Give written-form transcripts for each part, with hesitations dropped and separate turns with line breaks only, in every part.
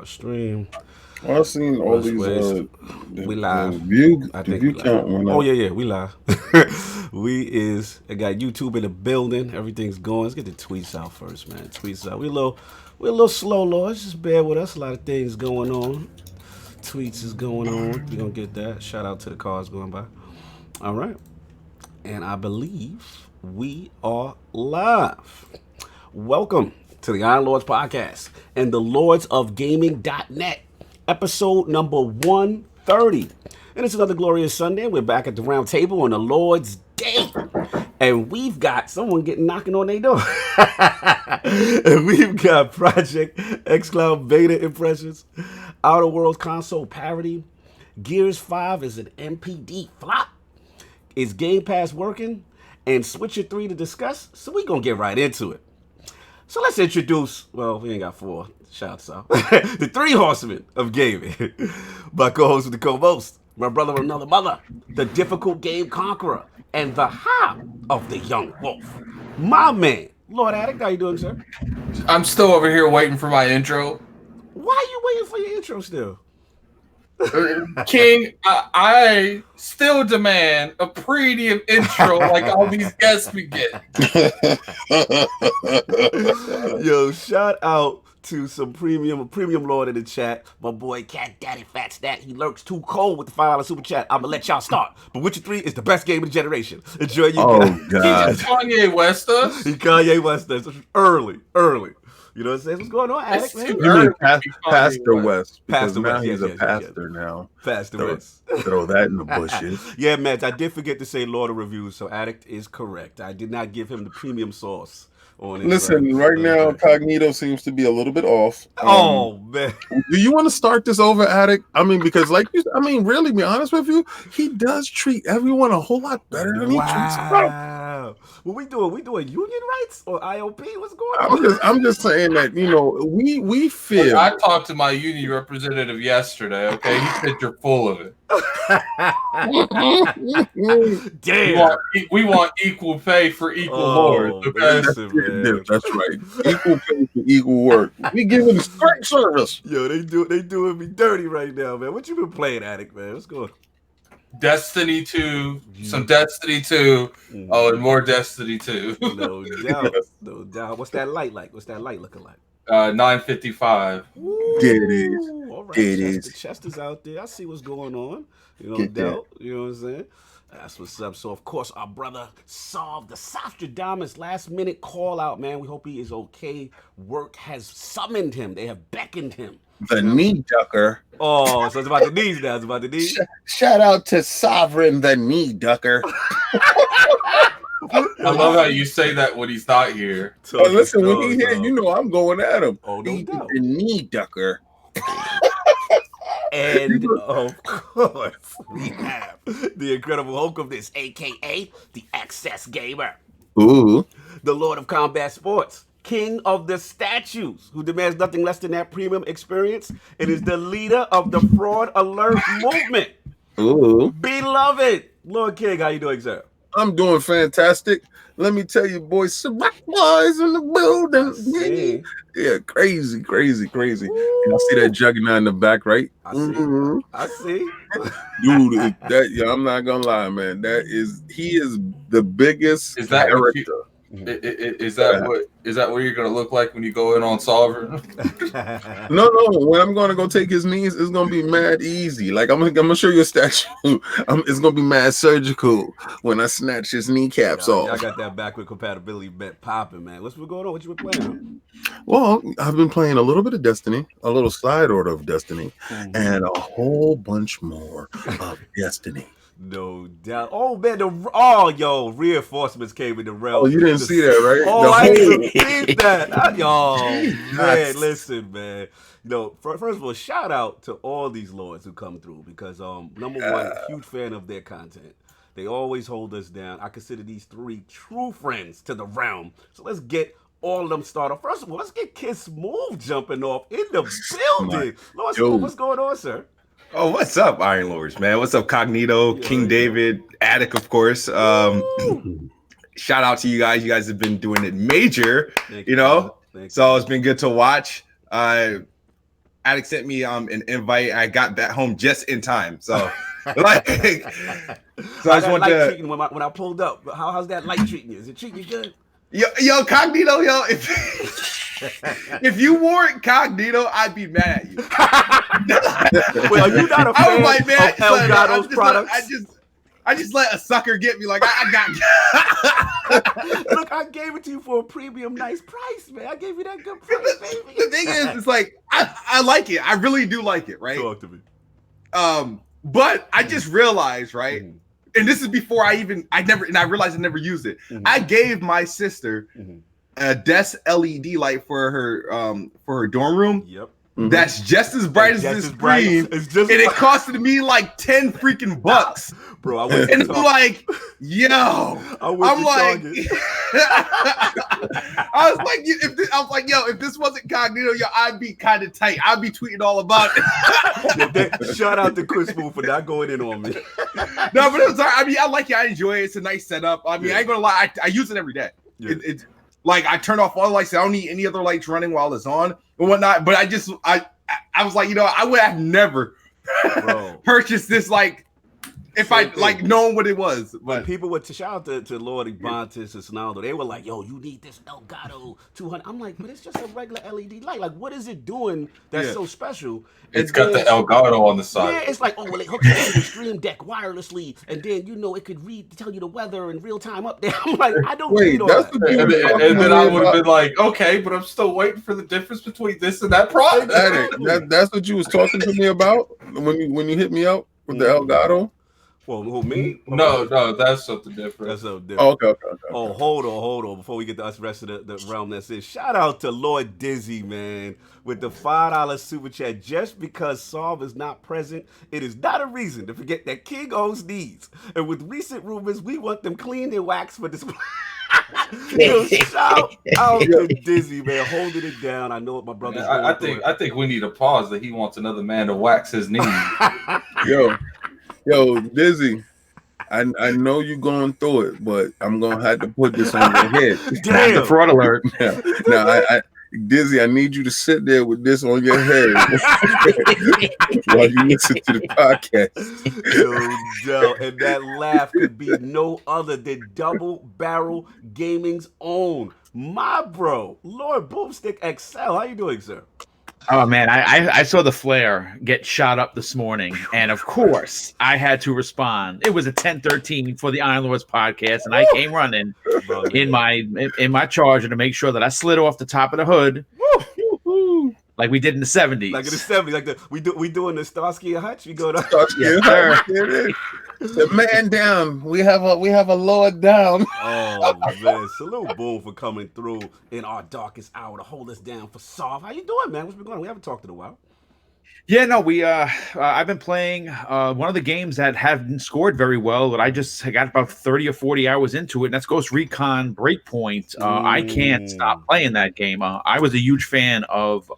Stream.
Well, I've seen all these.
We live.
The view count went up.
Oh yeah, we live. I got YouTube in the building. Everything's going. Let's get the tweets out first, man. Tweets out. We're a little slow, Lord. Just bear with us. A lot of things going on. Tweets is going on. We're gonna get that. Shout out to the cars going by. All right. And I believe we are live. Welcome to the Iron Lords podcast and the Lords of Gaming.net, episode number 130. And it's another glorious Sunday. We're back at the round table on the Lord's Day. And we've got someone knocking on their door. And we've got Project Xcloud Beta impressions, Outer Worlds console parody, Gears 5 is an NPD flop, is Game Pass working, and Switcher 3 to discuss. So we're going to get right into it. So let's introduce, well, we ain't got four, shouts out, the three horsemen of gaming. My co-host with the co-host, my brother with another mother, the difficult game conqueror, and the high of the young wolf. My man, Lord Addict, how you doing, sir?
I'm still over here waiting for my intro.
Why are you waiting for your intro still?
King, I still demand a premium intro like all these guests we get.
Yo, shout out to some premium Lord in the chat. My boy Cat Daddy Fat Stat. He lurks too cold with the $5 super chat. I'm gonna let y'all start. But Witcher 3 is the best game of the generation. Enjoy you guys.
God.
He just Kanye West us.
He Kanye West us. Early. You know what I'm saying? What's going on, Alex?
You mean Pastor West?
Pastor
now
West,
he's
yes,
a pastor now.
Pastor West.
Throw that in the bushes.
Yeah, man, I did forget to say Lord of Reviews, so Addict is correct. I did not give him the premium sauce on it.
Listen, right now, Cognito seems to be a little bit off.
Oh, man.
Do you want to start this over, Addict? I mean, because really, be honest with you, he does treat everyone a whole lot better than he treats himself.
What we doing? We doing union rights or ILP? What's going on?
I'm just saying that, we feel.
I talked to my union representative yesterday, okay? He said you're full of it.
Damn.
We want equal pay for equal lords, okay?
That's right. Equal pay for equal work. We giving great service.
Yo, they doing me dirty right now, man. What you been playing, Addict, man? What's going on?
Destiny 2, some Destiny 2, and more Destiny 2.
No doubt. What's that light like? What's that light looking like?
955.
It is.
All right,
it is.
Chester's out there. I see what's going on. No doubt. You know what I'm saying? That's what's up. So, of course, our brother solved the Sostradamus last-minute call-out, man. We hope he is okay. Work has summoned him. They have beckoned him.
The knee ducker.
Oh, so it's about the knees now. It's about the knees.
Shout out to Sovereign the knee ducker.
I love how you say that when he's not here.
Listen, when he's here, I'm going at him.
Oh, no doubt.
The knee ducker.
And of course, we have the Incredible Hulk of this, aka the Access Gamer.
Ooh.
The Lord of Combat Sports. King of the statues, who demands nothing less than that premium experience. It is the leader of the Fraud Alert movement.
Ooh.
Beloved. Lord King, how you doing, sir?
I'm doing fantastic. Let me tell you, boys, some boys in the building. Yeah, crazy. Y'all see that juggernaut in the back, right?
I see.
Dude, I'm not gonna lie, man. He is the biggest character.
Is that what you're gonna look like when you go in on Sovereign?
No. When I'm gonna go take his knees, it's gonna be mad easy. Like I'm gonna show you a statue. It's gonna be mad surgical when I snatch his kneecaps off.
I got that backward compatibility bet popping, man. What's been going on? What you been playing?
Well, I've been playing a little bit of Destiny, a little slide order of Destiny, and a whole bunch more of Destiny.
No doubt. Oh man, reinforcements came in the realm.
Oh, you didn't see that, right?
Oh, I didn't see that. Man, listen, man. First of all, shout out to all these lords who come through because number one, huge fan of their content. They always hold us down. I consider these three true friends to the realm. So let's get all of them started. First of all, let's get Kid Smooth jumping off in the building. Lord Smooth, what's going on, sir?
Oh, what's up, Iron Lords, man? What's up, Cognito, King David, Attic, of course. Shout out to you guys. You guys have been doing it major,
Thank
you
you.
It's been good to watch. Addict sent me an invite. I got back home just in time. So like, so I just want to
treating when I pulled up. How's that light treating you? Is it treating you good?
Yo, Cognito, if you weren't Cognito, I'd be mad at you.
Well, are you not a fan
like, man,
of Elgato's products?
I just let a sucker get me. Like, I got
Look, I gave it to you for a premium nice price, man. I gave you that good price, baby.
The thing is, it's like, I like it. I really do like it, right?
Talk to me.
But I just realized, right? Mm-hmm. And this is before I realized I never used it. Mm-hmm. I gave my sister a desk LED light for her dorm room.
Yep.
Mm-hmm. That's just as bright as this screen, and it costed me like 10 freaking bucks,
bro. I went
and I'm like, yo, I'm like, I was like, if this wasn't Cognito, yo, I'd be kind of tight. I'd be tweeting all about it.
Shout out to Chris Moon for not going in on me.
No, but it's I mean, I like it. I enjoy it. It's a nice setup. I mean, I ain't gonna lie. I use it every day. Yeah. It's like I turn off all the lights. I don't need any other lights running while it's on and whatnot. But I was like, I would have never purchased this. Like, if I like known what it was. But
people would shout out to Lord Enrique and Snaldo. They were like, yo, you need this Elgato 200. I'm like, but it's just a regular LED light. Like, what is it doing that's so special?
It's got the Elgato on the side.
Yeah, it's like, it hooks up to the Stream Deck wirelessly, and then it could tell you the weather in real time up there. I'm like, I don't need all that.
And then I would have been like, okay, but I'm still waiting for the difference between this and that product.
That's what you was talking to me about when you hit me up with the Elgato.
Well, who, me?
No, that's something different.
That's something different.
Okay.
Oh, hold on. Before we get to the rest of the realm that's it, shout out to Lord Dizzy, man, with the $5 super chat. Just because Solve is not present, it is not a reason to forget that King owns needs. And with recent rumors, we want them cleaned and waxed for display. Shout out to Dizzy, man, holding it down. I know what my brother's doing.
I think we need a pause that he wants another man to wax his knees.
Yo, Dizzy, I know you're going through it, but I'm gonna have to put this on your head.
Damn.
The fraud alert. Now, Dizzy, I need you to sit there with this on your head while you listen to the podcast.
Yo, and that laugh could be no other than Double Barrel Gaming's own, my bro, Lord Boomstick XL. How you doing, sir?
Oh man, I saw the flare get shot up this morning, and of course I had to respond. It was a 10:13 for the Iron Lords podcast, and I came running in my Charger to make sure that I slid off the top of the hood, like we did in the 70s.
Like in the 70s, like we doing the Starsky and Hutch. We go to
the man down. We have a Lord down.
Oh man, salute Boom for coming through in our darkest hour to hold us down for Soft. How you doing, man? What's been going on? We haven't talked in a while.
Yeah, no, I've been playing one of the games that haven't scored very well, but I got about 30 or 40 hours into it, and that's Ghost Recon Breakpoint. I can't stop playing that game. I was a huge fan of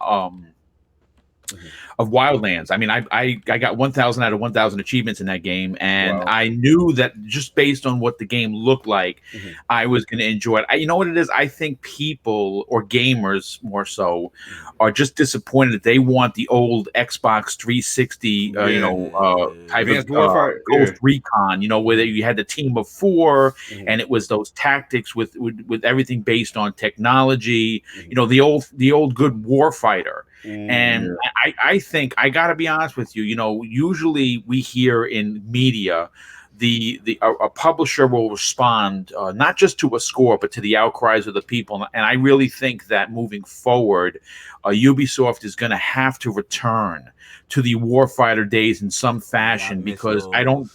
Wildlands. I mean, I got 1,000 out of 1,000 achievements in that game, and I knew that just based on what the game looked like, I was going to enjoy it. You know what it is? I think people, or gamers more so, are just disappointed that they want the old Xbox 360, type of Ghost Recon, where you had the team of 4, and it was those tactics with everything based on technology. The old good warfighter. And I think I got to be honest with you. Usually we hear in media, a publisher will respond not just to a score, but to the outcries of the people. And I really think that moving forward, Ubisoft is going to have to return to the warfighter days in some fashion, because I don't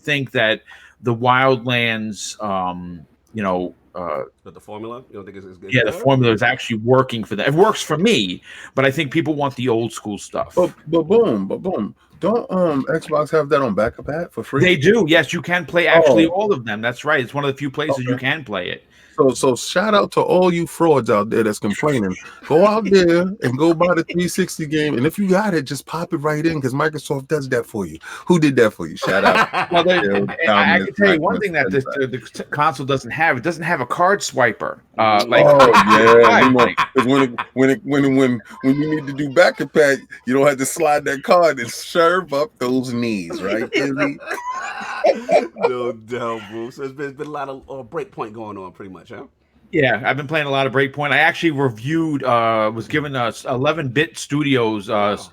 think that the Wildlands,
but the formula, you don't think it's good?
Yeah, the formula is actually working for them. It works for me, but I think people want the old school stuff.
But boom. Don't Xbox have that on Backup for free?
They do. Yes, you can play actually all of them. That's right. It's one of the few places you can play it.
So shout out to all you frauds out there that's complaining. Go out there and go buy the 360 game, and if you got it, just pop it right in because Microsoft does that for you. Who did that for you? Shout out.
Well, I can tell you one thing that the console doesn't have. It doesn't have a card swiper.
When you need to do back and pat, you don't have to slide that card and serve up those knees, right?
No doubt, bro. So there's been a lot of breakpoint going on, pretty much, huh?
Yeah, I've been playing a lot of Breakpoint. I actually reviewed, was given us 11-bit Studios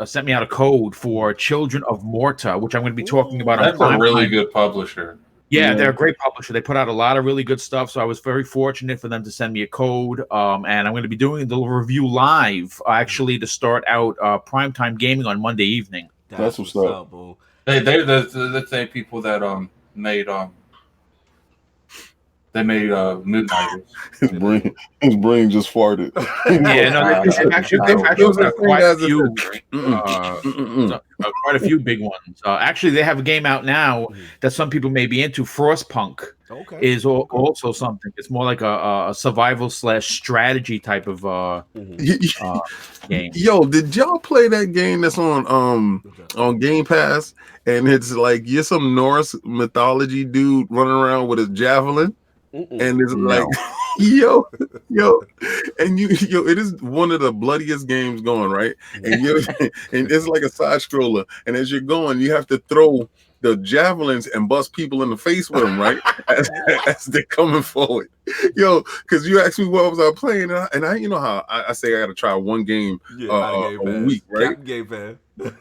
sent me out a code for Children of Morta, which I'm going to be talking about.
That's a really good publisher.
Yeah, they're a great publisher. They put out a lot of really good stuff, so I was very fortunate for them to send me a code. And I'm going to be doing the review live, actually, to start out primetime gaming on Monday evening.
That's what's up.
Bro.
They're the same people that made they made Moonlighters.
His brain just farted.
Yeah, no, they've actually quite a few big ones. Actually, they have a game out now that some people may be into. Frostpunk is also something. It's more like a survival / strategy type of game.
Yo, did y'all play that game that's on Game Pass? And it's like you're some Norse mythology dude running around with a javelin. And it's like, yo, and it is one of the bloodiest games going, right? And and it's like a side scroller. And as you're going, you have to throw the javelins and bust people in the face with them, right? as they're coming forward. Yo, because you asked me what was I playing, and I you know how I say I got to try one game a week, right?
Game fan.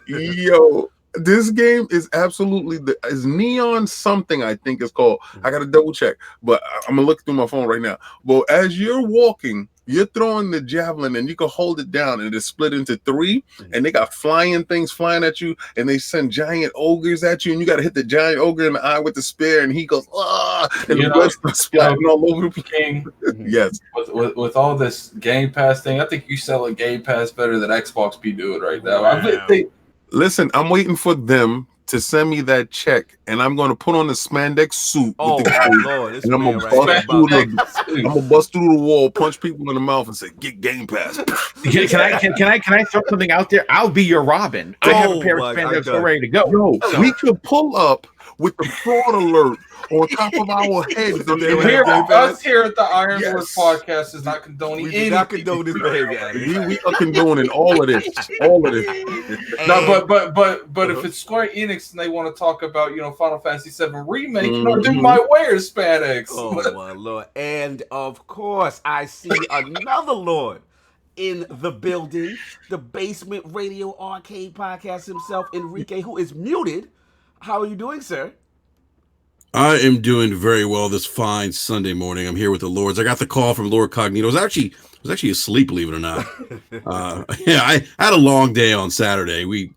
Yo. This game is absolutely is Neon something, I think it's called. I got to double check, but I'm gonna look through my phone right now. But as you're walking, you're throwing the javelin and you can hold it down and it's split into 3, and they got flying things flying at you, and they send giant ogres at you, and you got to hit the giant ogre in the eye with the spear, and he goes, and the blood starts splatting all over the place. Yes.
With all this Game Pass thing, I think you sell a Game Pass better than Xbox be doing right now. Wow.
Listen, I'm waiting for them to send me that check, and I'm going to put on the spandex suit with the
Lord,
and I'm going to bust through the wall, punch people in the mouth, and say, "Get Game Pass."
Can I throw something out there? I'll be your Robin. I have a pair of spandex ready to go.
Yo, we could pull up with the fraud alert on top of our heads.
Us here at the Iron Horse Podcast is not condoning anything.
Not condone this behavior.
We are condoning all of this.
No, but if it's Square Enix and they want to talk about Final Fantasy VII Remake, they might wear spandex.
Oh my Lord! And of course, I see another Lord in the building, the Basement Radio Arcade Podcast himself, Enrique, who is muted. How are you doing, sir?
I am doing very well this fine Sunday morning. I'm here with the Lords. I got the call from Lord Cognito. I was actually asleep, believe it or not. I had a long day on Saturday. We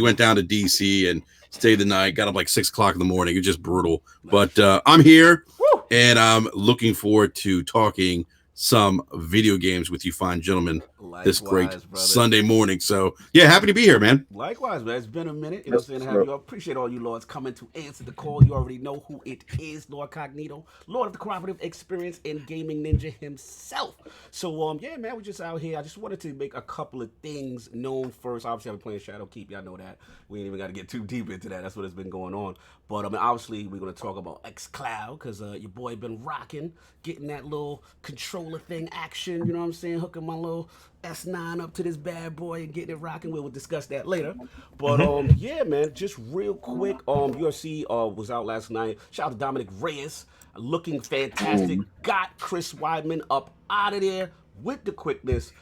went down to DC and stayed the night. Got up like 6 o'clock in the morning. It's just brutal. But I'm here, and I'm looking forward to talking some video games with you fine gentlemen this great Sunday morning. So yeah, happy to be here, man.
Likewise, man. It's been a minute. You know what I'm saying? To have you. I appreciate all you lords coming to answer the call. You already know who it is, Lord Cognito, Lord of the Cooperative Experience and Gaming Ninja himself. So yeah, man, we're just out here. I just wanted to make a couple of things known first. Obviously, I've been playing Shadowkeep. Y'all know that. We ain't even got to get too deep into that. That's what has been going on. But obviously, we're going to talk about Xcloud because your boy been rocking, getting that little controller thing action. You know what I'm saying? Hooking my little S9 up to this bad boy and getting it rocking. We'll discuss that later. But yeah, man, just real quick. UFC was out last night. Shout out to Dominic Reyes, looking fantastic. Got Chris Weidman up out of there with the quickness.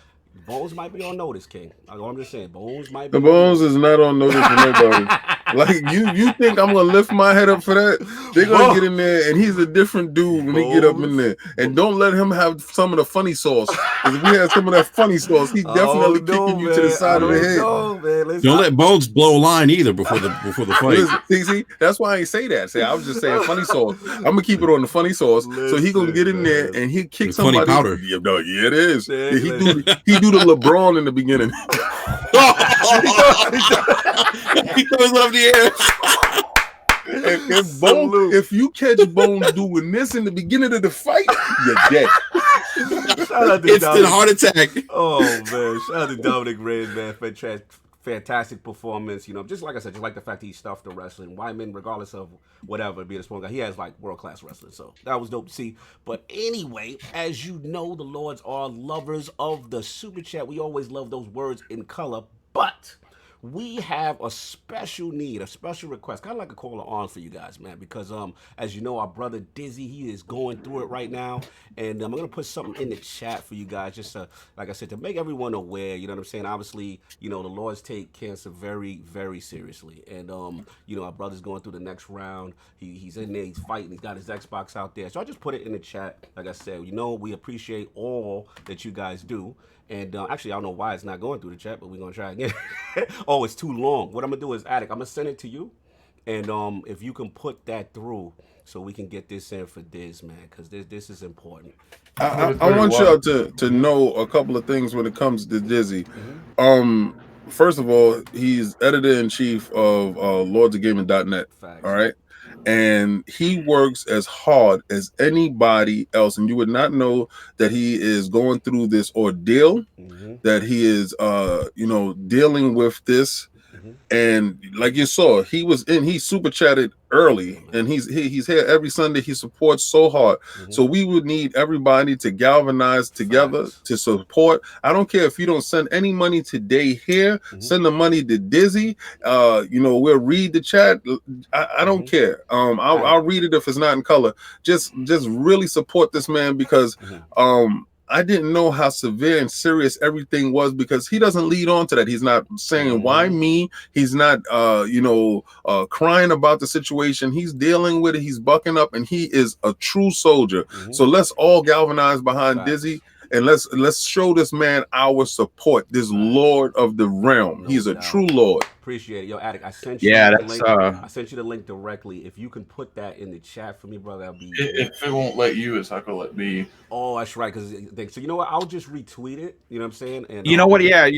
Bones might be on notice, King. I'm just saying, Bones might be.
The Bones is not on notice for nobody. Like you think I'm gonna lift my head up for that? They're gonna get in there, and he's a different dude when he get up in there. And don't let him have some of the funny sauce. Because if we had some of that funny sauce, he's definitely kicking you to the side of the head.
Don't let Bones blow a line either before the fight.
See, that's why I ain't say that. I was just saying funny sauce. I'm gonna keep it on the funny sauce. So he gonna get in there and he kick somebody.
Funny powder.
Yeah, it is. He do the LeBron in the beginning.
He goes up the air.
if you catch Bones doing this in the beginning of the fight, you're dead.
Shout out to
Instant heart attack.
Oh man, shout out to Dominic Reyes, man, fantastic performance. You know, just like I said, just like the fact he stuffed the wrestling. Wyman, regardless of whatever, being a strong guy, he has like world class wrestling. So that was dope to see. But anyway, as you know, the Lords are lovers of the super chat. We always love those words in color, but we have a special need, a special request, kind of like a call to arms for you guys, man, because as you know, our brother Dizzy, he is going through it right now, and I'm gonna put something in the chat for you guys, just to, like I said, to make everyone aware. You know what I'm saying? Obviously, you know, the Lords take cancer very, very seriously, and you know, our brother's going through the next round. He's in there, he's fighting, he's got his Xbox out there, so I just put it in the chat. Like I said, you know, we appreciate all that you guys do. And actually, I don't know why it's not going through the chat, but we're going to try again. Oh, it's too long. What I'm going to do is, Attic, I'm going to send it to you. And if you can put that through so we can get this in for Diz, man, because this is important.
I want y'all to know a couple of things when it comes to Dizzy. First of all, he's editor-in-chief of lordsofgaming.net.
Facts.
All right? And he works as hard as anybody else, and you would not know that he is going through this ordeal, that he is dealing with this. And like you saw, he super chatted early, and he's here every Sunday. He supports so hard. So we would need everybody to galvanize together to support. I don't care if you don't send any money today here, send the money to Dizzy. We'll read the chat. I don't care. I'll read it if it's not in color. Just really support this man, because I didn't know how severe and serious everything was, because he doesn't lead on to that. He's not saying, why me? He's not, crying about the situation. He's dealing with it. He's bucking up, and he is a true soldier. So let's all galvanize behind Dizzy, and let's show this man our support, this Lord of the realm. He's a true Lord.
Appreciate it. Yo, Attic, I sent you the link. I sent you the link directly. If you can put that in the chat for me, brother, that'll be...
If it won't let you, it's not going to let me.
Oh, that's right. So you know what? I'll just retweet it. You know what I'm saying? And
you know what? Yeah,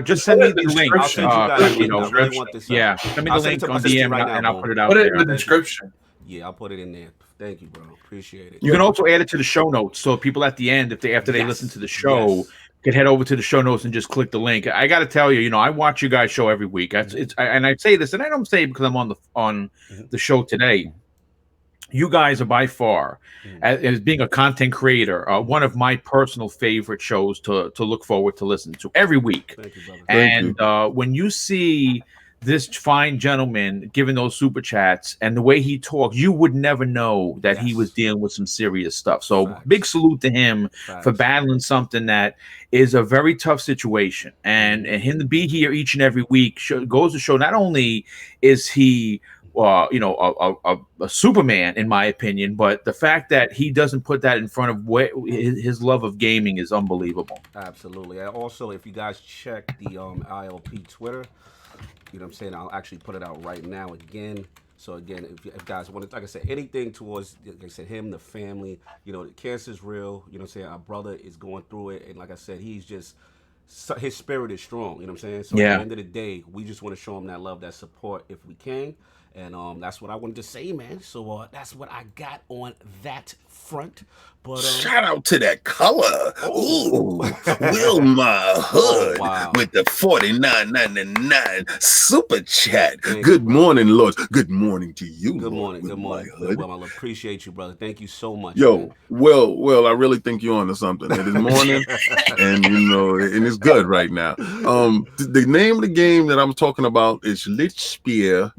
just send me the link.
I'll send you guys the link. I really want this.
Send me the link on DM, and I'll put it out
there. Put it
there
in the description.
Yeah, I'll put it in there. Thank you, bro. Appreciate it.
You can also add it to the show notes, so people at the end, after they listen to the show, can head over to the show notes and just click the link. I got to tell you, I watch you guys show every week. And I say this, and I don't say it because I'm on the show today. You guys are by far, as being a content creator, one of my personal favorite shows to look forward to listen to every week.
Thank you, brother.
And when you see this fine gentleman giving those super chats and the way he talks, you would never know that he was dealing with some serious stuff. So big salute to him for battling something that is a very tough situation. And him to be here each and every week goes to show not only is he a Superman, in my opinion, but the fact that he doesn't put that in front of his love of gaming is unbelievable.
Absolutely. And also, if you guys check the ILP Twitter, you know what I'm saying, I'll actually put it out right now again. So again, if guys want to, like I said, anything towards, like I said, him, the family, the cancer's real. You know what I'm saying? Our brother is going through it, and like I said, he's just, his spirit is strong. You know what I'm saying? So at the end of the day, we just want to show him that love, that support, if we can. And that's what I wanted to say, man. So that's what I got on that front. But
shout out to that color. Ooh, Wilma Hood with the $49.99 super chat. Good morning, Lords. Good morning to you.
Good morning. Good morning. Well, I appreciate you, brother. Thank you so much.
Yo,
man.
Well, I really think you're onto something. It is morning, and and it's good right now. The name of the game that I'm talking about is Lich Spear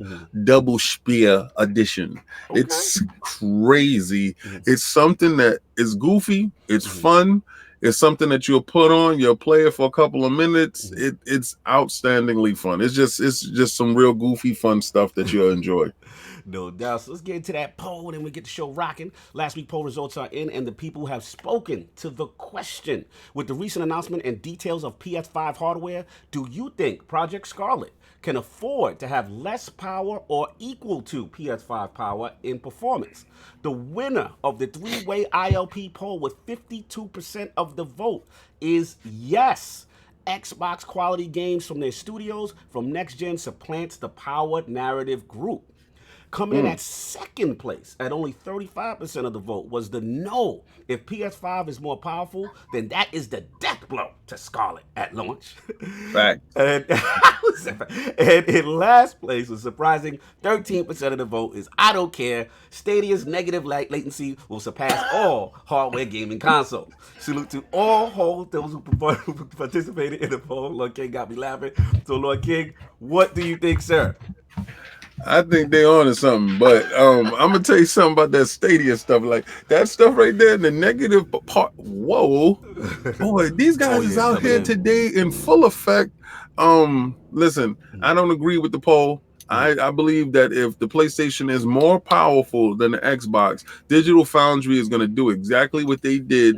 Double Spear Edition. Okay. It's crazy. It's something that is goofy. It's fun. It's something that you'll put on. You'll play it for a couple of minutes. It's outstandingly fun. It's just some real goofy, fun stuff that you'll enjoy.
No doubt. So let's get into that poll and we get the show rocking. Last week poll results are in, and the people have spoken to the question. With the recent announcement and details of PS5 hardware, do you think Project Scarlet can afford to have less power or equal to PS5 power in performance? The winner of the three-way ILP poll with 52% of the vote is yes. Xbox quality games from their studios from next gen supplants the power narrative group. Coming in at second place at only 35% of the vote was the no. If PS5 is more powerful, then that is the death blow to Scarlett at launch.
Fact.
And in last place, a surprising 13% of the vote is I don't care. Stadia's negative latency will surpass all hardware gaming consoles. Salute to all those who participated in the poll. Lord King got me laughing. So Lord King, what do you think, sir?
I think they on to something, but I'm gonna tell you something about that Stadia stuff. Like that stuff right there, the negative part. Whoa, boy, these guys is out here today in full effect. Listen, I don't agree with the poll. I believe that if the PlayStation is more powerful than the Xbox, Digital Foundry is going to do exactly what they did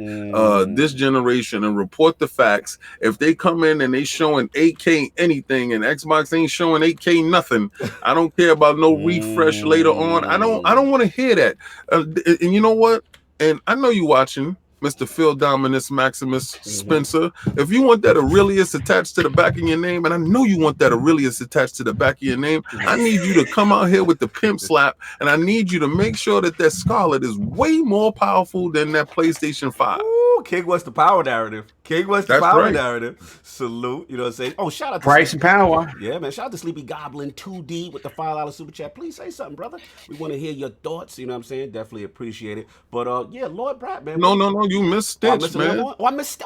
this generation and report the facts. If they come in and they showing 8K anything and Xbox ain't showing 8K nothing, I don't care about no refresh later on. I don't want to hear that. And you know what? And I know you watching, Mr. Phil Dominus Maximus Spencer. If you want that Aurelius attached to the back of your name, and I know you want that Aurelius attached to the back of your name, I need you to come out here with the pimp slap, and I need you to make sure that that Scarlett is way more powerful than that PlayStation 5.
Ooh, King wants the power narrative. King wants the
That's
power
right.
narrative. Salute. You know what I'm saying? Oh, shout out to
Price and power.
Yeah, man. Shout out to Sleepy Goblin 2D with the $5 super chat. Please say something, brother. We want to hear your thoughts. You know what I'm saying? Definitely appreciate it. But yeah, Lord Pratt, man.
No, you missed Stitch, man.
I missed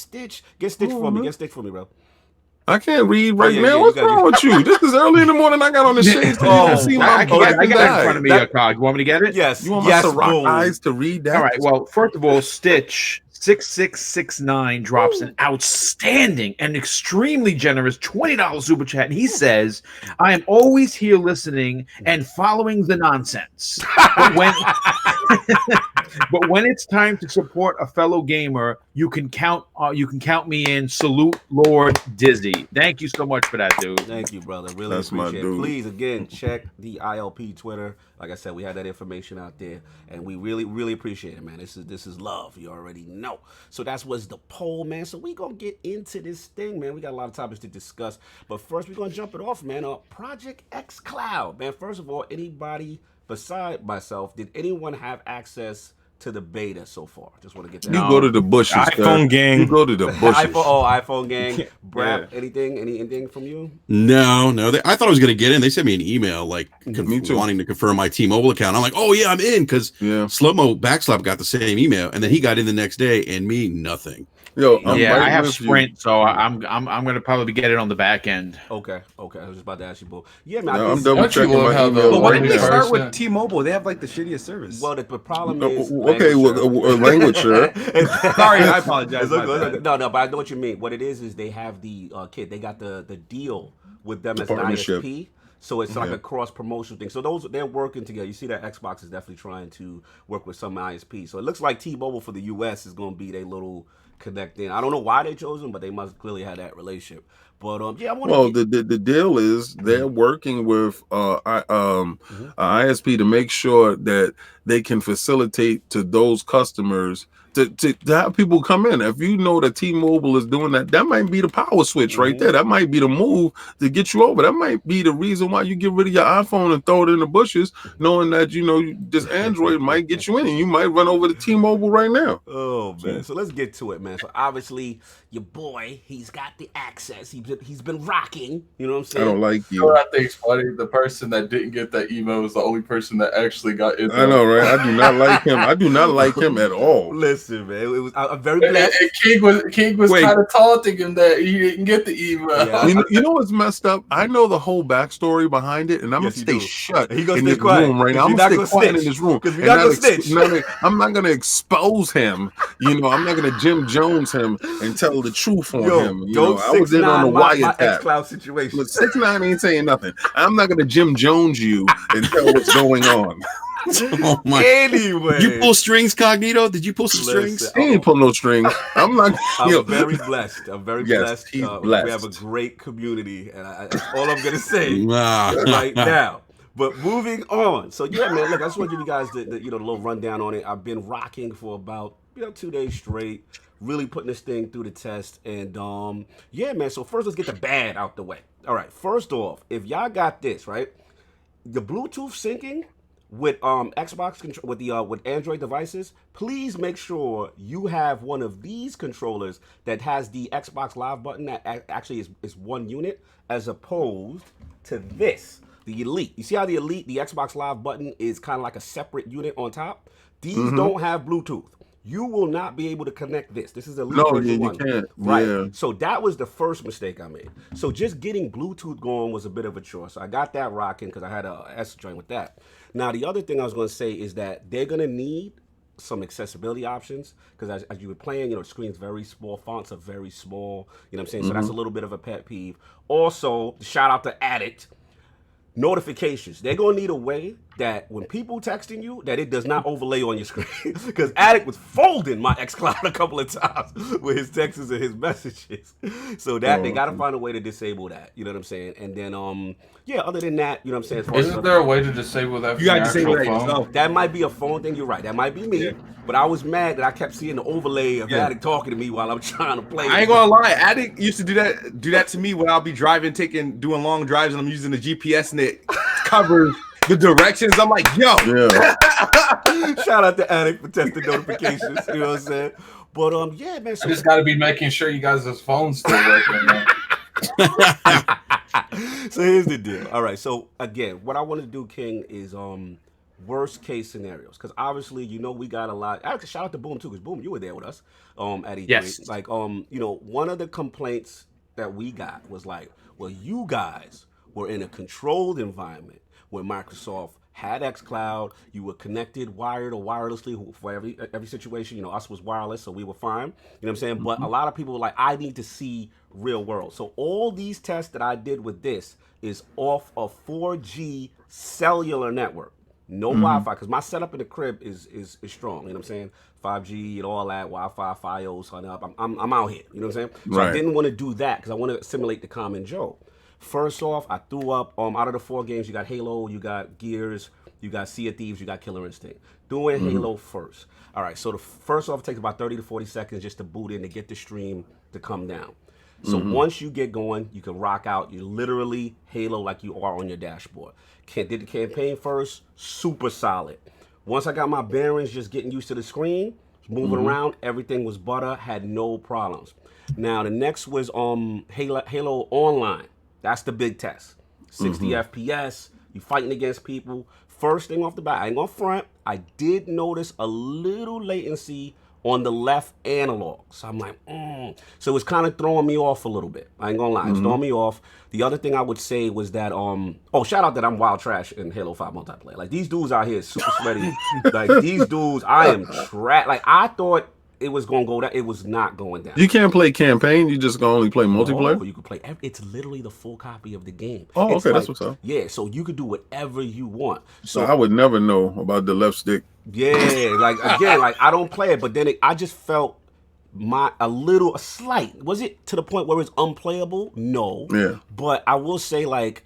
Stitch. Get Stitch for me. Get Stitch for me, bro.
I can't read right now. What's wrong with you? This is early in the morning. I got on the shades.
I got it in front of me, Cog. You want me to get it?
Yes.
You want my Ciroc eyes to read that?
All right. Well, first of all, Stitch 6669 drops an outstanding and extremely generous $20 super chat. And he says, I am always here listening and following the nonsense. But when it's time to support a fellow gamer, you can count me in. Salute, Lord Dizzy. Thank you so much for that, dude.
Thank you, brother. Really appreciate it. Please, again, check the ILP Twitter. Like I said, we had that information out there, and we really, really appreciate it, man. This is love. You already know. So that was the poll, man. So we gonna get into this thing, man. We got a lot of topics to discuss, but first we're gonna jump it off, man. Project Xcloud, man. First of all, anybody beside myself, did anyone have access to the beta so far? Just want to get that.
You go to the bushes.
iPhone gang.
You go to the bushes.
iPhone gang. Brad, anything from you?
No. I thought I was going to get in. They sent me an email wanting to confirm my T-Mobile account. I'm like, oh yeah, I'm in, because Slow-Mo Backslap got the same email, and then he got in the next day, and me, nothing.
Yo,
I have Sprint, so I'm gonna probably get it on the back end.
Okay. I was just about to ask you, Bo. Yeah, man.
I'm double checking my email.
But why did they start with T-Mobile? They have like the shittiest service.
Well, the problem is
language, sure.
Sorry, I apologize.
No, but I know what you mean. What it is they have the kid. They got the deal with them as an ISP. So it's like a cross promotional thing. So they're working together. You see that Xbox is definitely trying to work with some ISP. So it looks like T-Mobile for the US is going to be their little connecting. I don't know why they chose them, but they must clearly have that relationship. But
the deal is they're working with ISP to make sure that they can facilitate to those customers to have people come in. If you know that T-Mobile is doing that, that might be the power switch right there. That might be the move to get you over. That might be the reason why you get rid of your iPhone and throw it in the bushes, knowing that this Android might get you in, and you might run over to T-Mobile right now.
Oh man, so let's get to it, man. So obviously your boy, he's got the access. He's been rocking. You know what I'm saying?
I don't like you.
What I think's funny, the person that didn't get that email was the only person that actually got it.
I know, right? I do not like him. I do not like him at all.
Listen, man, I'm very blessed.
And King was kind of taunting him that he didn't get the email.
Yeah. You know what's messed up? I know the whole backstory behind it, and I'm gonna stay shut in this room right now. I'm gonna stay quiet in this room. I'm not gonna expose him. I'm not gonna Jim Jones him and tell the truth on him. I was in on the wiretap.
Xcloud situation.
Look, 6ix9ine ain't saying nothing. I'm not gonna Jim Jones you and tell what's going on.
Oh my!
Anyway,
you pull strings, Cognito? Did you pull some strings?
He ain't pull no strings. I'm not.
I'm very blessed. I'm very blessed.
He's blessed.
We have a great community, and that's all I'm gonna say right now. But moving on. So yeah, man. Look, I just want to give you guys the little rundown on it. I've been rocking for about 2 days straight, really putting this thing through the test, and yeah, man. So first, let's get the bad out the way. All right. First off, if y'all got this right, the Bluetooth syncing with Xbox with Android devices, please make sure you have one of these controllers that has the Xbox Live button that actually is one unit, as opposed to this, the Elite. You see how the Elite, the Xbox Live button is kind of like a separate unit on top? These don't have Bluetooth. You will not be able to connect this. This is Elite version 1.
You can't.
Right.
Yeah.
So that was the first mistake I made. So just getting Bluetooth going was a bit of a chore. So I got that rocking because I had a S joint with that. Now, the other thing I was going to say is that they're going to need some accessibility options because as you were playing, the screen's very small, fonts are very small. You know what I'm saying? So that's a little bit of a pet peeve. Also, shout out to Addict. Notifications. They're gonna need a way that when people texting you, that it does not overlay on your screen. Because Addict was folding my xCloud a couple of times with his texts and his messages. So that they gotta find a way to disable that. You know what I'm saying? And then other than that, you know what I'm saying?
Isn't there a way to disable that?
You gotta disable that yourself.
That might be a phone thing. You're right. That might be me. Yeah. But I was mad that I kept seeing the overlay of Addict talking to me while I'm trying to play.
I ain't gonna lie, Addict used to do that to me when I'll be driving, doing long drives, and I'm using the GPS and it covers the directions. I'm like, yo.
Yeah.
Shout out to Addict for testing notifications. You know what I'm saying? But yeah, man. So
I just got to be making sure you guys' phones still working. Man.
So here's the deal. All right. So again, what I want to do, King, is worst case scenarios, because obviously we got a lot. Actually, shout out to Boom too, because Boom, you were there with us at E3.
Yes.
Like one of the complaints that we got was like, well, you guys were in a controlled environment where Microsoft had xCloud, you were connected wired or wirelessly for every situation. Us was wireless, so we were fine. You know what I'm saying? But a lot of people were like, I need to see real world. So all these tests that I did with this is off a 4G cellular network. No Wi-Fi, because my setup in the crib is strong. You know what I'm saying? 5G and all that, Wi-Fi, Fios, hung up. I'm out here. You know what I'm saying? So I didn't want to do that because I want to simulate the common Joe. First off, I threw up out of the 4 games. You got Halo, you got Gears, you got Sea of Thieves, you got Killer Instinct. Doing Halo first. All right. So the first off takes about 30 to 40 seconds just to boot in to get the stream to come down. So once you get going, you can rock out. You're literally Halo like you are on your dashboard. Did the campaign first, super solid. Once I got my bearings, just getting used to the screen, moving around, everything was butter, had no problems. Now the next was Halo Online. That's the big test. 60 FPS, you fighting against people. First thing off the bat, I ain't gonna front, I did notice a little latency on the left analog. So I'm like, So it's kind of throwing me off a little bit. I ain't gonna lie, it's throwing me off. The other thing I would say was that, shout out that I'm wild trash in Halo 5 multiplayer. Like, these dudes out here super sweaty. Like, these dudes, I am trash. Like, I thought it was gonna go down. It was not going down.
You can't play campaign. You just gonna only play multiplayer.
You can play. It's literally the full copy of the game.
Oh,
it's
okay, that's what's up.
Yeah, so you could do whatever you want.
So I would never know about the left stick.
Yeah, like again, like I don't play it, but then I just felt a slight. Was it to the point where it's unplayable? No.
Yeah.
But I will say, like,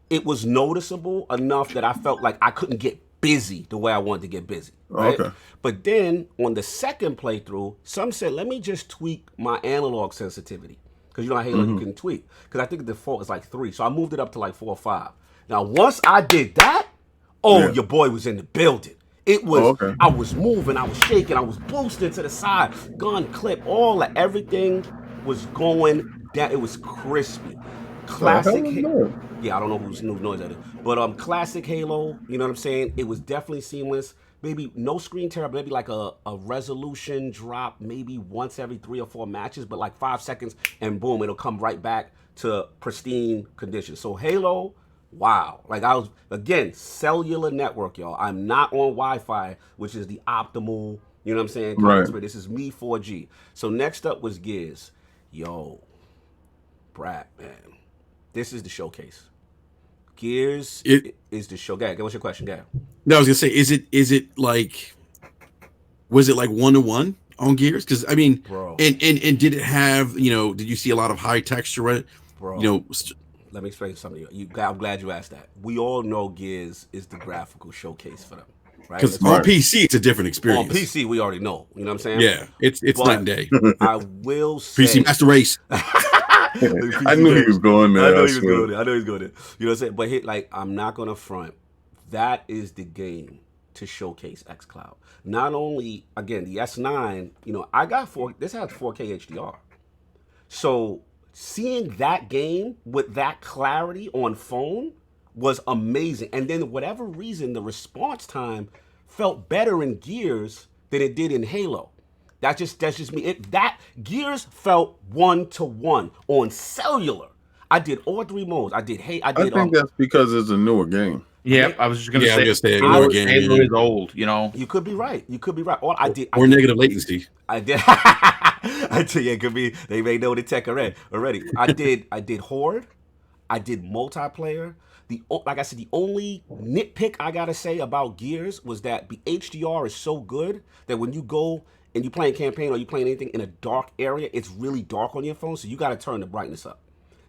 it was noticeable enough that I felt like I couldn't get busy the way I wanted to get busy. Right?
Okay.
But then on the second playthrough, some said, let me just tweak my analog sensitivity. Because you know how Halo you can tweak. Because I think the default is like 3. So I moved it up to like 4 or 5. Now, once I did that, your boy was in the building. It was, I was moving, I was shaking, I was boosting to the side, gun clip, all that. Everything was going down. It was crispy. Classic. Yeah, I don't know whose noise that is. But classic Halo, you know what I'm saying? It was definitely seamless. Maybe no screen tear, maybe like a resolution drop maybe once every 3 or 4 matches, but like 5 seconds and boom, it'll come right back to pristine condition. So Halo, wow. Like I was, again, cellular network, y'all. I'm not on Wi-Fi, which is the optimal, you know what I'm saying?
Right.
This is me 4G. So next up was Gears. Yo, Brad, man. This is the showcase. Gears is the show. Gag, what's your question, Gag?
No, I was gonna say, is it like, was it like 1-to-1 on Gears? Because I mean,
bro,
and did it have, did you see a lot of high texture in it?
Bro, let me explain something to you. I'm glad you asked that. We all know Gears is the graphical showcase for them, right?
Because on PC, it's a different experience.
On PC, we already know. You know what I'm saying?
Yeah, it's night and day.
I will say,
PC Master Race.
I knew he was going there.
I know he was going there. You know what I'm saying? But I'm not gonna front. that is the game to showcase xCloud. Not only, again, the S9, I got this has 4K HDR. So seeing that game with that clarity on phone was amazing. And then whatever reason, the response time felt better in Gears than it did in Halo. That's just me. That Gears felt 1-to-1 on cellular. I did all 3 modes. I think
that's because it's a newer game.
Yeah, I was just gonna say
newer game.
Halo is old.
You could be right.
Or negative latency.
I did. Yeah, it could be. They may know the tech already. I did Horde. I did multiplayer. Like I said, the only nitpick I gotta say about Gears was that the HDR is so good that when you go and you playing campaign or you playing anything in a dark area, it's really dark on your phone, so you gotta turn the brightness up.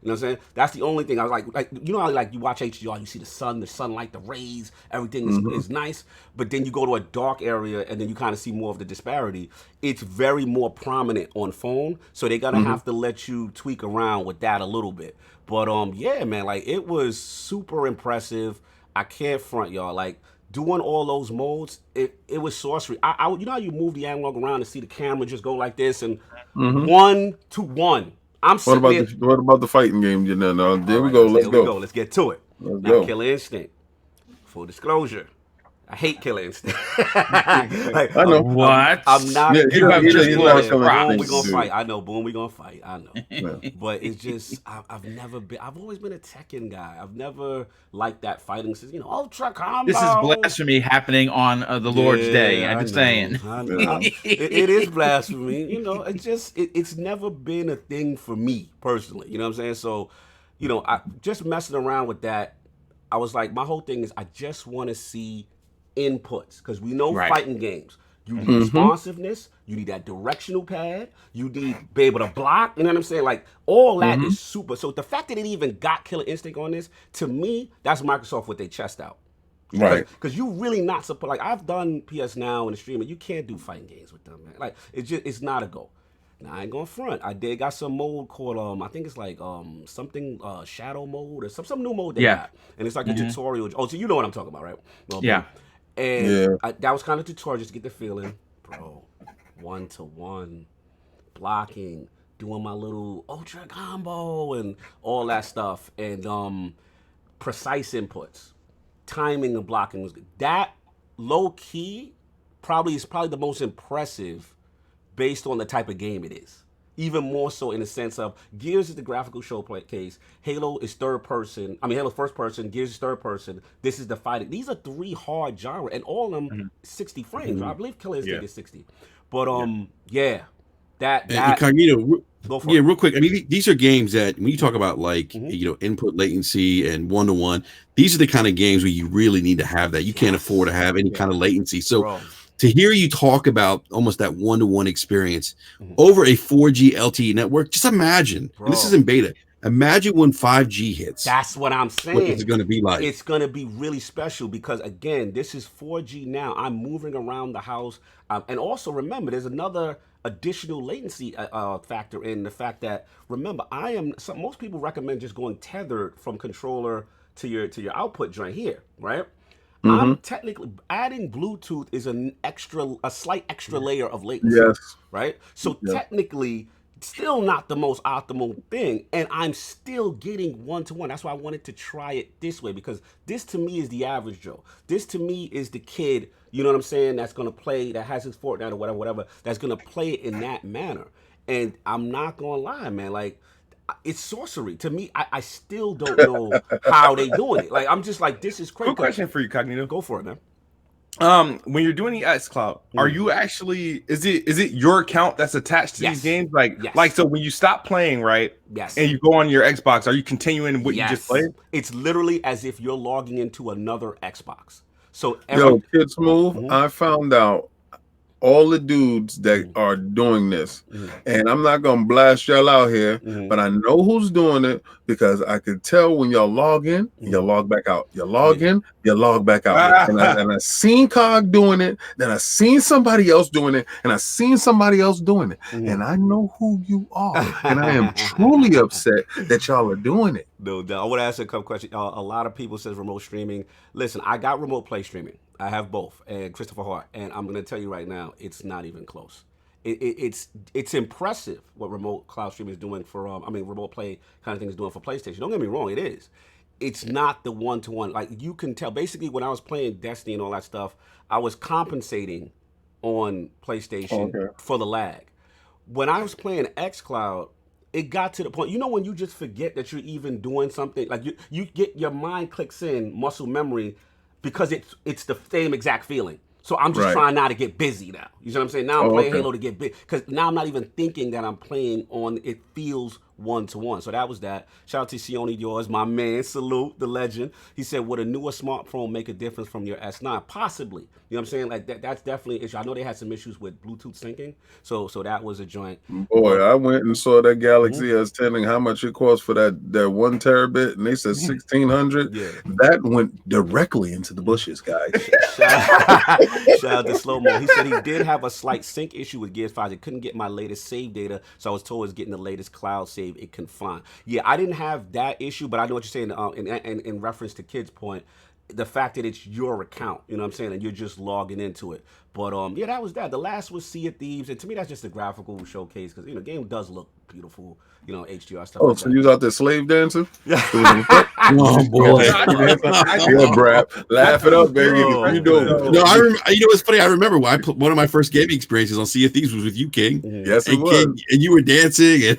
You know what I'm saying? That's the only thing I was like how you watch HDR, you see the sunlight, the rays, everything is nice, but then you go to a dark area and then you kind of see more of the disparity. It's very more prominent on phone, so they're gonna have to let you tweak around with that a little bit. But yeah, man, like it was super impressive. I can't front y'all. Like doing all those modes, it was sorcery. I you know how you move the analog around and see the camera just go like this and 1-to-1.
What about the fighting game? There we go. Let's go.
Let's get to it. Now, Killer Instinct. Full disclosure. I hate Killer Instinct.
I know.
What?
I'm not.
You have just
Boom, we gonna fight. I know. Boom, we gonna fight. I know.
Yeah.
But it's just I've always been a Tekken guy. I've never liked that fighting system. Ultra combo.
This is blasphemy happening on the Lord's Day. I'm just saying.
It is blasphemy. It's never been a thing for me personally. You know what I'm saying? So, I just messing around with that. I was like, my whole thing is I just want to see inputs, because we know fighting games, you need responsiveness, you need that directional pad, you need to be able to block, you know what I'm saying? Like all that is super. So the fact that it even got Killer Instinct on this, to me, that's Microsoft with their chest out.
Right.
Because you really not supposed, like I've done PS Now and the stream, and you can't do fighting games with them, man. Like it's not a go. Now I ain't gonna front. I did got some mode called I think it's like something shadow mode or some new mode they got, and it's like a tutorial. Oh, so you know what I'm talking about, right? Well,
yeah.
And that was kind of tutorial just to get the feeling, bro. 1-to-1 blocking, doing my little ultra combo and all that stuff, and precise inputs, timing and blocking was good. That low key is probably the most impressive based on the type of game it is. Even more so in the sense of Gears is the graphical showcase, Halo is Halo first person, Gears is third person, this is the fighting. These are 3 hard genres, and all of them 60 frames. Right? I believe Killer Instinct is 60. But that
Incognito, real quick. I mean, these are games that when you talk about like input latency and 1-to-1, these are the kind of games where you really need to have that. You can't afford to have any kind of latency. So to hear you talk about almost that 1-to-1 experience over a 4G LTE network, just imagine, and this is in beta, imagine when 5G hits.
That's what I'm saying.
What is it going to be like?
It's going to be really special because, again, this is 4G now. I'm moving around the house. And also, remember, there's another additional latency factor in the fact that, remember, most people recommend just going tethered from controller to your output joint here, right? I'm technically adding Bluetooth is a slight extra layer of latency.
Yes.
Right? So technically, still not the most optimal thing, and I'm still getting 1-to-1. That's why I wanted to try it this way, because this to me is the average Joe. This to me is the kid, you know what I'm saying, that's gonna play, that has his Fortnite or whatever, that's gonna play it in that manner. And I'm not gonna lie, man, like it's sorcery to me. I still don't know how they doing it. Like I'm just like, this is crazy.
Quick question for you, Cognito.
Go for it, man.
When you're doing the xCloud, are you actually is it your account that's attached to these games? Like so when you stop playing, right?
Yes.
And you go on your Xbox, are you continuing what you just played?
It's literally as if you're logging into another Xbox. So
Kid Smooth, I found out all the dudes that are doing this, and I'm not gonna blast y'all out here, but I know who's doing it because I could tell when y'all log in, you log back out. You log in, you log back out. And I seen Cog doing it, then I seen somebody else doing it, and I seen somebody else doing it, and I know who you are, and I am truly upset that y'all are doing it.
No, I want to ask a couple questions. A lot of people says remote streaming. Listen, I got remote play streaming. I have both, and Christopher Hart, and I'm going to tell you right now, it's not even close. It's impressive what remote cloud streaming is doing for remote play kind of thing is doing for PlayStation. Don't get me wrong, it is. It's not the one-to-one. Like you can tell, basically when I was playing Destiny and all that stuff, I was compensating on PlayStation for the lag. When I was playing Xcloud, it got to the point, when you just forget that you're even doing something, like you get your mind clicks in muscle memory because it's the same exact feeling. So I'm just trying not to get busy now. You know what I'm saying? Now I'm playing Halo to get busy because now I'm not even thinking that I'm playing on. It feels one-to-one. So that was that. Shout out to Sione Yours, my man. Salute the legend. He said, would a newer smartphone make a difference from your S9? Possibly. You know what I'm saying? Like that's definitely an issue. I know they had some issues with Bluetooth syncing. So that was a joint.
Boy, I went and saw that Galaxy S10 and how much it cost for that 1 terabit, and they said 1,600.
Yeah.
That went directly into the bushes, guys.
Shout out to Slow Mo. He said he did have a slight sync issue with Gears 5. It couldn't get my latest save data, so I was told it's getting the latest cloud save it can find. Yeah, I didn't have that issue, but I know what you're saying in reference to Kid's point. The fact that it's your account, you know what I'm saying, and you're just logging into it. But yeah, that was that. The last was Sea of Thieves, and to me that's just a graphical showcase because the game does look beautiful, HDR stuff.
Oh, so you was out there slave dancing?
Oh boy!
Yeah, Brad, laugh it up, baby. What you doing?
No, it's funny. I remember one of my first gaming experiences on Sea of Thieves was with you, King.
Yes, it was.
King, and you were dancing, and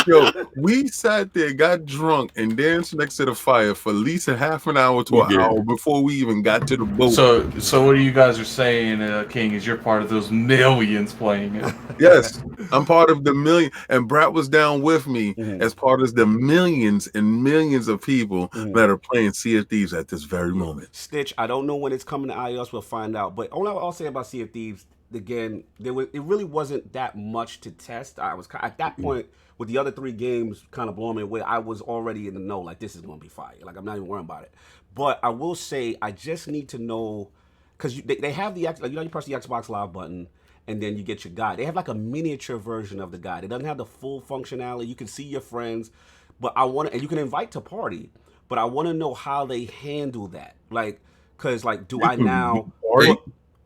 yo, we sat there, got drunk, and danced next to the fire for at least a half an hour to an hour before we even got to the boat.
So what you guys are saying, King, is you're part of those millions playing it?
Yes, I'm part of the million, and Brad was down with me as part of the millions and millions of people that are playing Sea of Thieves at this very moment.
Stitch, I don't know when it's coming to iOS. We'll find out. But all I'll say about Sea of Thieves, again, it really wasn't that much to test. I was at that point with the other 3 games kind of blowing me away. I was already in the know, like this is going to be fire. Like I'm not even worrying about it. But I will say, I just need to know because they have the you press the Xbox Live button. And then you get your guide. They have like a miniature version of the guide. It doesn't have the full functionality. You can see your friends, but and you can invite to party. But I want to know how they handle that. Like, cause like, do I now?
Party?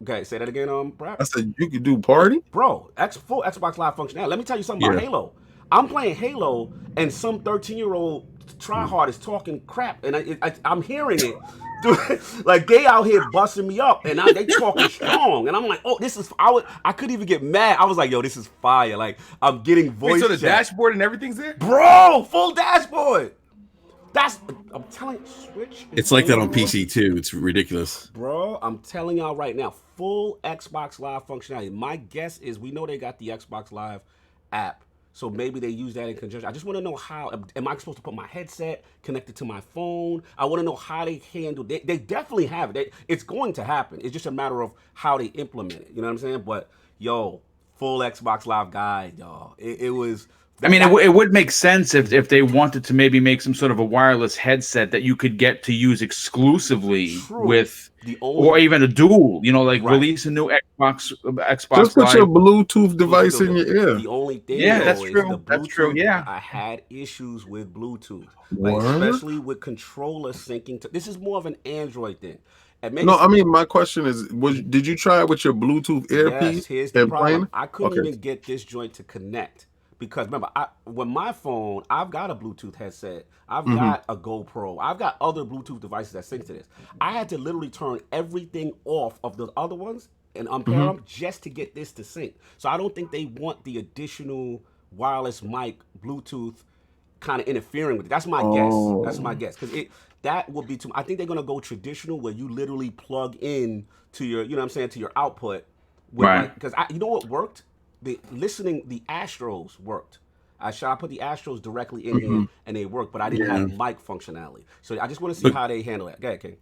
Okay, say that again, Brad.
I said you could do party,
bro. Full Xbox Live functionality. Let me tell you something about Halo. I'm playing Halo, and some 13-year-old tryhard is talking crap, and I'm hearing it. Dude, like they out here busting me up, and they talking strong, and I'm like, oh, this is. I couldn't even get mad. I was like, yo, this is fire. Like I'm getting voice.
Wait, so the
chat.
dashboard and everything's there,
bro. Full dashboard. I'm telling you, Switch.
It's like that on PC too. It's ridiculous,
bro. I'm telling y'all right now, full Xbox Live functionality. My guess is we know they got the Xbox Live app. So maybe they use that in conjunction. I just want to know how, am I supposed to put my headset connected to my phone? I want to know how they handle, they definitely have it. It's going to happen. It's just a matter of how they implement it. You know what I'm saying? But yo, full Xbox Live guide, y'all. It was.
I mean, it would make sense if they wanted to maybe make some sort of a wireless headset that you could get to use exclusively with, or even a dual. Release a new Xbox.
Just put
Live.
your Bluetooth device in your ear.
The only thing,
that's
is
true.
The Bluetooth,
that's true. Yeah,
I had issues with Bluetooth, especially with controller syncing. This is more of an Android thing.
No, I mean, my question is, did you try it with your Bluetooth earpiece?
Yes, here's the problem. I couldn't even get this joint to connect. Because remember, with my phone, I've got a Bluetooth headset. I've got a GoPro. I've got other Bluetooth devices that sync to this. I had to literally turn everything off of the other ones and unpair them just to get this to sync. So I don't think they want the additional wireless mic Bluetooth kind of interfering with it. That's my guess. That's my guess. Because that would be too. I think they're gonna go traditional where you literally plug in to your, to your output.
Right.
Because you know what worked? The Astros worked. I put the Astros directly in here and they worked, but I didn't have mic functionality. So I just want to see how they handle that. Go ahead, King.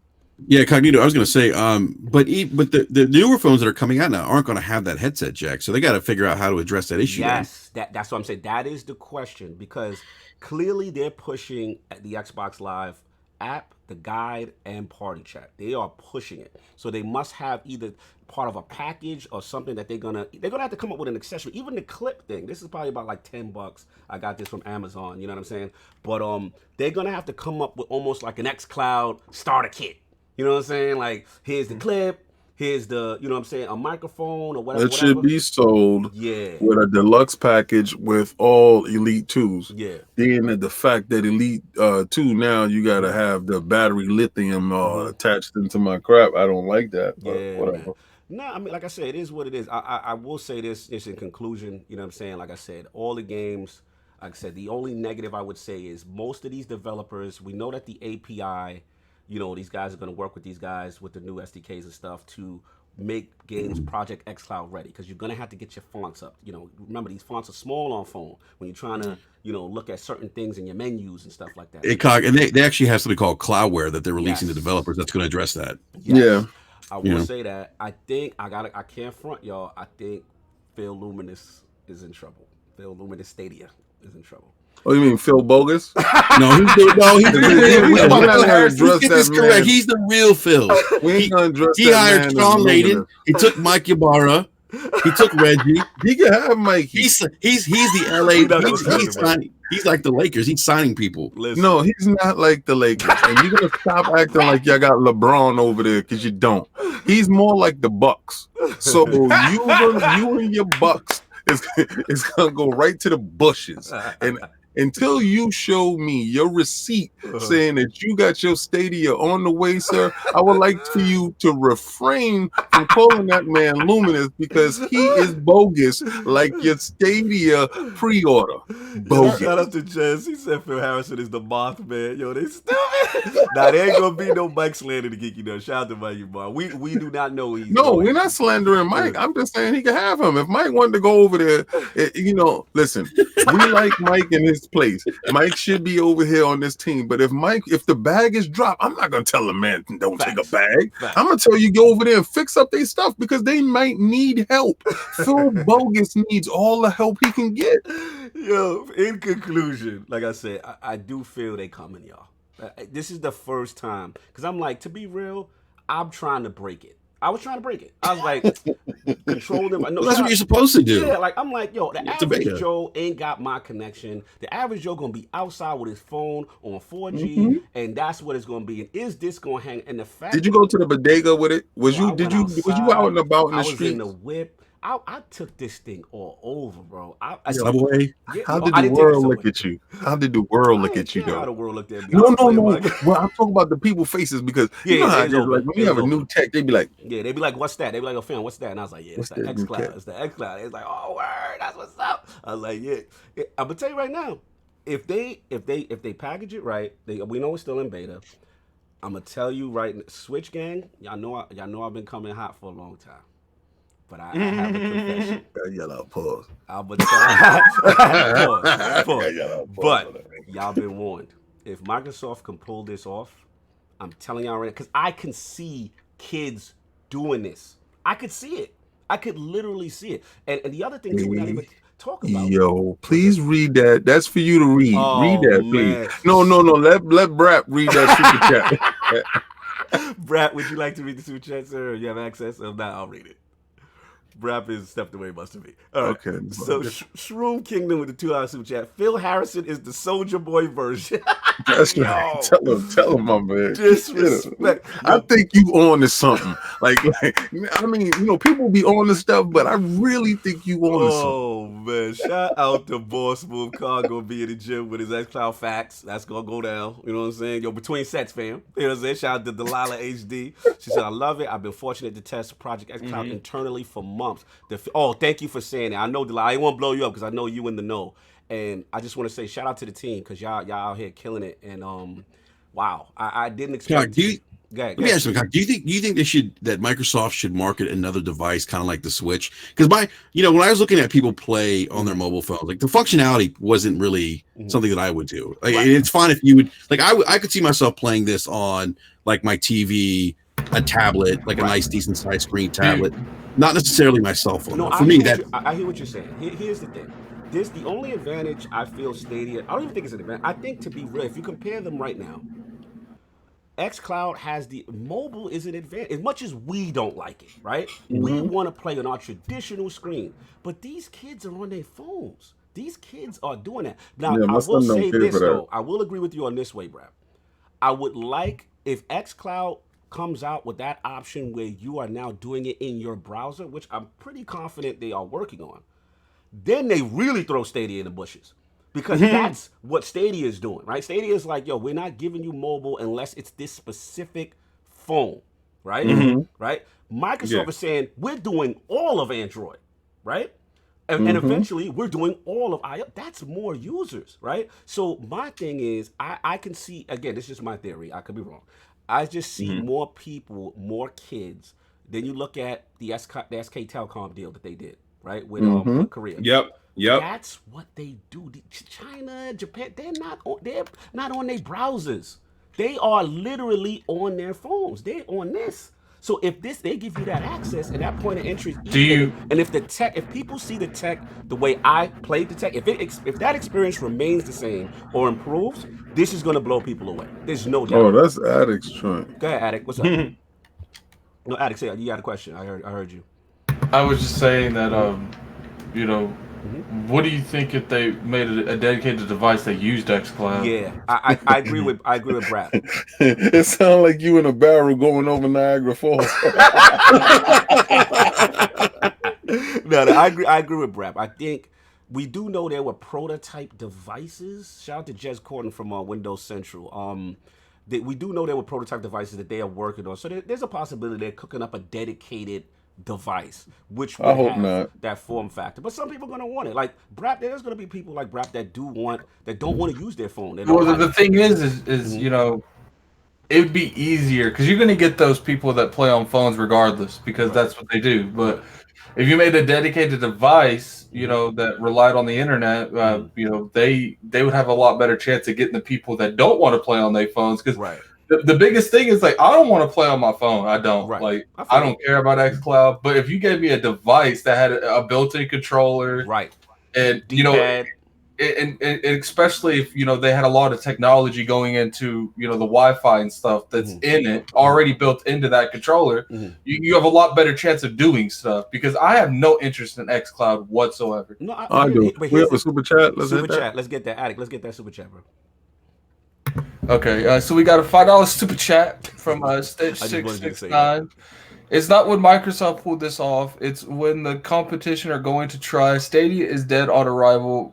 Yeah, Cognito. I was going to say, but the newer phones that are coming out now aren't going to have that headset jack, so they got to figure out how to address that issue.
Yes, that's what I'm saying. That is the question, because clearly they're pushing the Xbox Live app, the guide, and party chat. They are pushing it, so they must have either part of a package or something that they're gonna have to come up with an accessory. Even the clip thing. This is probably about like $10. I got this from Amazon. You know what I'm saying? But they're gonna have to come up with almost like an xCloud starter kit. You know what I'm saying? Like, here's the clip, here's the, you know what I'm saying, a microphone or whatever.
It should be sold with a deluxe package with all Elite 2s.
Yeah.
Being that the fact that Elite 2 now, you got to have the battery lithium attached into my crap. I don't like that. But whatever.
Man. No, I mean, like I said, it is what it is. I will say this in conclusion, you know what I'm saying? Like I said, all the games, like I said, the only negative I would say is most of these developers, we know that the API, you know, these guys are going to work with these guys with the new SDKs and stuff to make games Project xCloud ready, because you're going to have to get your fonts up. You know, remember, these fonts are small on phone when you're trying to, you know, look at certain things in your menus and stuff like that.
And they actually have something called Cloudware that they're releasing to developers that's going to address that.
Yes.
Yeah.
I will say that. I think I can't front y'all. I think Phil Luminous is in trouble. Phil Luminous Stadia is in trouble.
Oh, you mean Phil Bogus?
No, he's the real Phil. He hired Sean Layden. He took Mike Ybarra. He took Reggie.
He can have Mike.
He's the LA. He's like the Lakers. He's signing people.
Listen. No, he's not like the Lakers. And you're gonna stop acting like y'all got LeBron over there, because you don't. He's more like the Bucks. So you and your Bucks is gonna go right to the bushes. And until you show me your receipt saying that you got your Stadia on the way, sir, I would like for you to refrain from calling that man luminous, because he is bogus like your Stadia pre-order. Bogus.
Shout out to Jess. He said Phil Harrison is the Mothman. Yo, they stupid. Nah, there ain't gonna be no Mike slander to Geeky though. Shout out to Mike Ybarra. We do not know he's
we're not slandering Mike. I'm just saying he can have him. If Mike wanted to go over there, listen, we like Mike in his place. Mike should be over here on this team. But if the bag is dropped, I'm not gonna tell a man don't take a bag. I'm gonna tell you go over there and fix up their stuff, because they might need help. Phil Bogus needs all the help he can get.
Yo, in conclusion, like I said, I do feel they coming, y'all. This is the first time, because I'm like, to be real, I'm trying to break it. I was trying to break it. I was like, control them.
That's what you're supposed to do.
Yeah, like I'm like, yo, the average Joe ain't got my connection. The average Joe gonna be outside with his phone on 4G, and that's what it's gonna be. And is this gonna hang? And the fact,
did you go to the bodega with it? Was you out and about in the street?
I was in the whip. I took this thing all over, bro.
Subway.
How did the world look at you? How did the world look at you, though?
How the world looked at me?
No. Well, I'm talking about the people faces, because you know how it is. Like when you have a new tech, they be like,
they be like, "What's that?" They be like, "Oh, fam, what's that?" And I was like, "Yeah, it's the xCloud. It's the xCloud." It's like, "Oh, word, that's what's up." I was like, "Yeah." I'm gonna tell you right now, if they package it right, we know it's still in beta. I'm gonna tell you right, Switch gang, y'all know I've been coming hot for a long time. But I have a confession.
Yellow pause.
Pause. But y'all been warned. If Microsoft can pull this off, I'm telling y'all right now, because I can see kids doing this. I could see it. I could literally see it. And the other thing we're not even talk about.
Yo, please read that. That's for you to read. Read that, please.
Man.
No. Let Brap read that super chat.
Brap, would you like to read the super chat, sir? You have access? If not, I'll read it. Brap is stepped away, must have been. All right.
Okay.
So Shroom Kingdom with the $2 super chat. Phil Harrison is the Soldier Boy version.
That's right. Tell him, my man.
Disrespect.
I think you on to something. Like, I mean, people be on to stuff, but I really think you on to something.
Oh man! Shout out to Boss Move. Carl gonna be in the gym with his xCloud facts. That's gonna go down. You know what I'm saying? Yo, between sets, fam. You know what I'm saying? Shout out to Delilah HD. She said, "I love it. I've been fortunate to test Project xCloud internally for months." Thank you for saying that. I know, Delilah. I didn't want to blow you up because I know you in the know. And I just want to say shout out to the team, because y'all out here killing it. And wow, I didn't expect.
Let me ask you, do you think that Microsoft should market another device kind of like the Switch? Because when I was looking at people play on their mobile phones, like the functionality wasn't really something that I would do. Like, it's fine if you would, like, I could see myself playing this on like my TV, a tablet, like a nice decent sized screen tablet, not necessarily my cell phone.
No,
for me,
I hear what you're saying. Here's the thing. The only advantage I feel Stadia, I don't even think it's an advantage. I think, to be real, if you compare them right now, Xcloud has the mobile is an advantage. As much as we don't like it, right? We want to play on our traditional screen, but these kids are on their phones. These kids are doing that. Now, I will say this though. I will agree with you on this way, Brad. I would like if Xcloud comes out with that option where you are now doing it in your browser, which I'm pretty confident they are working on. Then they really throw Stadia in the bushes. Because that's what Stadia is doing, right? Stadia is like, yo, we're not giving you mobile unless it's this specific phone, right? Right? Microsoft is saying, we're doing all of Android, right? And eventually, we're doing all of ILP. That's more users, right? So my thing is, I can see, again, this is just my theory. I could be wrong. I just see more people, more kids. Then you look at the SK Telecom deal that they did, right? With Korea.
Yep.
That's what they do. China, Japan, they're not on their browsers. They are literally on their phones. They're on this. So if they give you that access and that point of entry, and if people see the tech the way I played the tech, if that experience remains the same or improves, this is going to blow people away. There's no doubt.
Oh, that's Addict's joint.
Go ahead, Addict. What's up? No, Addict, say you got a question. I heard you.
I was just saying that what do you think if they made a dedicated device that used XCloud?
Yeah, I agree with Brad.
It sounds like you in a barrel going over Niagara Falls.
No, I agree with Brad. I think we do know there were prototype devices. Shout out to Jez Corden from Windows Central. We do know there were prototype devices that they are working on. So there's a possibility they're cooking up a dedicated device, which would have that form factor. But some people are going to want it. Like Brap, there's going to be people like Brap that don't want to use their phone.
Well, the thing is it would be easier because you're going to get those people that play on phones regardless because that's what they do. But if you made a dedicated device, that relied on the internet, they would have a lot better chance of getting the people that don't want to play on their phones because. Right. The biggest thing is like I don't want to play on my phone. I don't I don't care about XCloud. But if you gave me a device that had a built-in controller,
right,
and and especially if they had a lot of technology going into the Wi-Fi and stuff that's in it already built into that controller, you have a lot better chance of doing stuff because I have no interest in XCloud whatsoever.
No, I do. We have a super chat.
Let's get that Addict. Let's get that super chat, bro.
Okay, so we got a $5 super chat from Stitch 669. It's not when Microsoft pulled this off; it's when the competition are going to try. Stadia is dead on arrival.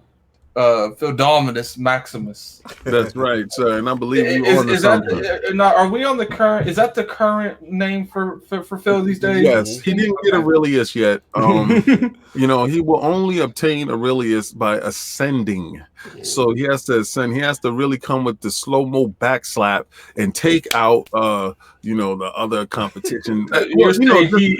Phildominus Maximus.
That's right, sir. And I believe you
are we on the current? Is that the current name for Phil these days?
Yes, he didn't get Aurelius yet. He will only obtain Aurelius by ascending. So he has to ascend. He has to really come with the slow-mo backslap and take out the other competition.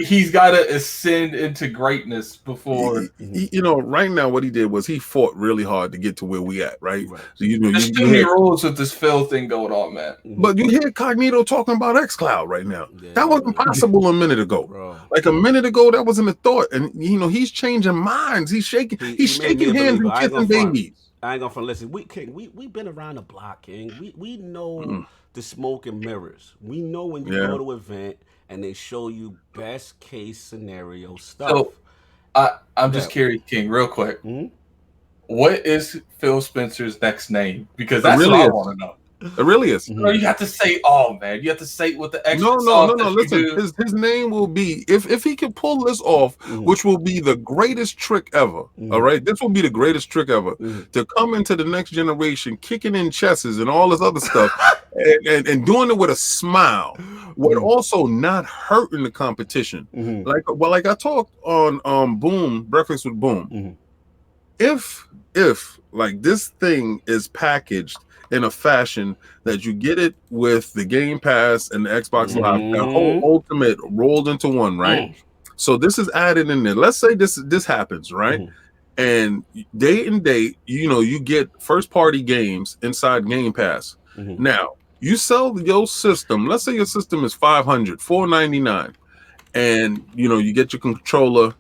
He's got to ascend into greatness before.
Right now what he did was he fought really hard to get to where we at, right? So,
there's too many rules with this Phil thing going on, man.
But you hear Cognito talking about XCloud right now. That wasn't possible a minute ago. Bro. Like a minute ago, that wasn't a thought. And he's changing minds. He's shaking hands and kissing babies.
I ain't gonna front. Listen, we've been around the block, King. We know the smoke and mirrors. We know when you go to an event and they show you best case scenario stuff. So
I'm just curious, King, real quick. What is Phil Spencer's next name? Because that's what I want to know.
Aurelius.
No, you have to say, man. You have to say what the extra.
No. Listen, his name will be if he can pull this off, which will be the greatest trick ever. All right, this will be the greatest trick ever to come into the next generation, kicking in chesses and all this other stuff, and doing it with a smile, but also not hurting the competition. Like I talked on Boom Breakfast with Boom. If like this thing is packaged in a fashion that you get it with the Game Pass and the Xbox Live, the whole Ultimate rolled into one, right? So this is added in there. Let's say this happens, right? And day and date, you get first party games inside Game Pass. Now, you sell your system. Let's say your system is $499, and you get your controller,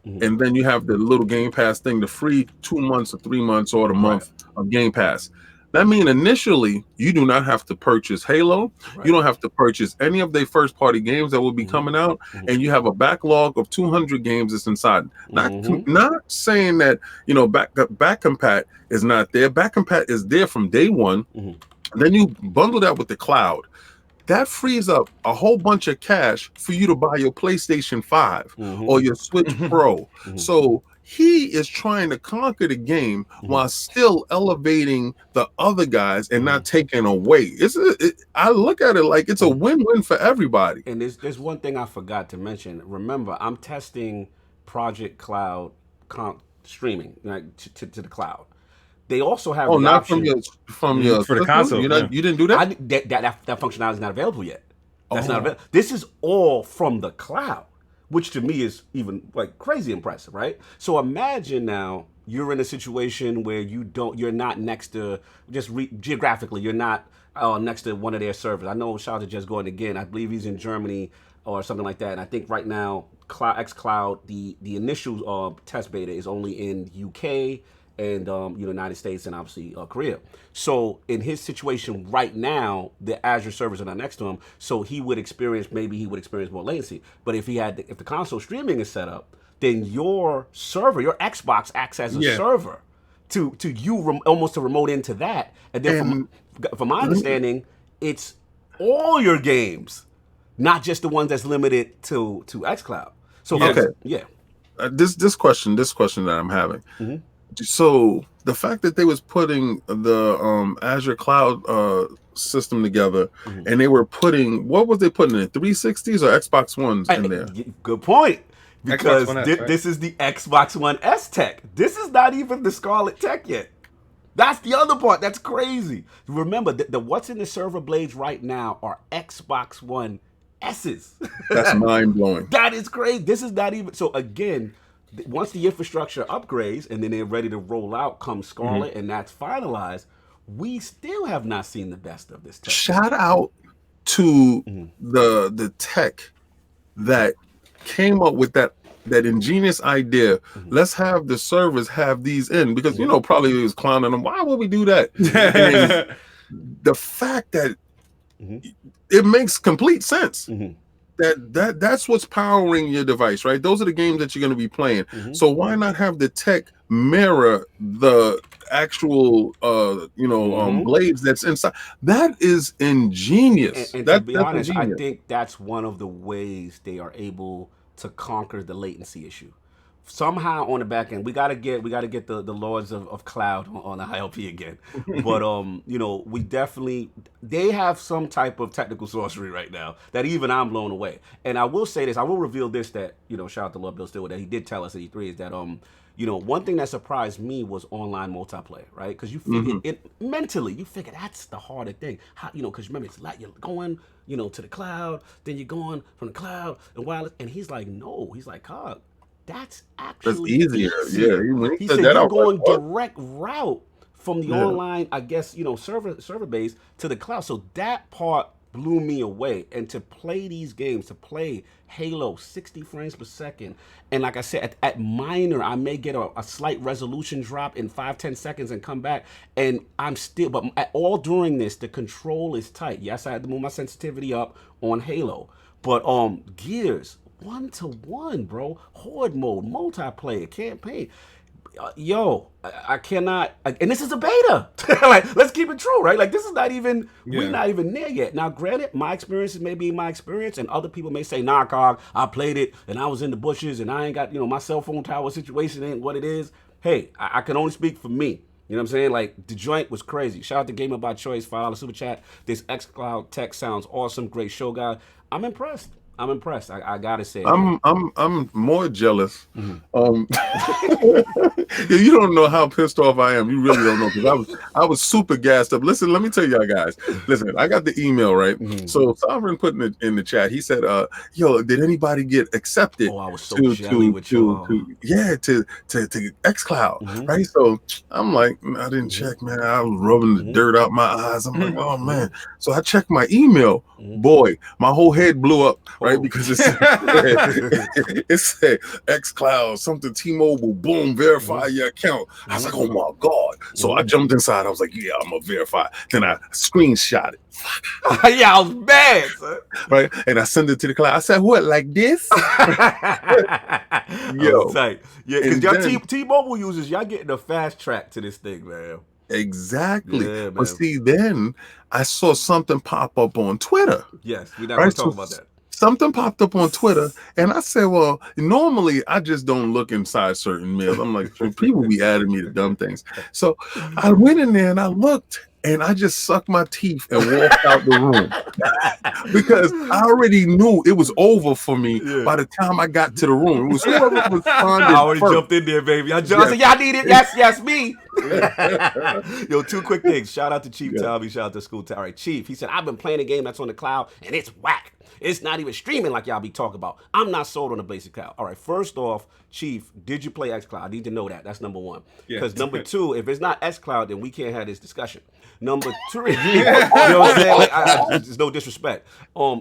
and then you have the little Game Pass thing, the free 2 months or 3 months or the month of Game Pass. That means initially you do not have to purchase Halo. You don't have to purchase any of their first party games that will be coming out, and you have a backlog of 200 games that's inside. Not saying that back compat is not there. Back compat is there from day one. Then you bundle that with the cloud. That frees up a whole bunch of cash for you to buy your PlayStation 5 or your Switch Pro. So he is trying to conquer the game while still elevating the other guys and not taking away. I look at it like it's a win-win for everybody.
And there's one thing I forgot to mention. Remember, I'm testing Project Cloud streaming to the cloud. They also have the
not
option
from your
for the console.
You didn't do that?
That functionality is not available yet. That's not available. This is all from the cloud, which to me is even like crazy impressive, right? So imagine now you're in a situation where you're not next to geographically, you're not next to one of their servers. I know shout out to Just Gordon again. I believe he's in Germany or something like that. And I think right now Xcloud, the initial test beta is only in UK and United States and obviously Korea. So in his situation right now, the Azure servers are not next to him, so he would experience more latency. But if if the console streaming is set up, then your server, your Xbox acts as a server to you almost to remote into that. And then from my understanding, it's all your games, not just the ones that's limited to XCloud. So
this question that I'm having. So the fact that they was putting the Azure Cloud system together, and they were putting, what was they putting in 360s or Xbox Ones in there?
Good point. Because
Xbox One S, right?
This is the Xbox One S tech. This is not even the Scarlet tech yet. That's the other part. That's crazy. Remember, the what's in the server blades right now are Xbox One S's.
That's mind blowing.
That is crazy. This is not even so. Again, once the infrastructure upgrades and then they're ready to roll out, come Scarlet, and that's finalized, we still have not seen the best of this tech.
Shout out to the tech that came up with that ingenious idea. Let's have the servers have these in, because probably he was clowning them. Why would we do that? And the fact that it makes complete sense. That's what's powering your device, right? Those are the games that you're going to be playing. So why not have the tech mirror the actual blades that's inside? That is ingenious.
And to be honest, ingenious. I think that's one of the ways they are able to conquer the latency issue. Somehow on the back end, we gotta get the Lords of Cloud on the ILP again. But we definitely, they have some type of technical sorcery right now that even I'm blown away. And I will say this, I will reveal this, that shout out to Lord Bill Stewart, that he did tell us at E3 is that one thing that surprised me was online multiplayer, right? Because you figure mentally, you figure that's the harder thing. Because remember, it's like you're going, to the cloud, then you're going from the cloud and wireless. And he's like, no, he's like, Cog, that's actually
easier. Yeah,
he said you're going direct route from the online, I guess, server base to the cloud. So that part blew me away. And to play these games, to play Halo 60 frames per second, and like I said, at minor, I may get a slight resolution drop in 5-10 seconds and come back, and I'm still, but all during this, the control is tight. Yes, I had to move my sensitivity up on Halo, but Gears 1-to-1, bro, horde mode, multiplayer, campaign. I cannot, and this is a beta. Like, let's keep it true, right? Like, this is not even, we're not even there yet. Now, granted, my experience may be my experience, and other people may say, nah, Cog, I played it, and I was in the bushes, and I ain't got, my cell phone tower situation ain't what it is. Hey, I can only speak for me. You know what I'm saying? Like, the joint was crazy. Shout out to Gamer by Choice, $5 super chat. This xCloud tech sounds awesome. Great show, guys. I'm impressed. I'm impressed. I gotta say,
I'm more jealous.
Mm-hmm.
You don't know how pissed off I am. You really don't know, because I was super gassed up. Listen, let me tell y'all guys. Listen, I got the email, right?
Mm-hmm.
So Sovereign put in the chat. He said, "Yo, did anybody get accepted?"
Oh, I was so jelly with you.
To Xcloud,
Mm-hmm.
right? So I'm like, I didn't check, man. I was rubbing the dirt out my eyes. I'm like, oh man. So I checked my email. Boy, my whole head blew up, right? Because it said Xcloud, something T-Mobile, boom, verify your account. I was like, oh my God. So I jumped inside. I was like, yeah, I'm gonna verify. Then I screenshot it.
Yeah, I was bad, son.
Right? And I sent it to the cloud. I said, what, like this? Yo.
Tight. Yeah, because y'all T-Mobile users, y'all getting a fast track to this thing, man.
Exactly.
Yeah,
but see, then I saw something pop up on Twitter.
Yes, we're not going to talk about that.
Something popped up on Twitter, and I said, well, normally I just don't look inside certain mails. I'm like, people be adding me to dumb things. So I went in there and I looked, and I just sucked my teeth and walked out the room because I already knew it was over for me by the time I got to the room. It was whoever responded.
I already jumped in there, baby. I said, y'all need it. Yes, me. Yo, two quick things. Shout out to Chief Tommy. Shout out to School Tower. All right, Chief, he said, I've been playing a game that's on the cloud, and it's whack. It's not even streaming like y'all be talking about. I'm not sold on the basic cloud. All right, first off, Chief, did you play Xcloud? I need to know that. That's number one. Because number two, if it's not Xcloud, then we can't have this discussion. Number three, you know what I'm saying? Like, there's no disrespect.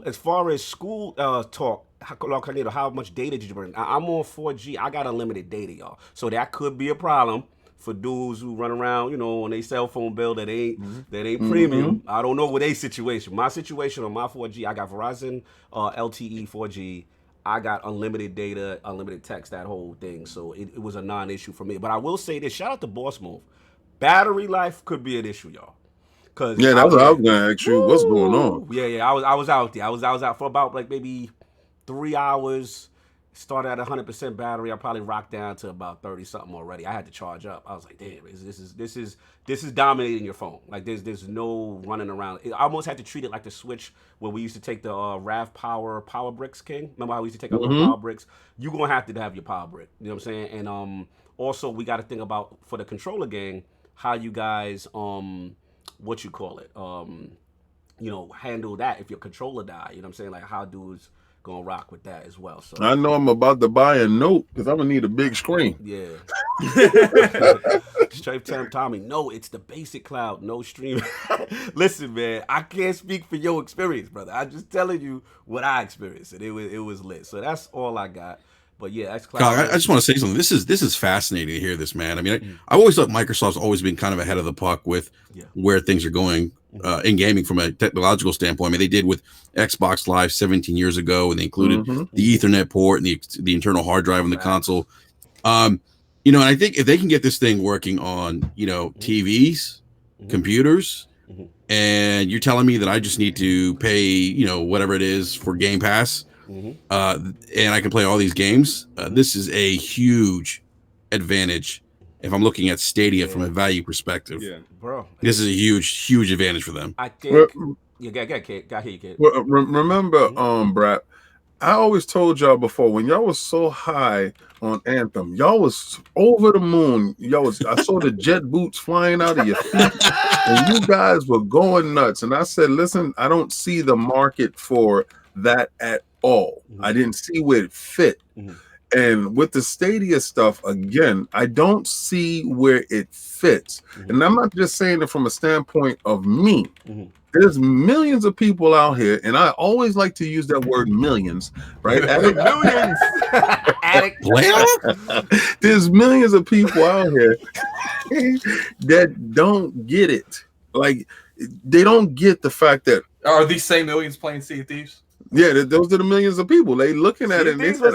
As far as school talk, how much data did you bring? I'm on 4G. I got unlimited data, y'all. So that could be a problem for dudes who run around, you know, on their cell phone bill that ain't premium. I don't know what their situation. My situation on my 4G, I got Verizon LTE 4G. I got unlimited data, unlimited text, that whole thing. So it was a non-issue for me. But I will say this, shout out to Boss Move. Battery life could be an issue, y'all.
Yeah, that's what I was gonna ask you. What's going on?
Yeah. I was out there. I was out for about like maybe 3 hours. Started at 100% battery. I probably rocked down to about 30 something already. I had to charge up. I was like, damn, this is dominating your phone. Like there's no running around. I almost had to treat it like the Switch where we used to take the RAV power bricks, King. Remember how we used to take our little power bricks? You're gonna have to have your power brick. You know what I'm saying? And also we got to think about for the controller gang how you guys what you call it handle that if your controller die. You know what I'm saying? Like how dudes gonna rock with that as well. So
I know I'm about to buy a note because I'm gonna need a big screen.
Yeah. Straight Tommy, no, it's the basic cloud, no stream. Listen, man, I can't speak for your experience, brother. I'm just telling you what I experienced, and it was lit. So that's all I got. But yeah, that's cloud.
I just want to say something. This is fascinating to hear this, man. I mean, I always thought Microsoft's always been kind of ahead of the puck with where things are going in gaming from a technological standpoint. I mean, they did with Xbox Live 17 years ago, and they included the Ethernet port and the internal hard drive in the console. And I think if they can get this thing working on, TVs, computers, and you're telling me that I just need to pay, whatever it is for Game Pass, and I can play all these games, this is a huge advantage if I'm looking at Stadia from a value perspective.
Yeah,
bro.
This is a huge advantage for them.
I think got here, kid.
Well, remember, Brad, I always told y'all before when y'all was so high on Anthem, y'all was over the moon. I saw the jet boots flying out of your feet, and you guys were going nuts. And I said, listen, I don't see the market for that at all. I didn't see where it fit. And with the Stadia stuff, again, I don't see where it fits. And I'm not just saying it from a standpoint of me. There's millions of people out here, and I always like to use that word millions, right?
Millions.
There's millions of people out here that don't get it. Like, they don't get the fact that...
Are these same millions playing Sea of Thieves?
Yeah, those are the millions of people. They looking at it. And they
said,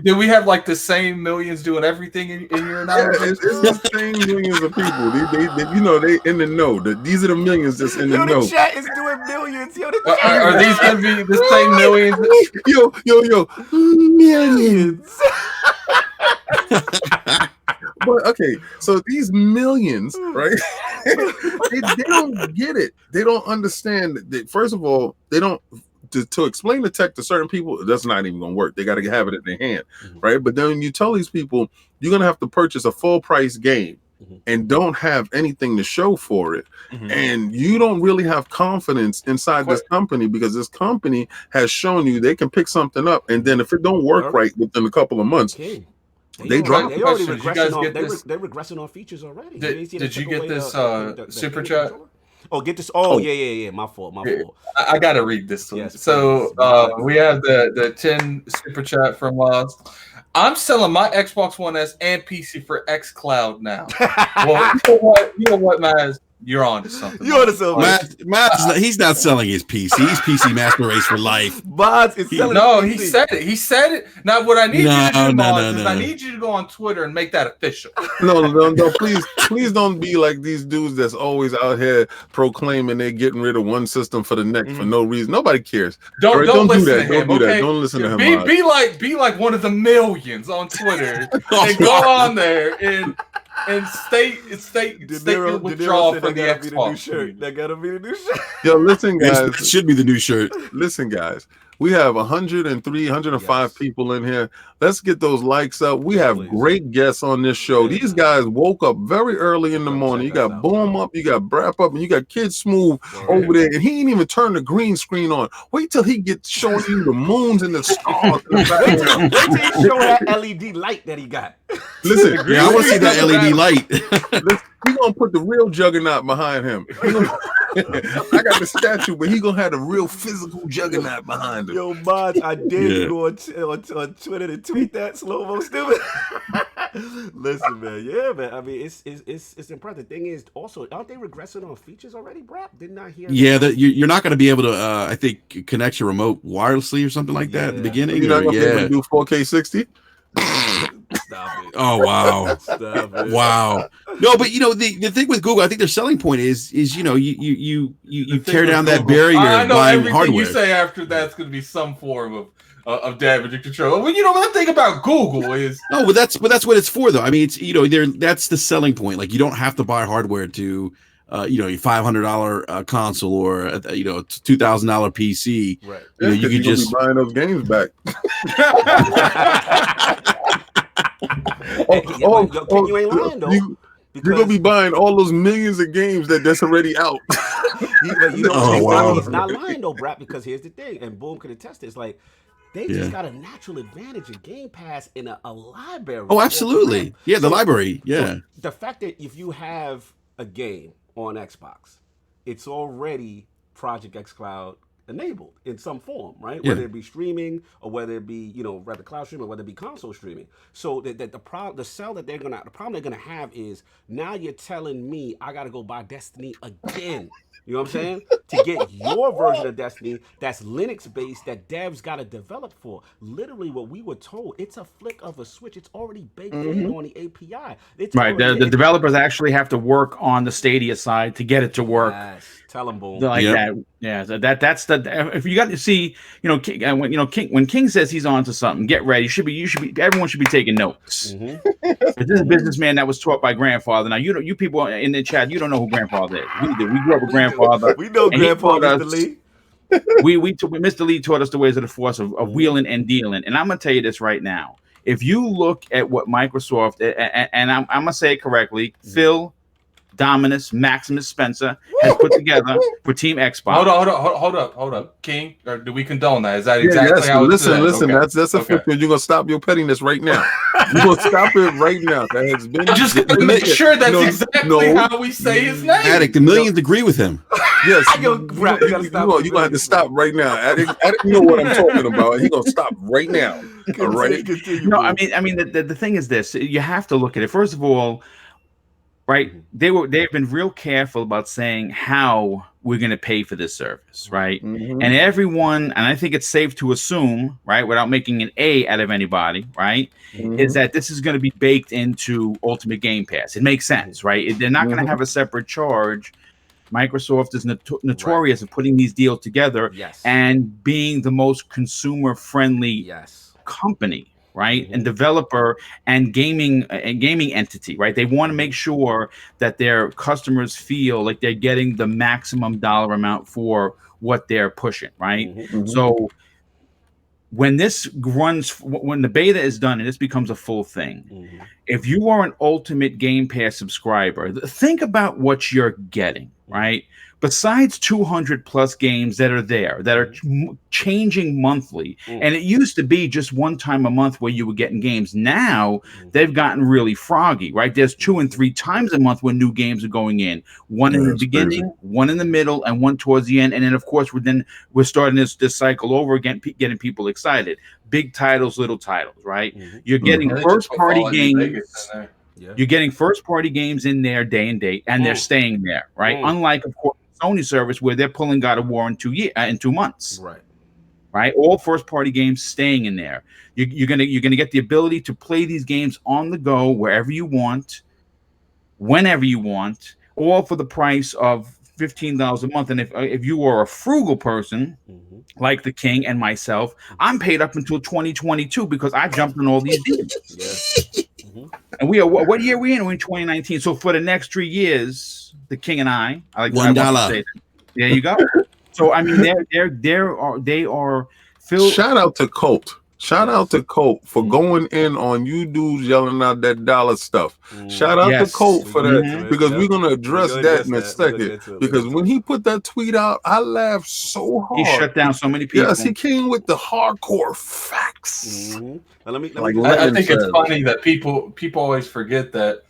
do we have like the same millions doing everything in your knowledge?
Yeah, it's the same millions of people. They in the know. These are the millions that's in the know.
The chat is doing millions.
Are these going to be the same millions?
Millions. But okay, so these millions, right? they don't get it. They don't understand that. First of all, they don't to explain the tech to certain people, that's not even gonna work. They got to have it in their hand, right? But then when you tell these people you're gonna have to purchase a full price game and don't have anything to show for it, and you don't really have confidence inside this company, because this company has shown you they can pick something up, and then if it don't work right within a couple of months, they drop.
They already they're regressing on features already.
Did you get this super chat?
Oh, get this. Oh, yeah. My fault.
I gotta read this one.
Yes,
so we have the 10 super chat from us. I'm selling my Xbox One S and PC for Xcloud now. Well, you know what, Maz? You're on to something.
You're on to something.
Matt, he's not selling his PC. He's PC Master Race for life.
Mods is selling.
No, he said it. He said it. Now, what I need you to do, Mods, is I need you to go on Twitter and make that official.
No. Please don't be like these dudes that's always out here proclaiming they're getting rid of one system for the next for no reason. Nobody cares.
Don't listen to him.
Don't do that. Don't listen to him.
Be like one of the millions on Twitter and go on there and state your withdrawal from the Xbox.
That gotta be the new shirt.
Yo, listen, guys.
It should be the new shirt.
Listen, guys. We have 103, 105 people in here. Let's get those likes up. We have great guests on this show. These guys woke up very early in the morning. You got Boom up, you got Brap up, and you got Kid Smooth over there. And he ain't even turned the green screen on. Wait till he gets showing you the moons and the stars.
Wait till he show that LED light that he got.
Listen,
I want to see that LED light.
He's gonna put the real juggernaut behind him. I got the statue, but he's gonna have the real physical juggernaut behind him.
Yo, Mods, I did go on Twitter to tweet that slow mo stupid. Listen, man, man. I mean, it's impressive. The thing is, also, aren't they regressing on features already, Brap? Didn't I hear?
Yeah, you're not going to be able to, I think, connect your remote wirelessly or something like that at the beginning.
You're not gonna be able to do 4K 60.
Stop it.
Oh wow.
Stop it.
Wow. No, but the thing with Google, I think their selling point is you tear down that barrier
I know
buying
everything
hardware.
you say after that's going to be some form of damage control. Well, one thing about Google is
but that's what it's for though. I mean, it's that's the selling point. Like you don't have to buy hardware to your $500 console or $2,000 PC.
Right.
You can just
be buying those games back.
You ain't lying though.
You're gonna be buying all those millions of games that's already out.
He's not lying though, Brap, because here's the thing, and Boom could attest this. Like, they just got a natural advantage in Game Pass in a library.
Oh, absolutely. Yeah, the library. Yeah.
So the fact that if you have a game on Xbox, it's already Project Xcloud enabled in some form, right? Whether it be streaming or whether it be, rather cloud streaming, or whether it be console streaming. So the problem they're gonna have is now you're telling me I gotta go buy Destiny again. You know what I'm saying? To get your version of Destiny that's Linux based, that devs got to develop for. Literally, what we were told, it's a flick of a switch. It's already baked in on the API.
Right. The developers actually have to work on the Stadia side to get it to work.
Yes. Tell them, Boom.
Like that. Yeah. So that's if you got to see, when King says he's on to something, get ready. Everyone should be taking notes. This is a businessman that was taught by grandfather. Now you people in the chat, you don't know who grandfather is. We do. We grew up with grandfather.
We know grandfather, Mr. Lee.
Mr. Lee taught us the ways of the force of wheeling and dealing. And I'm gonna tell you this right now. If you look at what Microsoft and I'm gonna say it correctly, Phil Dominus Maximus Spencer has put together for Team Xbox.
Hold up, King. Or do we condone that? Is that exactly how?
Listen. Okay. That's official. You're gonna stop your pettiness right now. You're gonna stop it right now. That has been
just to make sure that's exactly how we say his name.
Addict, the millions agree with him.
Yes, you're gonna have to stop right now. Addict know what I'm talking about. He's gonna stop right now. All right.
No, I mean, the thing is this: you have to look at it. First of all, right? They've been real careful about saying how we're going to pay for this service, right? And everyone, and I think it's safe to assume, right, without making an A out of anybody, right, is that this is going to be baked into Ultimate Game Pass. It makes sense, right? They're not going to have a separate charge. Microsoft is notorious of putting these deals together and being the most consumer-friendly company. right? And developer and gaming entity, right? They want to make sure that their customers feel like they're getting the maximum dollar amount for what they're pushing, right? So when when the beta is done and this becomes a full thing, if you are an Ultimate Game Pass subscriber, think about what you're getting, right? Besides 200 plus games that are there that are changing monthly, and it used to be just one time a month where you were getting games. Now they've gotten really froggy, right? There's 2 and 3 times a month when new games are going in. One in the beginning, one in the middle, and one towards the end. And then, of course, we're starting this cycle over again, getting people excited. Big titles, little titles, right? You're getting first-party games. You're getting first-party games in there day and date, and they're staying there, right? Unlike, of course, Sony service where they're pulling God of War in 2 months, right? All first-party games staying in there. You're gonna get the ability to play these games on the go wherever you want, whenever you want, all for the price of $15 a month. And if you are a frugal person like the King and myself, I'm paid up until 2022 because I jumped on all these deals. And we are what year are we in? We're in 2019. So for the next 3 years, the King and I like $1. There you go. So I mean, they are filled.
Shout out to Colt. Shout out to Colt for going in on you dudes yelling out that dollar stuff. Shout out to Colt for that because we're going to address that in a second. Because when he put that tweet out, I laughed so hard.
He shut down so many people.
Yes, he came with the hardcore facts.
I think it's funny that people always forget that,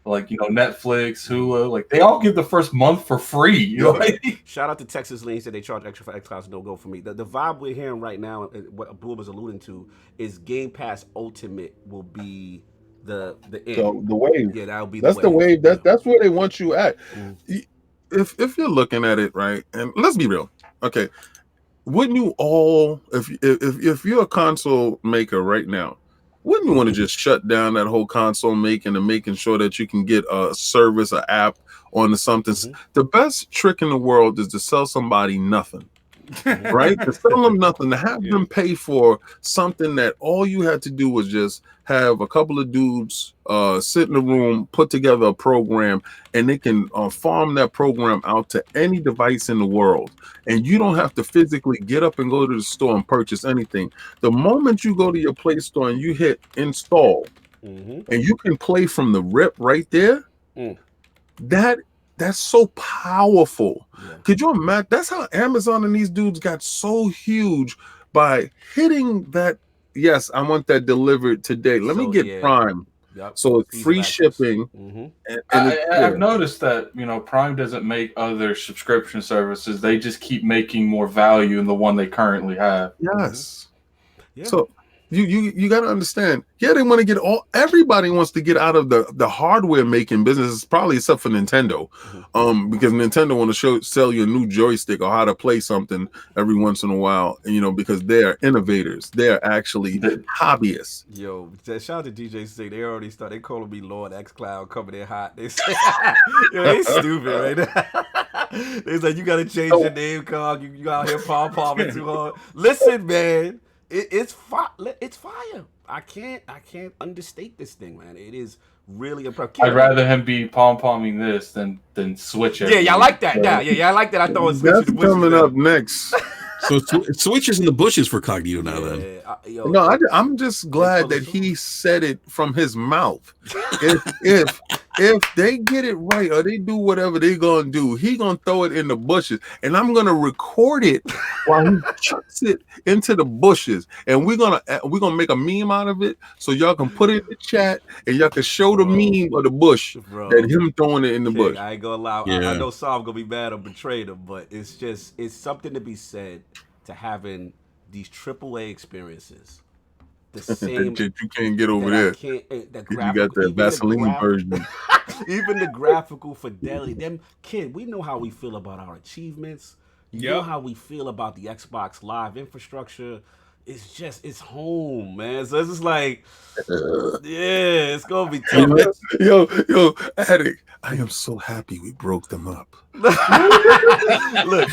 like, you know, Netflix, Hulu, like they all give the first month for free. You know?
Shout out to Texas Lane, said they charge extra for Xcloud, so don't go for me. The vibe we're hearing right now, what Blue was alluding to, is Game Pass Ultimate will be the end.
So the wave.
Yeah, that'll be
the wave. That's where they want you at. If you're looking at it right, and let's be real, okay. Wouldn't you all, if you're a console maker right now, wouldn't you want to just shut down that whole console making and making sure that you can get a service, an app onto something? The best trick in the world is to sell somebody nothing, right? To sell them nothing, to have them pay for something that all you had to do was just have a couple of dudes sit in the room, put together a program, and they can farm that program out to any device in the world. And you don't have to physically get up and go to the store and purchase anything. The moment you go to your Play Store and you hit install, and you can play from the rip right there, that's so powerful. Could you imagine? That's how Amazon and these dudes got so huge by hitting that. Yes, I want that delivered today. Let me get Prime. So it's free shipping.
I've noticed that, you know, Prime doesn't make other subscription services. They just keep making more value in the one they currently have.
Yes. So you got to understand. Yeah, they want to get everybody wants to get out of the hardware making business, probably except for Nintendo, because Nintendo want to sell you a new joystick or how to play something every once in a while, and, you know, because they're innovators, they're actually hobbyists.
Yo, shout out to DJ Sing. They already started. They calling me Lord Xcloud, coming in hot. They say, yo, they stupid right now. They said you got to change your name, Cog. You out here pom-pomming too hard. Listen, man. It's fire. I can't understate this thing, man. It is really impressive.
I'd rather him be pom-pomming this than switch it.
Yeah, I like that. Yeah, I like that. I thought it was
that's coming up next.
So switches in the bushes for Cognito now. Then
no, I'm just glad that he said it from his mouth. If they get it right or they do whatever they're gonna do, he gonna throw it in the bushes, and I'm gonna record it while he chucks it into the bushes, and we're gonna make a meme out of it so y'all can put it in the chat and y'all can show the meme of the bush that him throwing it in the bush.
I ain't gonna lie. I know Saul gonna be mad or betrayed him, but it's something to be said to having these AAA experiences. The same
you can't get over there. You got that Vaseline version.
Even the graphical fidelity. Them kid, we know how we feel about our achievements. You know how we feel about the Xbox Live infrastructure. it's home, man. So it's just like, yeah, it's gonna be tough.
Yo, Addict, I am so happy we broke them up.
Look,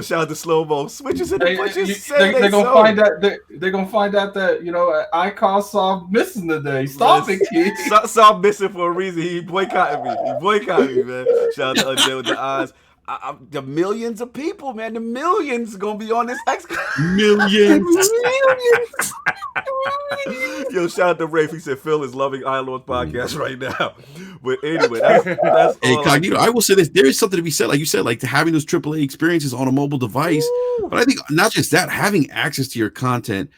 shout out to Slow Mo. Switches in the bushes.
They're gonna find out. They're gonna find out that Icon saw missing today. Stop it, kid.
Saw missing for a reason. He boycotted me. Man. Shout out to Undead with the eyes. The millions of people, man. The millions gonna be on this Xcloud.
Millions.
Yo, shout out to Rafe. He said Phil is loving ILP podcast right now. But anyway, that's
Hey,
all.
Cognito, I will say this: there is something to be said, like you said, like having those AAA experiences on a mobile device.
Ooh.
But I think not just that, having access to your content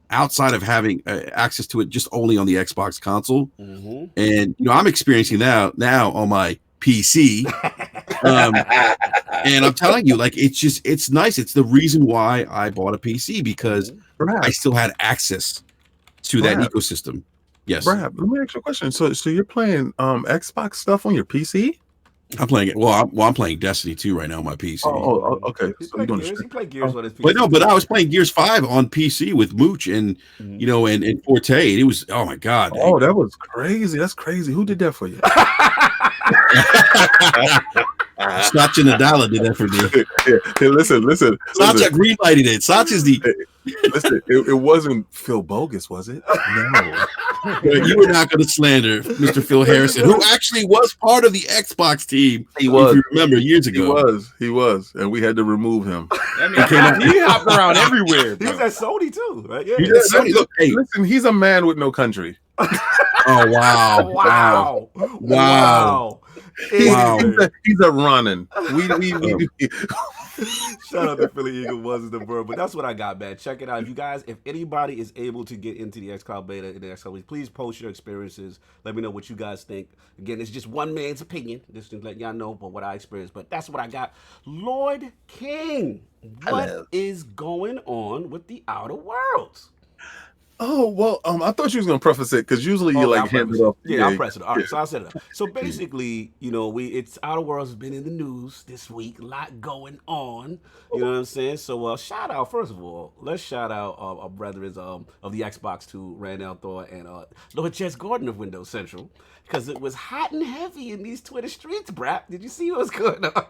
outside of having access to it just only on the Xbox console.
Mm-hmm.
And I'm experiencing that now on my PC. And I'm telling you, like, it's nice. It's the reason why I bought a PC, because I still had access to that ecosystem. Yes.
Brad, let me ask you a question. So you're playing Xbox stuff on your PC?
I'm playing it. Well, I'm playing Destiny 2 right now on my PC.
Oh, okay.
He
So
played Gears on his PC.
But I was playing Gears 5 on PC with Mooch and and Forte. And it was, oh my God.
Oh, that was crazy. That's crazy. Who did that for you?
Satya Nadella did that for me.
Hey, listen.
Satya greenlighted it. Satya's the.
Listen, it wasn't Phil Bogus, was it? No.
You were not going to slander Mr. Phil Harrison, who actually was part of the Xbox team.
He was.
If you remember, years ago.
He was, and we had to remove him.
I mean, he hopped around everywhere.
He was at Sony too, right? Yeah.
He did Sony. Look, hey.
Listen, he's a man with no country.
Oh wow!
Wow!
He's a running.
Shout out to Philly Eagle was the verb, but that's what I got, man. Check it out. If anybody is able to get into the Xcloud Beta in the next couple weeks, please post your experiences. Let me know what you guys think. Again, it's just one man's opinion. Just to let y'all know but what I experienced. But that's what I got. Lord King, what is going on with the Outer Worlds?
Oh, well, I thought you was gonna preface it, because usually you hand it off.
Yeah, I'll press it. All right, so I'll set it up. So basically, it's Outer Worlds has been in the news this week, a lot going on. You know what I'm saying? So shout out, first of all, let's shout out our brethren of the Xbox 2, Randall Thor and Lord Jess Gordon of Windows Central, because it was hot and heavy in these Twitter streets, brap. Did you see what's going on?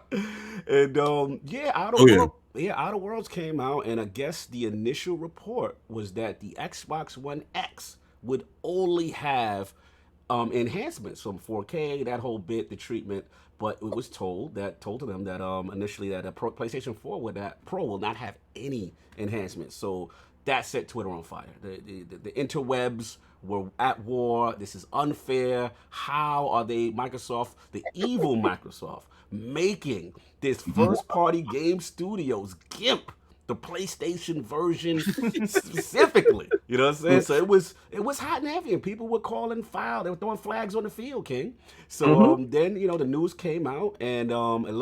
And Outer Worlds came out, and I guess the initial report was that the Xbox One X would only have enhancements from 4K, that whole bit, the treatment. But it was told to them that initially that a PlayStation 4 Pro will not have any enhancements. So that set Twitter on fire. The interwebs were at war. This is unfair. How are they, the evil Microsoft, making this first-party game studios GIMP the PlayStation version specifically? You know what I'm saying? So it was hot and heavy, and people were calling foul. They were throwing flags on the field, King. So then the news came out, and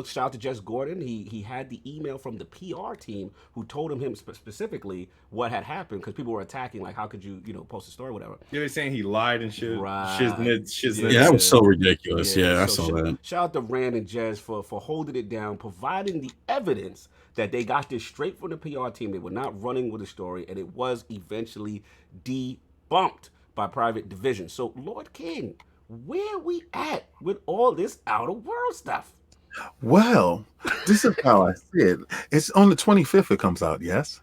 shout out to Jess Gordon. He had the email from the PR team who told him specifically what had happened, because people were attacking, like, how could you post a story, whatever.
Yeah, they're saying he lied and shit.
Right.
Shiznit.
Yeah, that was so ridiculous. Yeah, I saw that.
Shout out to Rand and Jez for holding it down, providing the evidence that they got this straight from the PR team. They were not running with the story, and it was eventually debunked by Private Division. So, Lord King, where we at with all this Outer World stuff?
Well, this is how I see it. It's on the 25th it comes out, yes?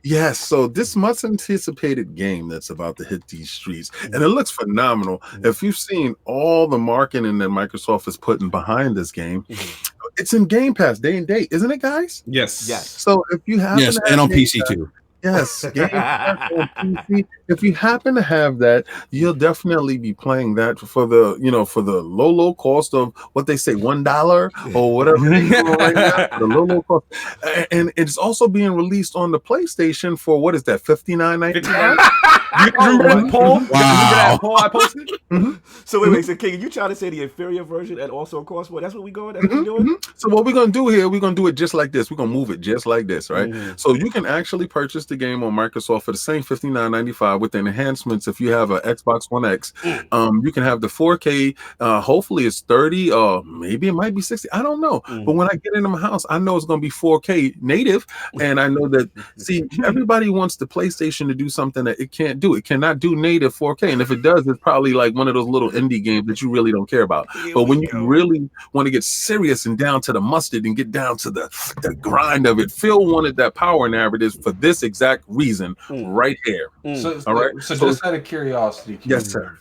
Yes, so this much anticipated game that's about to hit these streets, and it looks phenomenal. If you've seen all the marketing that Microsoft is putting behind this game, it's in Game Pass day and date, isn't it, guys?
Yes.
So if you have
and on PC too.
Yes, Game Pass on PC. If you happen to have that, you'll definitely be playing that for the low cost of what they say, $1 or whatever they do right now, the low cost. And it's also being released on the PlayStation for, what is that, $59.99?
You remember that poll? Wow. That poll I posted?
So wait, so King, you trying to say the inferior version and also cost more? That's what we going. That's what we doing.
So what we're gonna do here? We're gonna do it just like this. We're gonna move it just like this, right? So you can actually purchase the the game on Microsoft for the same $59.95 with the enhancements. If you have an Xbox One X, you can have the 4K. Hopefully it's 30, or maybe it might be 60. I don't know. But when I get into my house, I know it's going to be 4K native, and I know that. See, everybody wants the PlayStation to do something that it can't do. It cannot do native 4K, and if it does, it's probably like one of those little indie games that you really don't care about. But when you really want to get serious and down to the mustard and get down to the grind of it, Phil wanted that power narrative for this exact reason right here.
So,
all right.
So just out of curiosity,
yes, sir.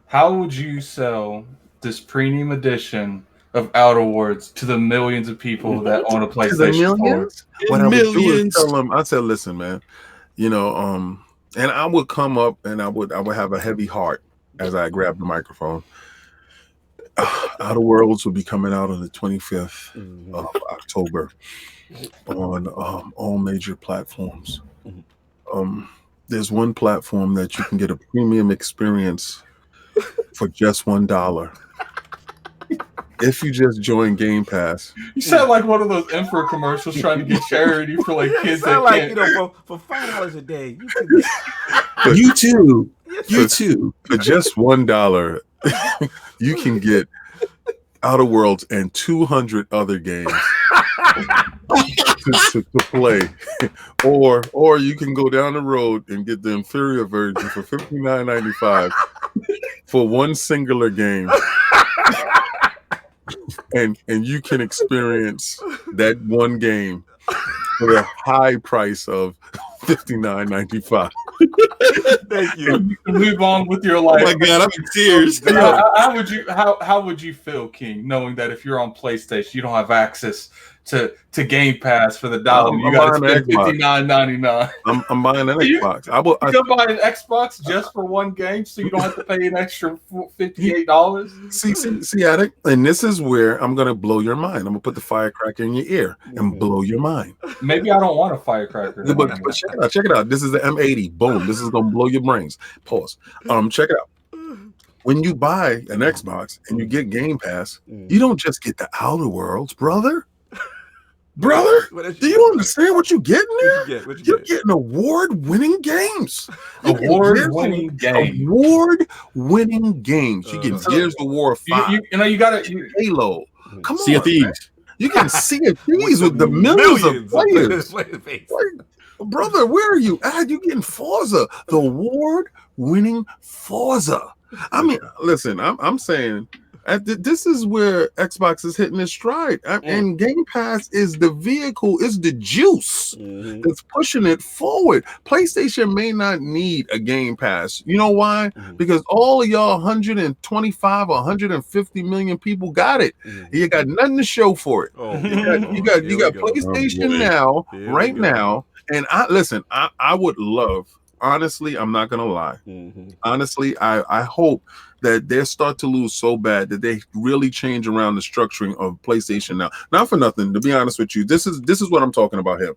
How would you sell this premium edition of Outer Worlds to the millions of people that own a PlayStation 4?
What I would do is tell them, I said, listen, man, and I would come up and I would have a heavy heart as I grab the microphone. Outer Worlds will be coming out on the 25th of October on all major platforms. There's one platform that you can get a premium experience for just $1. If you just join Game Pass.
You sound like one of those Emperor commercials trying to get charity for like kids that
like,
can't.
For $5 a day,
you too.
For just $1, you can get Outer Worlds and 200 other games to play, or you can go down the road and get the inferior version for $59.95 for one singular game, and you can experience that one game for the high price of $59.95.
Thank you. You can move on with your life.
Oh my God, I'm in tears.
How would you feel, King, knowing that if you're on PlayStation, you don't have access to Game Pass for the dollar? You got to spend $59.99.
I'm buying an Xbox.
You can buy an Xbox just for one game, so you don't have to pay an extra $58.
See, Attic, and this is where I'm gonna blow your mind. I'm gonna put the firecracker in your ear and blow your mind.
Maybe I don't want a firecracker.
But check it out. This is the M80. Boom. This is gonna blow your brains. Pause. Check it out. When you buy an Xbox and you get Game Pass, you don't just get the Outer Worlds, brother. Brother, do you understand what you're getting there? You're getting award-winning games.
Award-winning games.
You get Gears of War 5.
You got it.
Halo. Come on,
Sea of Thieves.
You can see of Thieves with the millions of players. Brother, where are you at? You're getting Forza, the award-winning Forza. I mean, listen, I'm saying this is where Xbox is hitting its stride, and Game Pass is the vehicle, is the juice that's pushing it forward. PlayStation may not need a Game Pass. You know why? Because all of y'all 125 or 150 million people got it. You got nothing to show for it. You got PlayStation now, right now. And I would love, honestly, I'm not gonna lie. Honestly, I hope that they start to lose so bad that they really change around the structuring of PlayStation now. Not for nothing, to be honest with you, this is what I'm talking about here.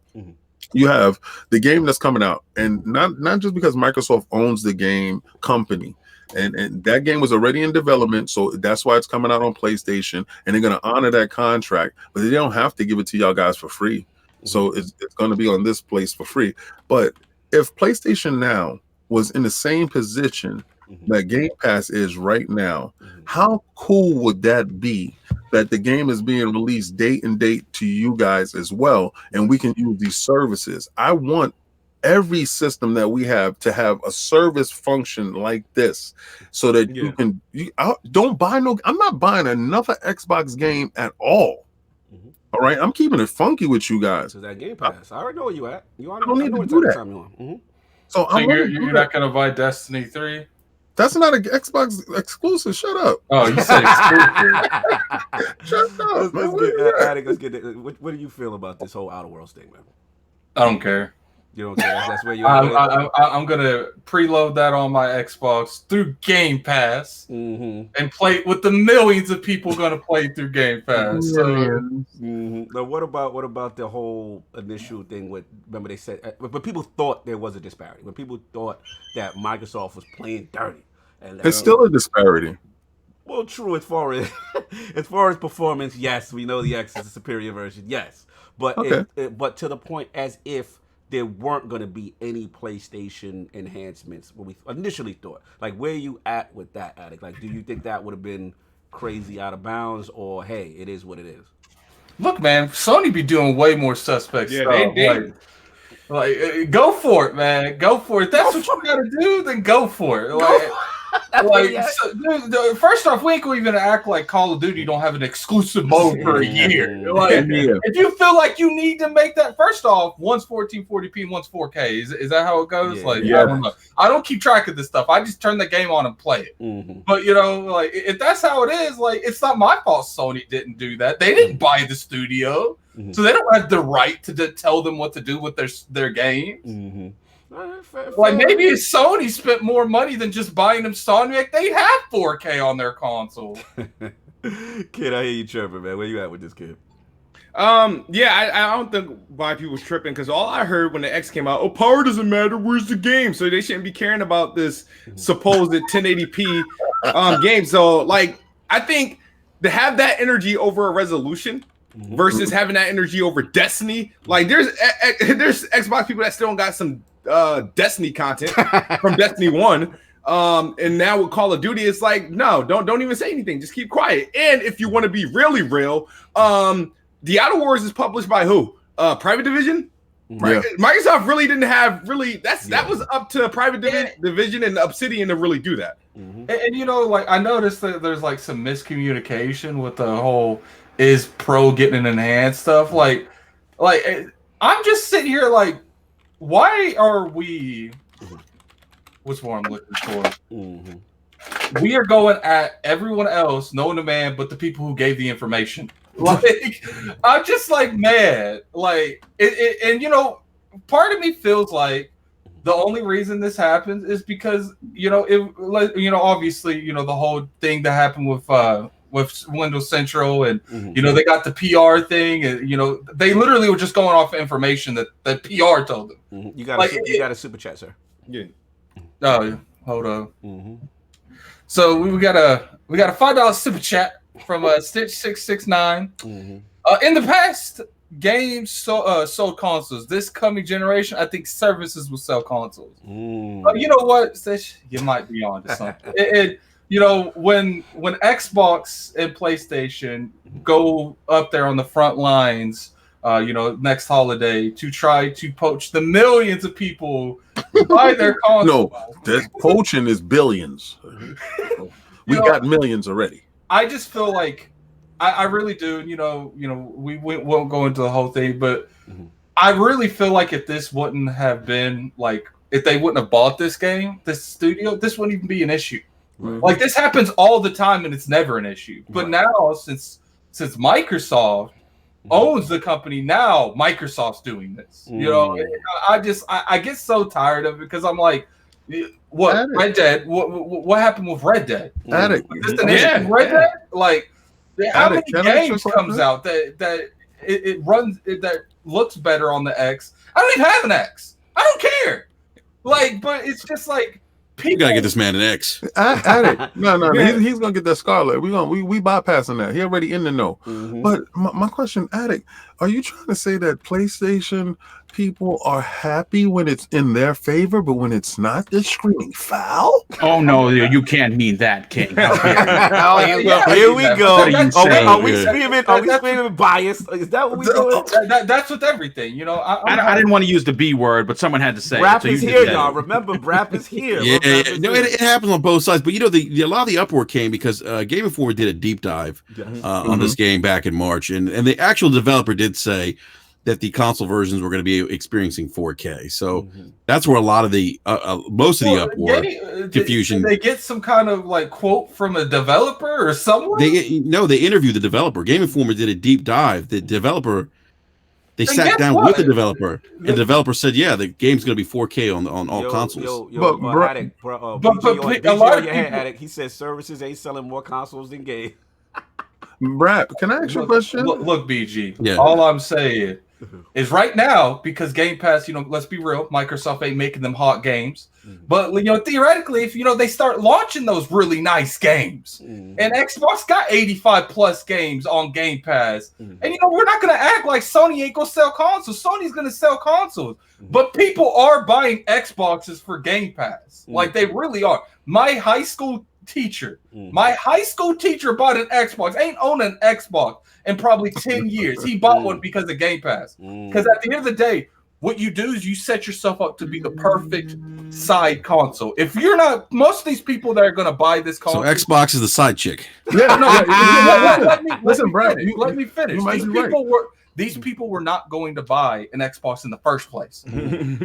You have the game that's coming out, and not just because Microsoft owns the game company, and that game was already in development, so that's why it's coming out on PlayStation, and they're going to honor that contract, but they don't have to give it to y'all guys for free. So it's going to be on this place for free. But if PlayStation Now was in the same position that Game Pass is right now, how cool would that be that the game is being released date and date to you guys as well, and we can use these services? I want every system that we have to have a service function like this, so that don't buy I'm not buying another Xbox game at all. All right, I'm keeping it funky with you guys.
So that Game Pass, I already know where you at. You already
don't need to do that. So
you're not going to buy Destiny 3?
That's not an Xbox exclusive. Shut up.
Oh, you said exclusive.
Shut up.
Let's get it. What do you feel about this whole Outer Worlds thing, man?
I don't care.
You don't care. That's where you're.
I'm gonna preload that on my Xbox through Game Pass and play with the millions of people gonna play through Game Pass.
Now, what about the whole initial thing with? Remember they said, but people thought there was a disparity. When people thought that Microsoft was playing dirty, and
it's still a disparity.
Well, true as far as performance, yes, we know the X is a superior version, yes, but but to the point as if there weren't going to be any PlayStation enhancements what we initially thought. Like, where are you at with that, Attic? Like, do you think that would have been crazy out of bounds, or hey, it is what it is?
Look, man, Sony be doing way more suspect stuff. Like, go for it, man. Go for it. That's what you gotta do. Then go for it. First off, we ain't gonna even act like Call of Duty don't have an exclusive mode for a year. Like, if you feel like you need to make that, first off, one's 1440p and one's 4K. Is that how it goes? I don't know. I don't keep track of this stuff. I just turn the game on and play it. But like, if that's how it is, like, it's not my fault Sony didn't do that. They didn't buy the studio. So they don't have the right to tell them what to do with their games. Like, maybe if Sony spent more money than just buying them Sonic, they'd have 4K on their console.
Kid, I hear you chirping, man. Where you at with this, kid?
I don't think why people was tripping, because all I heard when the X came out, power doesn't matter, where's the game? So they shouldn't be caring about this supposed 1080p game. So, like, I think to have that energy over a resolution versus having that energy over Destiny, like, there's Xbox people that still got some Destiny content from Destiny 1. And now with Call of Duty, it's like, no, don't even say anything. Just keep quiet. And if you want to be really real, the Outer Wars is published by who? Private Division? Right. Yeah. Microsoft really didn't have that was up to Private Division and Obsidian to really do that.
And like, I noticed that there's like some miscommunication with the whole is Pro getting an enhanced stuff. Like I'm just sitting here like, why are we? What's what I'm looking for? We are going at everyone else, known to man, but the people who gave the information. Like, I'm just like mad. Like, and part of me feels like the only reason this happens is because obviously the whole thing that happened with Windows Central, and they got the PR thing, and they literally were just going off information that PR told them.
You got a super chat, sir.
Yeah. Oh, hold on. So we got a $5 super chat from Stitch669. In the past, games sold consoles. This coming generation, I think services will sell consoles. You know what, Stitch? You might be on to something. When Xbox and PlayStation go up there on the front lines, next holiday to try to poach the millions of people who buy their console.
No, that poaching is billions. We got millions already.
I just feel like I really do. We won't go into the whole thing, but I really feel like if this wouldn't have been like, if they wouldn't have bought this game, this studio, this wouldn't even be an issue. Like, this happens all the time and it's never an issue. But now, since Microsoft owns the company, now Microsoft's doing this. I get so tired of it, because I'm like, what Attic. Red Dead? What happened with Red Dead?
Attic.
Red Dead? Like, how many games comes out that it runs that looks better on the X? I don't even have an X. I don't care. Like, but it's just like,
you gotta get this man an X.
Attic. No. He's gonna get that Scarlet. We bypassing that. He already in the know. But my question, Attic, are you trying to say that PlayStation people are happy when it's in their favor, but when it's not, they're screaming foul?
Oh no, you can't mean that, King.
Here we go. Are we screaming bias? Is that what we doing?
That's with everything.
I didn't want to use the B word, but someone had to say
Brap
it.
is here, y'all. Remember, Brap is here.
Yeah. No, it happens on both sides. But a lot of the uproar came because Game Informer did a deep dive on this game back in March, and the actual developer did say that the console versions were going to be experiencing 4K. So that's where a lot of the most of the uproar confusion.
Did they get some kind of like quote from a developer or someone?
They interviewed the developer. Game Informer did a deep dive. The developer, they sat down with the developer, and the developer said, "Yeah, the game's going to be 4K on all consoles."
Attic, but a lot of Attic, he said services ain't selling more consoles than games.
Brad, can I ask you a question?
Look, BG. Yeah. All I'm saying is right now, because Game Pass, let's be real, Microsoft ain't making them hot games. But theoretically, if they start launching those really nice games, and Xbox got 85 plus games on Game Pass, and we're not gonna act like Sony ain't gonna sell consoles. Sony's gonna sell consoles, but people are buying Xboxes for Game Pass, like they really are. My high school teacher bought an Xbox. Ain't owned an Xbox in probably 10 years. He bought one because of Game Pass. Because at the end of the day, what you do is you set yourself up to be the perfect side console. If you're not, most of these people that are going to buy this console.
So Xbox is the side chick.
Yeah, no,
listen, Brad.
Let me finish. These people were not going to buy an Xbox in the first place.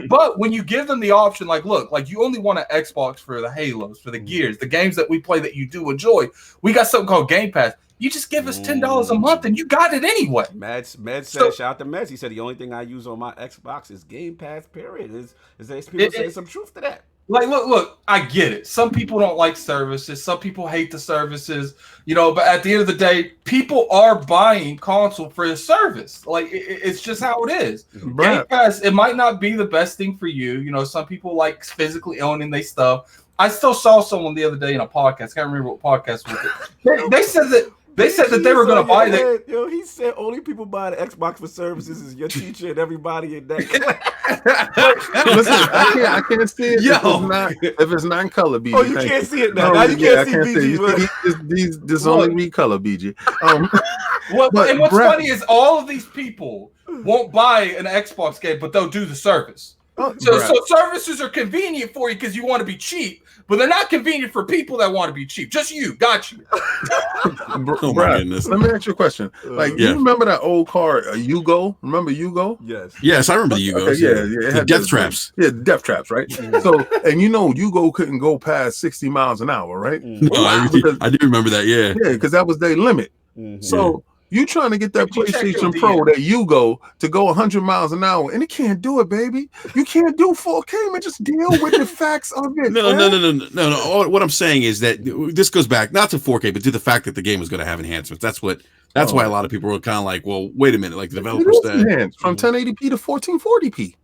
But when you give them the option, look, you only want an Xbox for the Halos, for the Gears, the games that we play that you do enjoy. We got something called Game Pass. You just give us $10 a month and you got it anyway.
Med said, shout out to Meds. He said the only thing I use on my Xbox is Game Pass, period. Is there people saying some truth to that?
Look, I get it. Some people don't like services. Some people hate the services, but at the end of the day, people are buying console for the service. It's just how it is. Game Pass, it might not be the best thing for you. Some people like physically owning their stuff. I still saw someone the other day in a podcast. Can't remember what podcast was it. They said that they were going to buy that.
Yo, he said only people buy the Xbox for services is your teacher and everybody in that class.
Listen, I can't see it if it's not in color, BG.
Oh, you can't see it now. Now you can't see BG.
This only read color, BG.
And what's funny is all of these people won't buy an Xbox game, but they'll do the service. So services are convenient for you because you want to be cheap, but they're not convenient for people that want to be cheap. Just you. Got you.
Oh my goodness.
Let me ask you a question. You remember that old car, Yugo? Remember Yugo?
Yes,
I remember the Yugos.
Yeah.
The death traps.
Yeah, death traps, right? So, and Yugo couldn't go past 60 miles an hour, right?
No, I do remember that, yeah.
Yeah, because that was their limit. So, you trying to get that PlayStation Pro, that Yugo, to go 100 miles an hour, and it can't do it, baby. You can't do 4K, man. Just deal with the facts of it.
No. What I'm saying is that this goes back not to 4K, but to the fact that the game was going to have enhancements. That's why a lot of people were kind of like, well, wait a minute, like the developers said,
from 1080p to 1440p.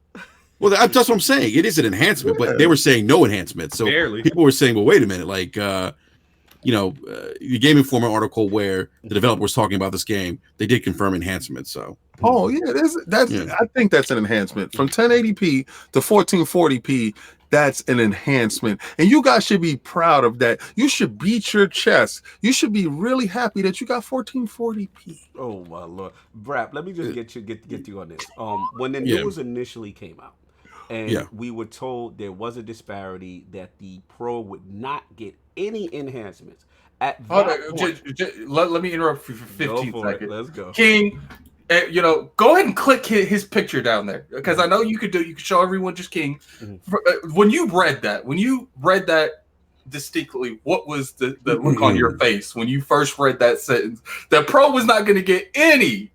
Well, that's what I'm saying. It is an enhancement, but they were saying no enhancement. So people were saying, well, wait a minute, the Game Informer article where the developer was talking about this game, they did confirm enhancements. So,
I think that's an enhancement from 1080p to 1440p. That's an enhancement, and you guys should be proud of that. You should beat your chest. You should be really happy that you got 1440p.
Oh my Lord, Brap, let me just get you on this. When the news initially came out, and we were told there was a disparity that the Pro would not get any enhancements. At that point,
let me interrupt you for 15 seconds.
Let's go.
King, go ahead and click his picture down there, because I know you could show everyone just King. When you read that distinctly, what was the look on your face when you first read that sentence? That Pro was not going to get any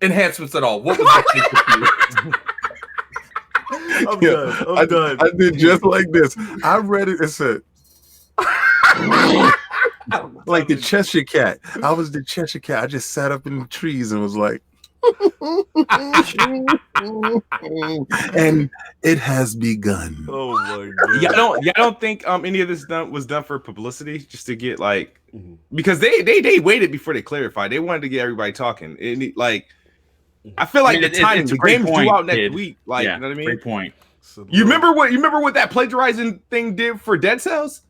enhancements at all. What was that?
I'm done.
I did just like this. I read it and said, like the Cheshire Cat. I was the Cheshire Cat. I just sat up in the trees and was like, and it has begun.
Oh my God.
Y'all don't think any of this was done for publicity, just to get because they waited before they clarified. They wanted to get everybody talking. I feel like the game's due out next week. You know what I mean?
Great point.
You remember what that plagiarizing thing did for Dead Cells?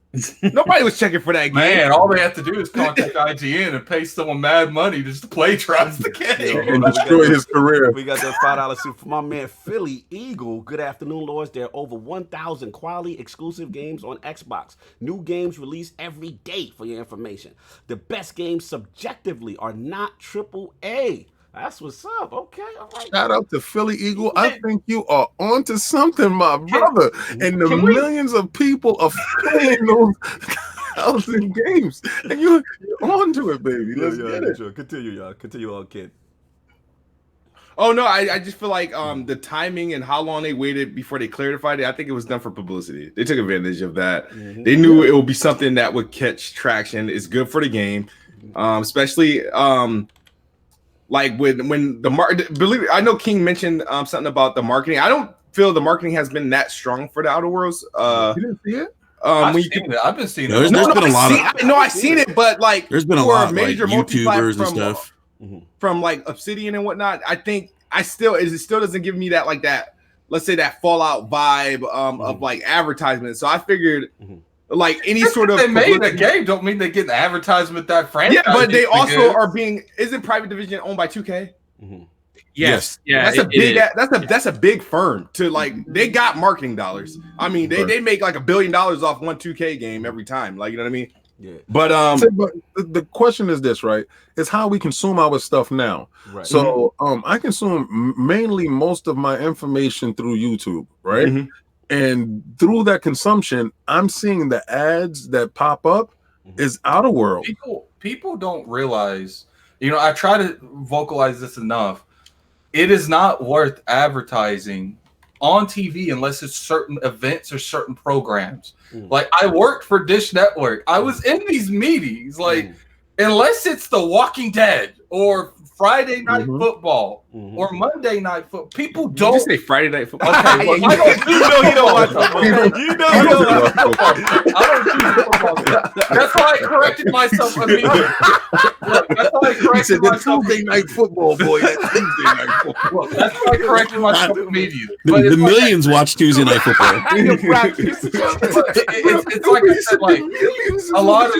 Nobody was checking for that game.
Man, all they have to do is contact IGN and pay someone mad money just to plagiarize the game
and destroy his career.
We got that $5 suit for my man Philly Eagle. Good afternoon, Lords. There are over 1,000 quality exclusive games on Xbox. New games released every day for your information. The best games subjectively are not AAA. That's what's up. Okay, all right.
Shout out to Philly Eagle. I think you are onto something, my brother. And the millions of people are playing those 1,000 games, and you're onto it, baby. Let's get it.
Sure. Continue, y'all. Continue on, kid.
Oh no, I just feel like the timing and how long they waited before they clarified it. I think it was done for publicity. They took advantage of that. They knew it would be something that would catch traction. It's good for the game, especially.
Like when the believe it, I know King mentioned something about the marketing. I don't feel the marketing has been that strong for the Outer Worlds.
You didn't see it?
I've been seeing it.
There's been a lot of.
I've seen it, but like
there's been a lot of major like YouTubers and stuff
from like Obsidian and whatnot. I think it still doesn't give me that like that. Let's say that Fallout vibe of like advertisement. So I figured like any sort of
they made a game don't mean they get the advertisement that franchise.
Yeah, but they also are being isn't Private Division owned by 2K?
Yes. Yeah,
that's a big firm to like they got marketing dollars. I mean, they make like $1 billion off one 2K game every time. Like, you know what I mean?
Yeah.
But the question is this, right? Is how we consume our stuff now. Right. So I consume mainly most of my information through YouTube, right? Mm-hmm. And through that consumption, I'm seeing the ads that pop up is Outer World.
People don't realize, you know, I try to vocalize this enough. It is not worth advertising on TV unless it's certain events or certain programs. Like I worked for Dish Network. I was in these meetings. Like unless it's The Walking Dead or Friday Night Football or Monday Night Football, people don't.
Did you say Friday Night Football?
Okay, well, I don't. You know you don't watch football. You know you don't watch football. I don't do football. That's why I corrected myself immediately. That's why I corrected myself.
Tuesday Night Football, boy. That's Tuesday Night Football.
That's why I corrected myself immediately.
The millions watch Tuesday Night Football.
It's like I said, like a lot.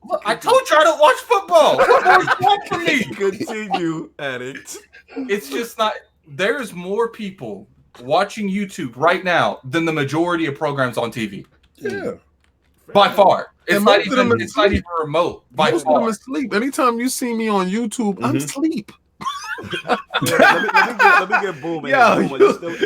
Look, I told you I don't watch football. What more do you want from me?
Continue, addict.
It's just not. There's more people watching YouTube right now than the majority of programs on TV.
Yeah,
by far. It's not even remote. By
most
far.
of them asleep. Anytime you see me on YouTube, I'm asleep.
Let me get Boom.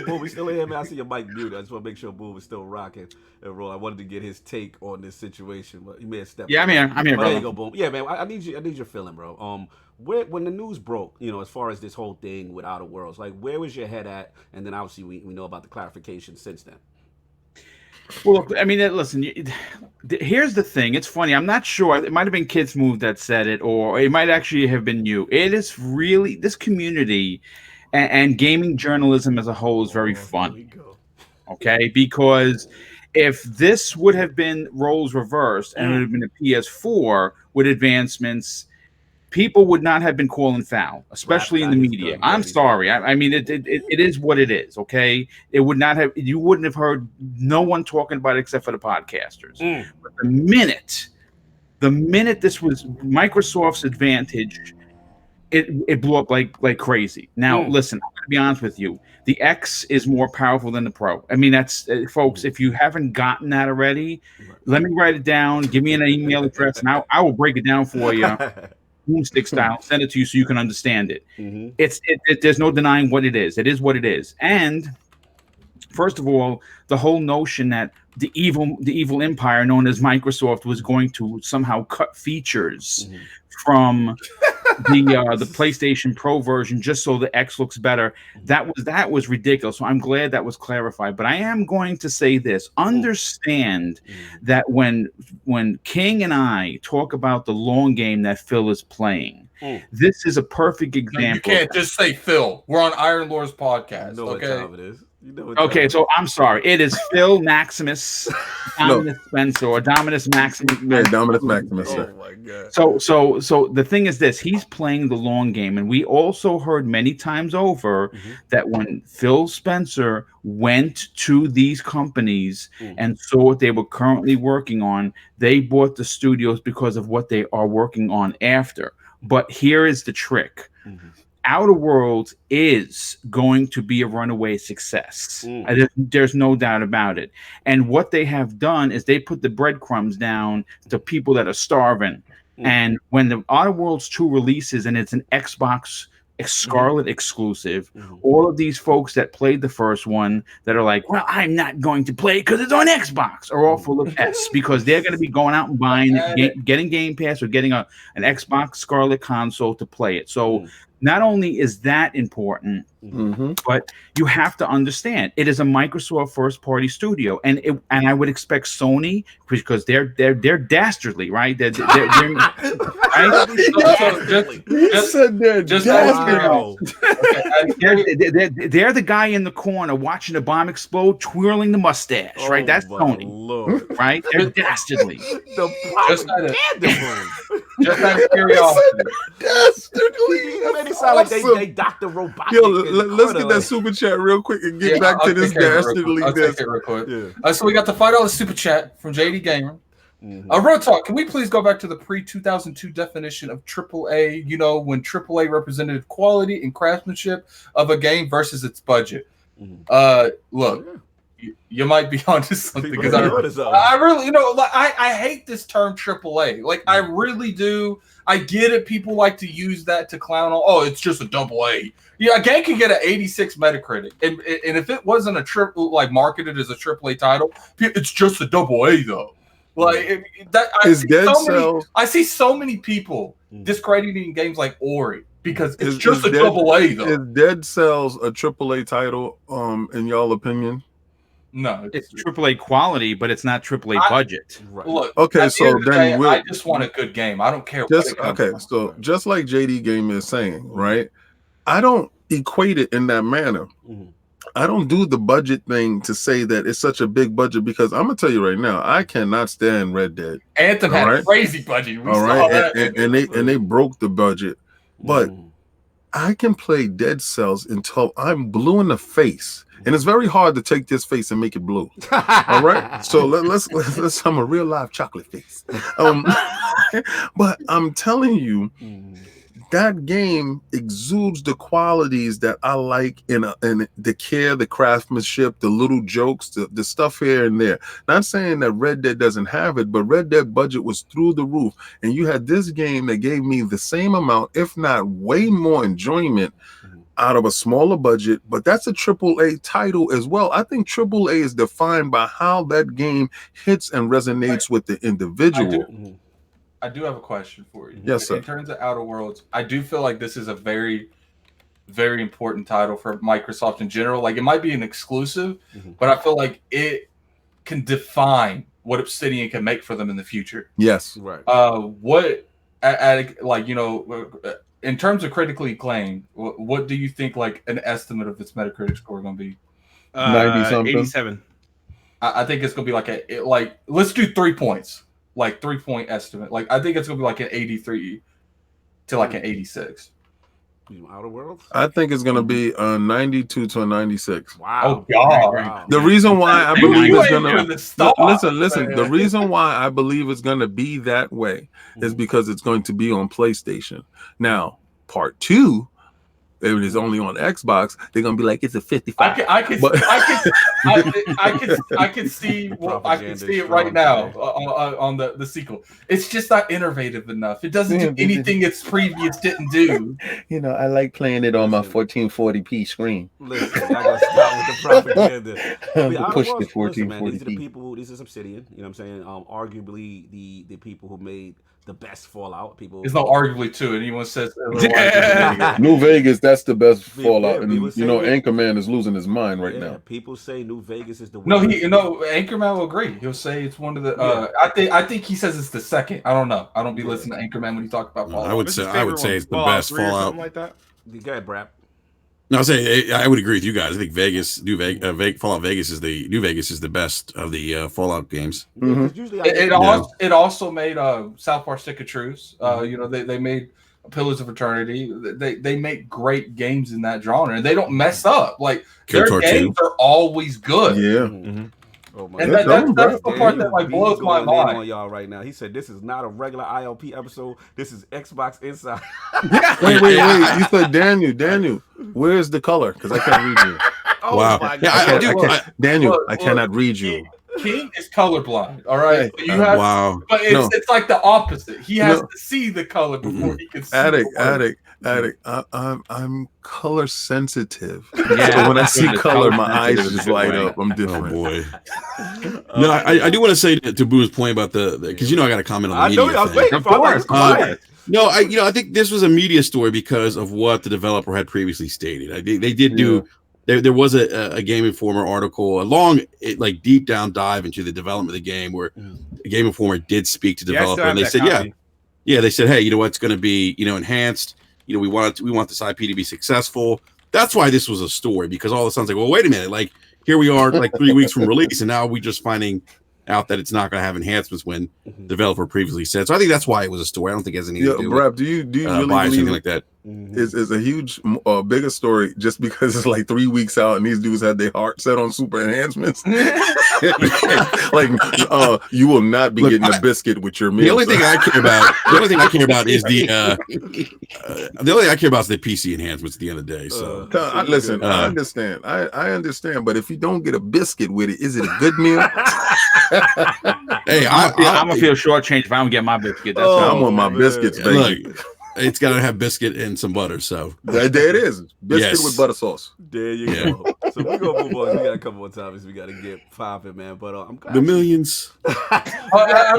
Boom, we still in here, man. I see your mic muted. I just want to make sure Boom is still rocking and roll. I wanted to get his take on this situation, but he may have stepped.
Yeah, I'm here, bro.
There you go, Boom. Yeah, man. I need your feeling, bro. When the news broke, you know, as far as this whole thing with Outer Worlds, like where was your head at? And then obviously we know about the clarification since then.
Well, I mean, listen, here's the thing. It's funny. I'm not sure. It might have been Kids Move that said it, or it might actually have been you. It is really, this community and gaming journalism as a whole is very fun. Okay? Because if this would have been roles reversed and it would have been a PS4 with advancements, people would not have been calling foul, especially in the media. I'm sorry. I mean, it is what it is. Okay, it would not have. You wouldn't have heard no one talking about it except for the podcasters. But the minute this was Microsoft's advantage, it blew up like crazy. Now, listen, I'm gonna be honest with you. The X is more powerful than the Pro. I mean, that's folks. If you haven't gotten that already, let me write it down. Give me an email address, and I will break it down for you. Boomstick style, send it to you so you can understand it. There's no denying what it is. It is what it is. And first of all, the whole notion that the evil empire known as Microsoft was going to somehow cut features from the PlayStation Pro version just so the X looks better, that was ridiculous. So I'm glad that was clarified. But I am going to say this: understand that when King and I talk about the long game that Phil is playing, this is a perfect example.
You can't just say Phil. We're on Iron Lord's podcast.
You know what time it is.
Okay, so I'm sorry. It is Phil Maximus, Dominus Spencer, or Dominus Maximus.
Yeah, Dominus Maximus.
Oh my god.
So the thing is this: he's playing the long game, and we also heard many times over that when Phil Spencer went to these companies and saw what they were currently working on, they bought the studios because of what they are working on after. But here is the trick. Outer Worlds is going to be a runaway success. There's no doubt about it. And what they have done is they put the breadcrumbs down to people that are starving. And when the Outer Worlds 2 releases and it's an Xbox Scarlet exclusive, all of these folks that played the first one that are like, well, I'm not going to play it because it's on Xbox, are all full of S, because they're going to be going out and buying, getting Game Pass or getting an Xbox Scarlet console to play it. So not only is that important, but you have to understand it is a Microsoft first-party studio, and I would expect Sony, because they're dastardly, right? They're the guy in the corner watching the bomb explode, twirling the mustache, right? That's Sony,
Lord.
right? They're dastardly.
Just out of curiosity.
They sound like they Dr. Robotic.
Yo, let's get that super chat real quick and get back to this dastardly.
I'll take it real quick. So we got the $5 super chat from JD Gamer. Real talk, can we please go back to the pre-2002 definition of AAA, you know, when AAA represented quality and craftsmanship of a game versus its budget? Look, you might be onto something, because I really, you know, like I hate this term AAA. Like, I really do. I get it. People like to use that to clown on. Oh, it's just a AA. Yeah, a game can get an 86 Metacritic, and if it wasn't a triple, like marketed as a AAA title, it's just a AA though. Like I see so many people discrediting games like Ori because it's just a AA though.
Is Dead Cells a AAA title? In y'all opinion?
No, it's AAA quality, but it's not AAA budget.
Right. Look,
okay, so then
I just want a good game. I don't care.
So just like JD Game is saying, right? I don't equate it in that manner. I don't do the budget thing to say that it's such a big budget, because I'm gonna tell you right now, I cannot stand Red Dead.
Anthem had a crazy budget.
All right, and they broke the budget, but I can play Dead Cells until I'm blue in the face. And it's very hard to take this face and make it blue. All right. So let's I'm a real live chocolate face. But I'm telling you, that game exudes the qualities that I like in the care, the craftsmanship, the little jokes, the stuff here and there. Not saying that Red Dead doesn't have it, but Red Dead budget was through the roof. And you had this game that gave me the same amount, if not way more enjoyment out of a smaller budget, but that's a AAA title as well. I think AAA is defined by how that game hits and resonates with the individual.
I do have a question for you.
Yes, sir.
In terms of Outer Worlds, I do feel like this is a very, very important title for Microsoft in general. Like, it might be an exclusive, but I feel like it can define what Obsidian can make for them in the future.
Yes.
Right.
In terms of critically acclaimed, what do you think, like, an estimate of its Metacritic score going to be?
90 something.
87.
I think it's going to be let's do 3 points. Like 3-point estimate. Like, I think it's going to be like an 83 to like an 86.
Outer Worlds?
I think it's going to be a 92 to a 96.
Wow.
Oh, God.
Wow.
The reason why I believe it's going to... Listen.
Man.
The reason why I believe it's going to be that way is because it's going to be on PlayStation. Now, part 2, if it is only on Xbox, they're going to be like, it's a 55.
I can see it right now on the sequel. It's just not innovative enough. It doesn't do anything its previous didn't do.
You know, I like playing it on my 1440p screen.
Listen, I gotta stop with the propaganda.
Push the 1440p.
These are the people. This is Obsidian. You know what I'm saying? Arguably the people who made the best Fallout. People.
There's no arguably to it. Anyone says
New Vegas, that's the best Fallout, and you know, Anchorman is losing his mind right now.
People say New Vegas is the
Anchorman will agree. He'll say it's one of the. I think he says it's the second. I don't know. I don't be listening to Anchorman when he talks about Fallout.
I would say it's the best Fallout.
Like that.
Go ahead, Brap.
No, I would agree with you guys. I think Fallout Vegas is the best of the Fallout games.
It also made South Park Stick of Truth. They made Pillars of Eternity. They make great games in that genre, and they don't mess up. Like, their games are always good.
Yeah.
Oh my
and that's the part that blows my mind.
On y'all right now. He said this is not a regular ILP episode. This is Xbox Inside.
Wait. You said Daniel. Where's the color? Because I can't read you.
Oh
wow.
My God.
Yeah,
Daniel, I cannot read you.
King is colorblind. All right.
Hey,
wow.
But it's like the opposite. He has to see the color before he can see.
Addict. I'm color sensitive. Yeah. So when I see color, my eyes just light up. I'm different.
Oh boy. I do want to say to Boo's point about the because I got to comment on the media thing.
Of course.
No, I think this was a media story because of what the developer had previously stated. They did do. There was a Game Informer article, a long, deep down dive into the development of the game, where Game Informer did speak to developer, and they said, they said, hey, you know what, it's going to be, enhanced. We want this IP to be successful. That's why this was a story, because all of a sudden it's like, well, wait a minute, like here we are, like 3 weeks from release, and now we just finding out that it's not going to have enhancements when developer previously said. So I think that's why it was a story. I don't think it has anything to do
Brad, do you really believe
anything like that?
Is a huge, bigger story just because it's like 3 weeks out and these dudes had their heart set on super enhancements? You will not be getting a biscuit with your meal.
The only thing I care about, is the only thing I care about is the PC enhancements at the end of the day. So
listen, I understand. I understand, but if you don't get a biscuit with it, is it a good meal?
Hey, I'm gonna feel shortchanged if I don't get my biscuit. That's
I want my biscuits, baby.
Look, it's got to have biscuit and some butter. So
there it is, biscuit with butter sauce.
There you go. So we're gonna move on. We got a couple more topics we got to get popping, man. But I'm glad
the millions.
I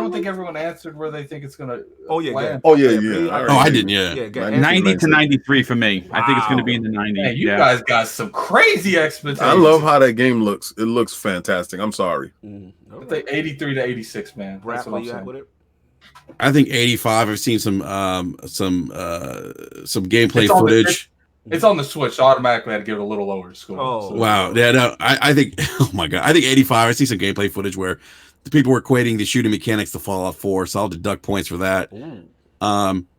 don't think everyone answered where they think it's gonna.
Yeah.
I didn't. Yeah.
90 to 93 for me. Wow. I think it's going to be in the 90s.
Man, you guys got some crazy expectations.
I love how that game looks. It looks fantastic. I'm sorry.
I think 83 to 86, man. That's what I'm saying. With it?
I think 85. I've seen some gameplay footage.
It's on the Switch, so automatically I had to give it a little lower score.
Oh, wow. Yeah, no, I think, oh my God. I think 85. I see some gameplay footage where the people were equating the shooting mechanics to Fallout 4, so I'll deduct points for that.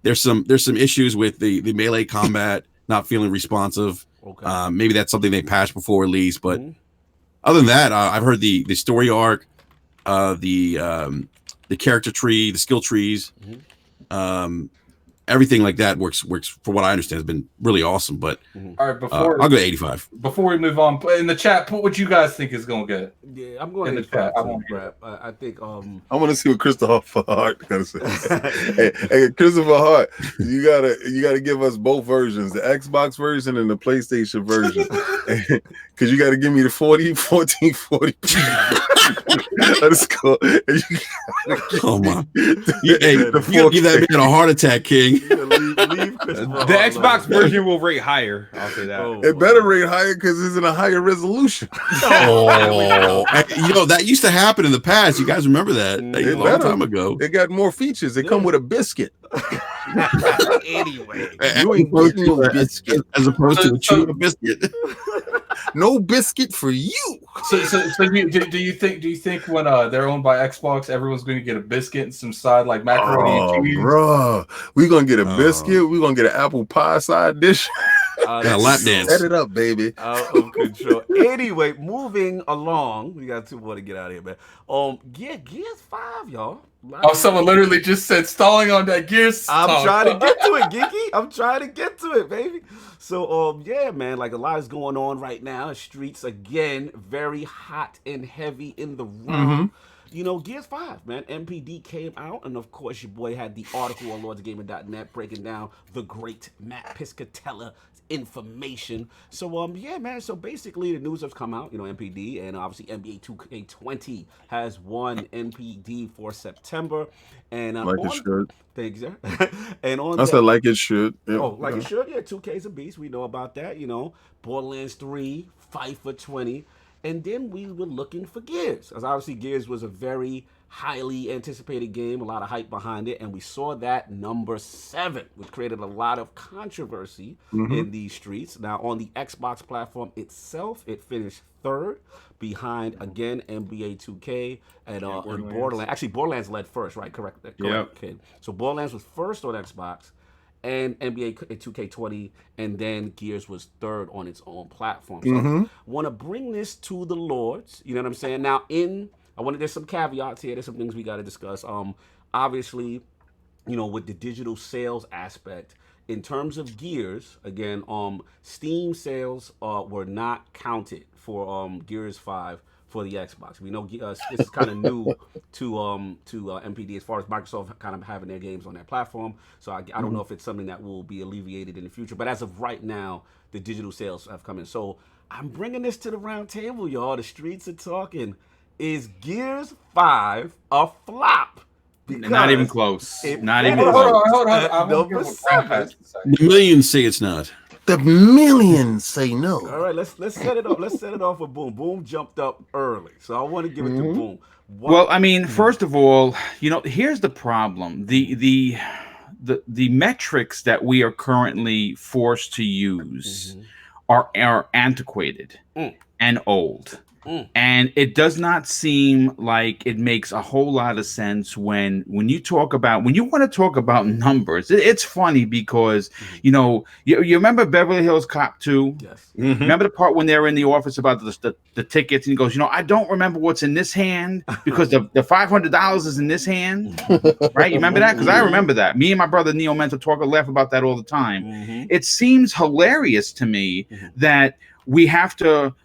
There's some issues with the melee combat not feeling responsive. Okay. Maybe that's something they patched before release, but other than that, I've heard the story arc, the character tree, the skill trees, everything like that works for what I understand has been really awesome. But
all right, before
I'll go 85.
Before we move on, in the chat, put what you guys think is going to get.
Yeah, I'm going in the chat. I think
I want to see what Christopher Hart gonna say. hey, Christopher Hart, you gotta give us both versions, the Xbox version and the PlayStation version, because you got to give me the 1440. Let's go.
Oh my! You give that man a heart attack, King.
The Xbox version will rate higher. I'll say that.
It better rate higher because it's in a higher resolution.
That used to happen in the past. You guys remember that? A long time ago.
It got more features. They come with a biscuit.
Anyway,
you ain't getting no biscuit
as opposed to a chew biscuit.
No biscuit for you.
So do you think when they're owned by Xbox, everyone's going to get a biscuit and some side like macaroni and cheese?
Bro, we're gonna get a biscuit. We're gonna get an apple pie side dish.
Lap dance.
Set it up, baby.
Out of control. Anyway, moving along. We got 2 more to get out of here, man. Gears 5, y'all.
Someone literally just said stalling on that Gears.
I'm trying to get to it, Geeky. I'm trying to get to it, baby. So, man, like a lot is going on right now. Streets, again, very hot and heavy in the room. Gears 5, man. NPD came out, and of course, your boy had the article on lordsgaming.net breaking down the great Matt Piscatella information. So, man. So basically, the news has come out. NPD and obviously NBA 2K20 has won NPD for September, and
like it should.
Thanks, sir. And on
I said like it should.
Yep. Oh, like it should. Yeah, 2K's a beast. We know about that. Borderlands 3, Fight for 20. And then we were looking for Gears, as obviously Gears was a very highly anticipated game, a lot of hype behind it, and we saw that number 7, which created a lot of controversy in these streets. Now, on the Xbox platform itself, it finished 3rd, behind, again, NBA 2K and Borderlands. Actually, Borderlands led first, right? Correct. Okay. So Borderlands was first on Xbox, and NBA 2K20, and then Gears was 3rd on its own platform. So I want to bring this to the Lords. You know what I'm saying? Now, there's some caveats here. There's some things we got to discuss. Obviously, with the digital sales aspect, in terms of Gears, again, Steam sales were not counted for Gears 5 for the Xbox. We know this is kind of new to NPD as far as Microsoft kind of having their games on their platform. So I don't know if it's something that will be alleviated in the future. But as of right now, the digital sales have come in. So I'm bringing this to the round table, y'all. The streets are talking. Is Gears 5 a flop?
Not even close. Not even
Hold
close.
on. I'm gonna
Number
give a Grand Pass in a second.
The millions say it's not.
The millions say no.
All right, let's set it off. Let's set it off with Boom. Boom jumped up early, so I want to give it to Boom.
Well, I mean, first of all, here's the problem: the metrics that we are currently forced to use are antiquated and old. And it does not seem like it makes a whole lot of sense when you want to talk about numbers. It's funny because you remember Beverly Hills Cop 2?
Yes.
Remember the part when they were in the office about the tickets, and he goes, I don't remember what's in this hand because the $500 is in this hand, right? You remember that? Because I remember that. Me and my brother Neo Mental talk and laugh about that all the time. It seems hilarious to me that we have to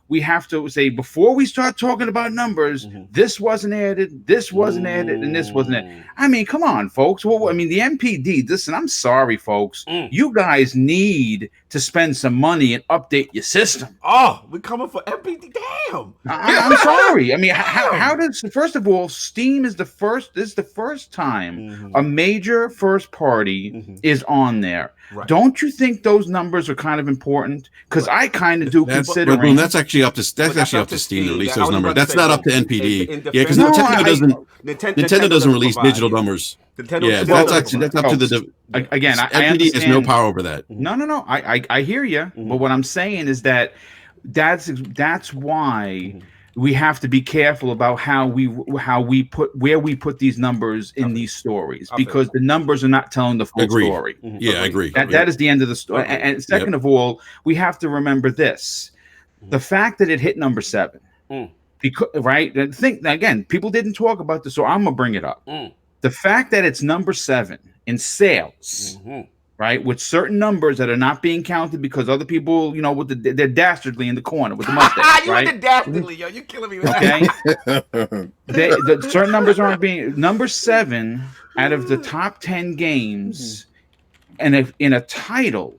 say, before we start talking about numbers, this wasn't added, this wasn't added, and this wasn't added. I mean, come on, folks. Well, I mean, the NPD, listen, I'm sorry, folks. You guys need to spend some money and update your system.
Oh, we're coming for NPD. Damn.
I'm sorry. I mean, how does, first of all, Steam is the first time a major first party is on there. Right. Don't you think those numbers are kind of important? Because I kind of do consider.
That's actually up to Steam to release those numbers. That's not up to NPD. Yeah, because Nintendo doesn't release digital numbers. That's up to the.
Again,
NPD has no power over that.
No. I hear you, but what I'm saying is that's why we have to be careful about where we put these numbers in these stories, because the numbers are not telling the full story.
Yeah, I agree.
That is the end of the story. And second of all, we have to remember this: the fact that it hit number 7, because right. And think again, people didn't talk about this, so I'm gonna bring it up. The fact that it's number 7 in sales. Right, with certain numbers that are not being counted because other people, they're dastardly in the corner with the mustache.
You're the dastardly, yo. You're killing me with
that. The certain numbers aren't being. Number 7 out of the top 10 games, and in a title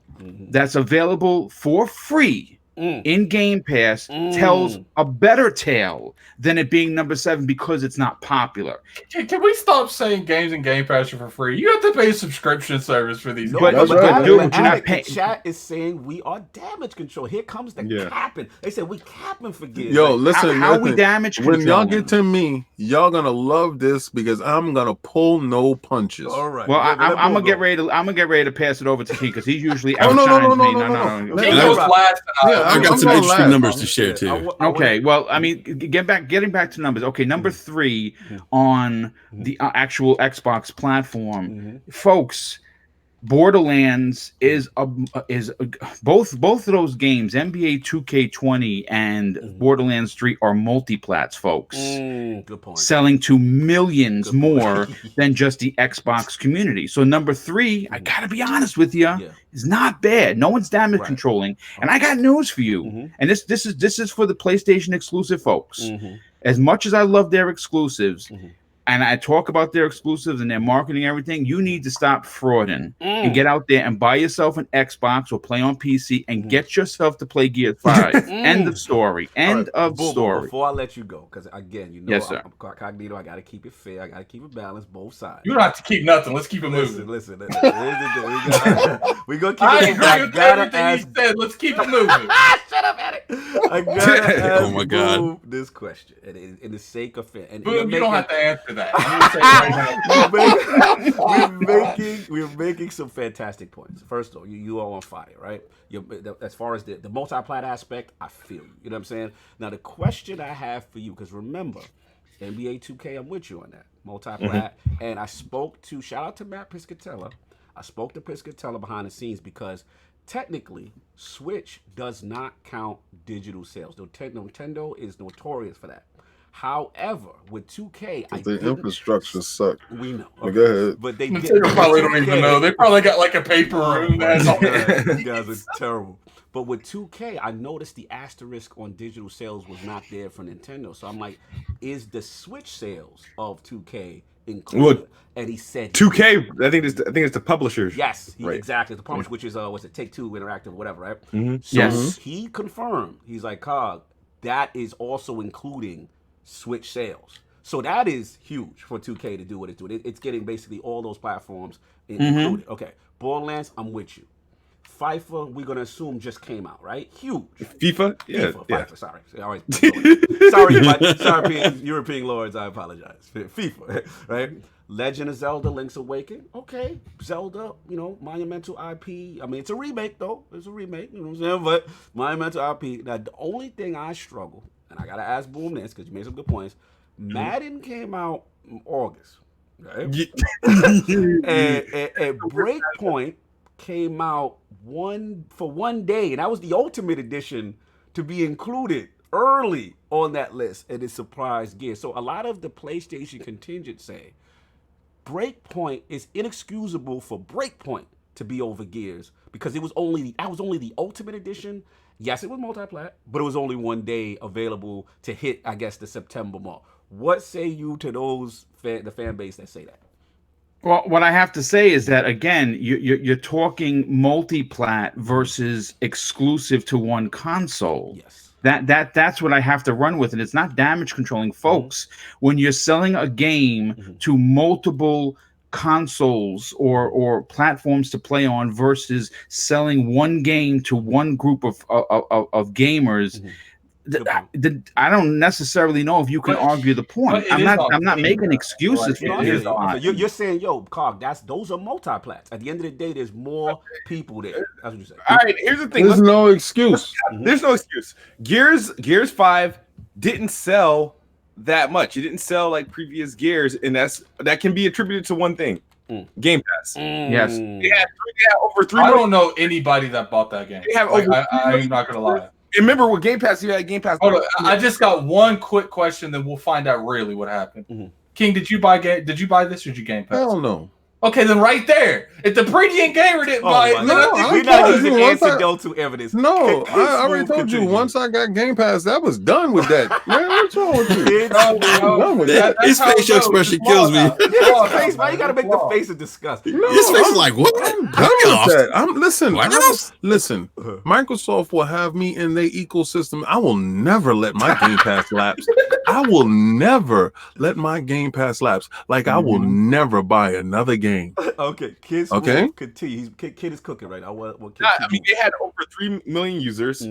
that's available for free in Game Pass, tells a better tale than it being number 7 because it's not popular.
Can we stop saying games and Game Pass are for free? You have to pay a subscription service for these.
But you're not paying. The chat is saying we are damage control. Here comes the capping. They said we capping for games.
Yo, listen,
how we damage control?
When y'all get to me, y'all gonna love this because I'm gonna pull no punches.
All right. Well, I'm gonna get ready to pass it over to King because he usually outshines me. No.
King goes last.
I've got some interesting numbers to share too.
Okay, well, I mean, getting back to numbers. Okay, number 3 on the actual Xbox platform, folks. Borderlands is both of those games, NBA 2K20 and Borderlands 3, are multi-plats, folks.
Good point.
Selling to millions more than just the Xbox community. So number 3, I gotta be honest with you, is not bad. No one's damage controlling, and I got news for you. And this is for the PlayStation exclusive folks. As much as I love their exclusives. And I talk about their exclusives and their marketing, everything. You need to stop frauding and get out there and buy yourself an Xbox or play on PC and get yourself to play Gear 5. End of story. End of story.
Before I let you go, because again,
yes, sir.
I'm Cognito. I got to keep it fair. I got to keep it balanced, both sides.
You don't have to keep nothing. Let's keep it moving.
Listen. We're going to keep
I agree with everything he said. Let's keep it moving.
Shut up, Eddie. I got to ask
oh my God.
Boom this question. And in the sake of fair.
Boom, you don't have to answer that.
We're making some fantastic points. First of all, you are on fire, right? As far as the multi-plat aspect, I feel you. You know what I'm saying? Now, the question I have for you, because remember, NBA 2K, I'm with you on that. Multi-plat. And I spoke to, shout out to Matt Piscatella. I spoke to Piscatella behind the scenes because technically, Switch does not count digital sales. Nintendo is notorious for that. However, with 2K,
the infrastructure sucks.
We know.
Okay. Go ahead.
But they
probably don't even know. They probably got like a paper room.
These guys are terrible. But with 2K, I noticed the asterisk on digital sales was not there for Nintendo. So I'm like, is the Switch sales of 2K included?
Well,
and he said
2K. I think it's the publishers.
Yes,
right.
Exactly. The publisher, which is was it Take-Two Interactive, whatever, right?
So
yes. He confirmed. He's like, Cog, that is also including Switch sales. So that is huge for 2K to do what it's doing. It's getting basically all those platforms included. Okay, Borderlands, I'm with you. FIFA, we're gonna assume just came out, right? Huge.
FIFA, yeah,
FIFA. Sorry, sorry, European lords. I apologize. FIFA, right? Legend of Zelda: Link's Awakening. Okay, Zelda, monumental IP. I mean, it's a remake though. It's a remake. You know what I'm saying? But monumental IP. Now, the only thing I struggle, and I gotta ask Boom this because you made some good points. Madden came out in August, right? and Breakpoint came out for one day, and that was the Ultimate Edition to be included early on that list, and it surprised Gears. So a lot of the PlayStation contingent say Breakpoint is inexcusable for Breakpoint to be over Gears because that was only the Ultimate Edition. Yes, it was multi-plat, but it was only one day available to hit, I guess, the September mark. What say you to the fan base that say that?
Well, what I have to say is that, again, you're talking multi-plat versus exclusive to one console.
Yes.
That's what I have to run with, and it's not damage controlling, folks. When you're selling a game to multiple consoles or platforms to play on versus selling one game to one group of gamers, I don't necessarily know if you can argue the point. I'm not making excuses for this.
You're saying, yo, Cog, those are multi-plats. At the end of the day, there's more people there. That's what you say.
All right, here's the thing.
There's no excuse.
There's no excuse. Gears 5 didn't sell that much. It didn't sell like previous Gears, and that can be attributed to one thing. Game Pass.
Yes.
They had over 3
I
million.
don't know anybody that bought that game.
They have over
I'm not gonna lie.
Remember with Game Pass, you had Game Pass.
Hold on, I just got one quick question, then we'll find out really what happened. King, did you buy this or did you Game Pass?
Hell no.
Okay, then right there. If the pretty gamer didn't buy it,
we're not using anecdotal evidence.
No, I already told you. Once I got Game Pass, that was done with that. Man, what's wrong with you? Done with that.
His facial expression kills me.
His face, man, you gotta make the face of disgust.
No,
His face is like, what?
I'm done with that. Listen. Microsoft will have me in their ecosystem. I will never let my Game Pass lapse. I will never Like I will never buy another game.
Okay, kids.
Okay,
continue. Kid is cooking right now. What
I mean, they had over 3 million users,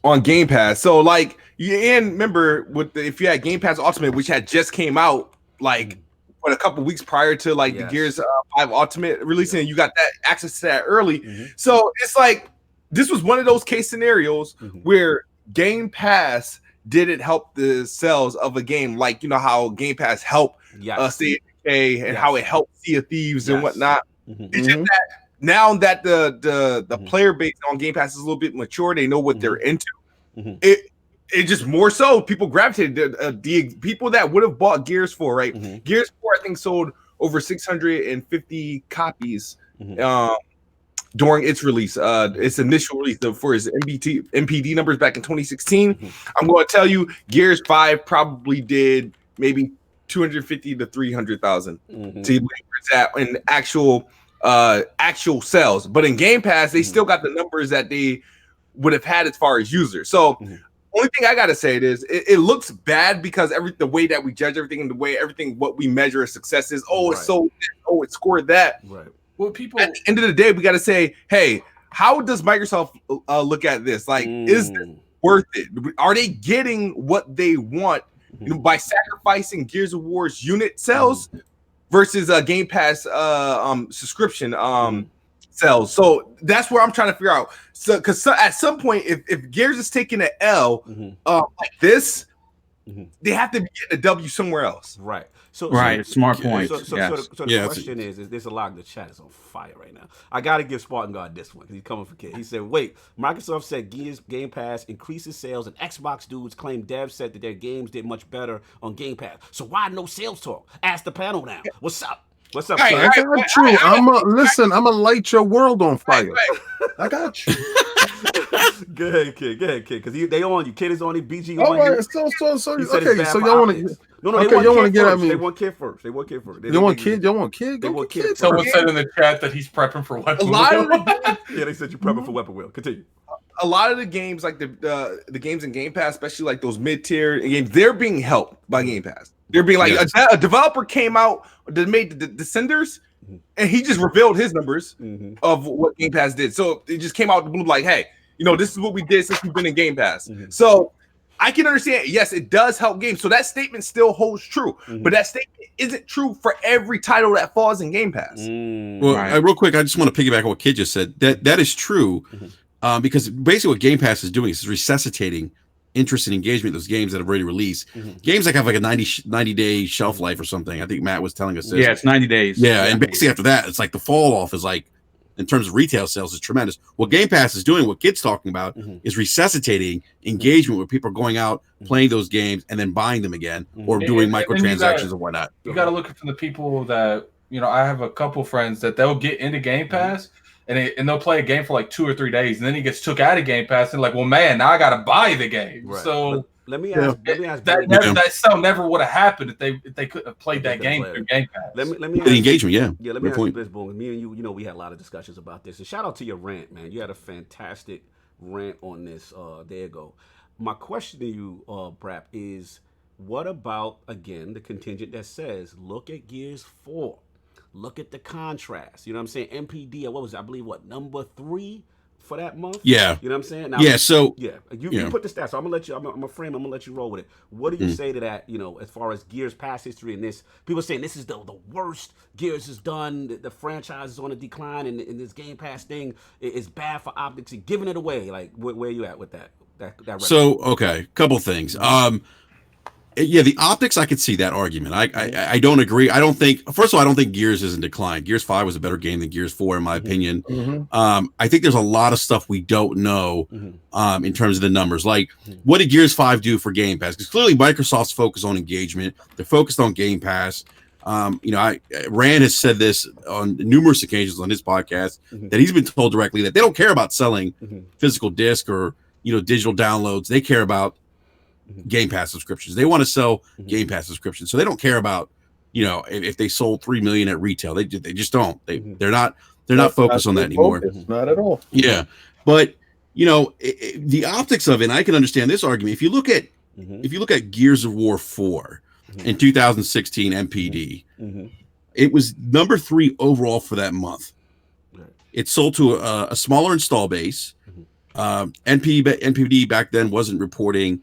on Game Pass. So like, and remember if you had Game Pass Ultimate, which had just came out like a couple weeks prior to like the Gears 5 Ultimate releasing, and you got that access to that early. So it's like this was one of those case scenarios where Game Pass didn't help the sales of a game, like how Game Pass helped and how it helped Sea of Thieves and whatnot. It's just that now that the player base on Game Pass is a little bit mature, they know what they're into. It just more so people gravitated the people that would have bought Gears 4, right? Gears 4, I think, sold over 650 copies during its release, its initial release for its NPD numbers back in 2016. I'm going to tell you, Gears 5 probably did maybe 250 to 300,000 to where it's at in actual sales. But in Game Pass, they still got the numbers that they would have had as far as users. So only thing I gotta say is it looks bad because the way that we judge everything and the way what we measure as success is, it scored that.
Right. Well, people
at the end of the day, we gotta say, hey, how does Microsoft look at this? Like, is this worth it? Are they getting what they want by sacrificing Gears of War's unit sales versus Game Pass subscription sales? So that's where I'm trying to figure out. So because at some point, if Gears is taking an L like this, they have to get a W somewhere else.
Right.
Smart point.
So the question is there's a lot of the chat is on fire right now. I got to give Spartan God this one because he's coming for kid. He said, wait, Microsoft said Gears Game Pass increases sales, and Xbox dudes claim devs said that their games did much better on Game Pass. So why no sales talk? Ask the panel now. What's up? What's up,
I got you. I'm gonna light your world on fire. I got you.
Go ahead, kid. Because they on you. Kid is on you. BG
on you.
So
y'all want to? Y'all want to get at me?
They want kid first.
They want kid. Y'all want kid?
They want kid.
Someone said in the chat that he's prepping for weapon wheel.
Yeah, they said you're prepping for weapon wheel. Continue.
a lot of the games, like the games in Game Pass, especially like those mid-tier games, they're being helped by Game Pass. They're being like a developer came out that made the Descenders, and he just revealed his numbers of what Game Pass did. So it just came out the blue, like, hey, this is what we did since we've been in Game Pass. So I can understand, yes, it does help games. So that statement still holds true, but that statement isn't true for every title that falls in Game Pass.
Well, real quick, I just want to piggyback on what Kid just said. That is true, because basically what Game Pass is doing is resuscitating interest and engagement in those games that have already released. Games that have like a 90-day shelf life or something. I think Matt was telling us this.
Yeah, it's 90 days.
Yeah, and basically after that, it's like the fall off is like, in terms of retail sales, is tremendous. What Game Pass is doing, what Kid's talking about, is resuscitating engagement where people are going out, playing those games, and then buying them again, or doing microtransactions and whatnot.
You got to look for the people that, I have a couple friends that they'll get into Game Pass, and they'll play a game for like 2 or 3 days, and then he gets took out of Game Pass, and like, well, man, now I got to buy the game. Right. So
let me ask
that still never would have happened if they couldn't have played that game through Game Pass.
Let me ask, the engagement,
let me ask you this, Boom. Me and you, we had a lot of discussions about this. And shout out to your rant, man. You had a fantastic rant on this. There you go. My question to you, Brap, is what about, again, the contingent that says, look at Gears 4. Look at the contrast. You know what I'm saying? NPD, what was it? I believe, number 3 for that month?
Yeah.
You know what I'm saying? Now, you put the stats. So I'm going to let you, I'm going to let you roll with it. What do you say to that, as far as Gears past history and this? People saying this is the worst Gears has done. The franchise is on a decline, and this Game Pass thing is bad for optics and giving it away. Like, where are you at with that?
So, okay, couple things. Yeah, the optics, I could see that argument. I don't agree. I don't think, first of all, I don't think Gears is in decline. Gears 5 was a better game than Gears 4, in my opinion. I think there's a lot of stuff we don't know in terms of the numbers. Like, what did Gears 5 do for Game Pass? Because clearly Microsoft's focused on engagement. They're focused on Game Pass. Rand has said this on numerous occasions on his podcast, that he's been told directly that they don't care about selling physical disc or, digital downloads. They care about Game Pass subscriptions. They want to sell Game Pass subscriptions, so they don't care about if they sold 3 million at retail. They just don't. They're not focused on that anymore.
Not at all.
Yeah, but the optics of it, and I can understand this argument. If you look at Gears of War 4 in 2016 NPD, it was number 3 overall for that month. It sold to a smaller install base. NPD back then wasn't reporting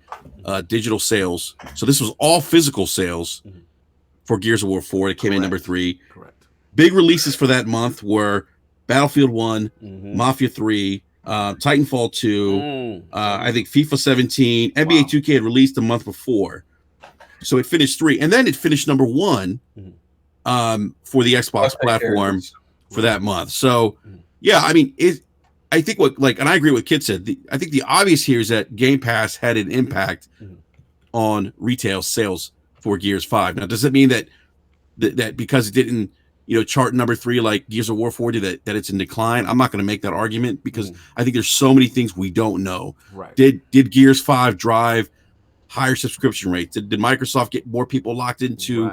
digital sales, so this was all physical sales for Gears of War 4. It came in number 3.
Correct.
Big releases for that month were Battlefield 1, Mafia 3, Titanfall 2, I think FIFA 17, NBA 2K had released the month before, so it finished 3, and then it finished number 1 for the Xbox platform for that month. So yeah, I mean, I think and I agree with what Kid said. I think the obvious here is that Game Pass had an impact on retail sales for Gears 5. Now, does it mean that because it didn't, chart number 3 like Gears of War 4 did, that it's in decline? I'm not going to make that argument because I think there's so many things we don't know.
Right. Did
Gears 5 drive higher subscription rates? Did Microsoft get more people locked into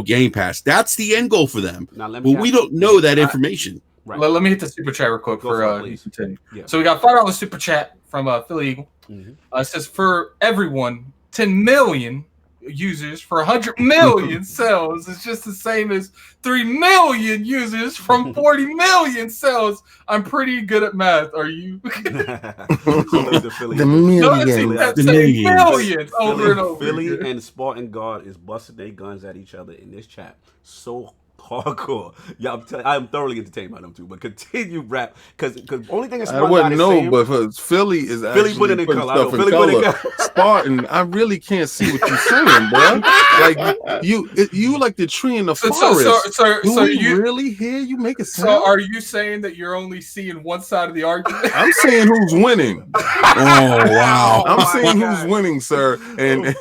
Game Pass? That's the end goal for them. Now, but we don't know that information.
Right. Let me hit the super chat real quick for you continue. Yeah. So we got $5 super chat from Philly Eagle. It says, for everyone, 10 million users for 100 million sales is just the same as 3 million users from 40 million sales. I'm pretty good at math. Are you?
The millions
over and over.
Philly and Spartan Guard is busting their guns at each other in this chat. So hardcore. Yeah, I'm thoroughly entertained by them too. But continue, Rap, because only thing
I wouldn't know, but for Philly is actually
put it in color.
Stuff in color. Spartan, I really can't see what you're saying, bro. Like you like the tree in the forest.
So you
really hear you make a sound?
So are you saying that you're only seeing one side of the argument?
I'm saying who's winning.
Oh wow!
I'm saying who's winning, sir. And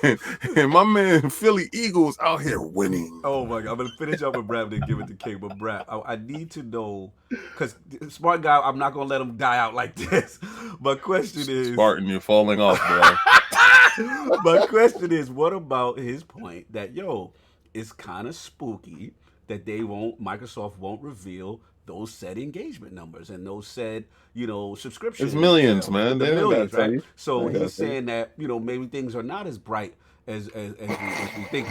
my man Philly Eagles out here winning.
Oh my God! I'm gonna finish up with Brad and give it to King. But Brad, I need to know, because smart guy, I'm not gonna let him die out like this. My question is,
Spartan, you're falling off, boy.
My question is, what about his point that it's kind of spooky that Microsoft won't reveal those said engagement numbers and those said, subscriptions.
It's millions, man.
The
They don't
millions,
gotta tell
right?
you.
So
They gotta
he's
tell you.
saying that, maybe things are not as bright as we think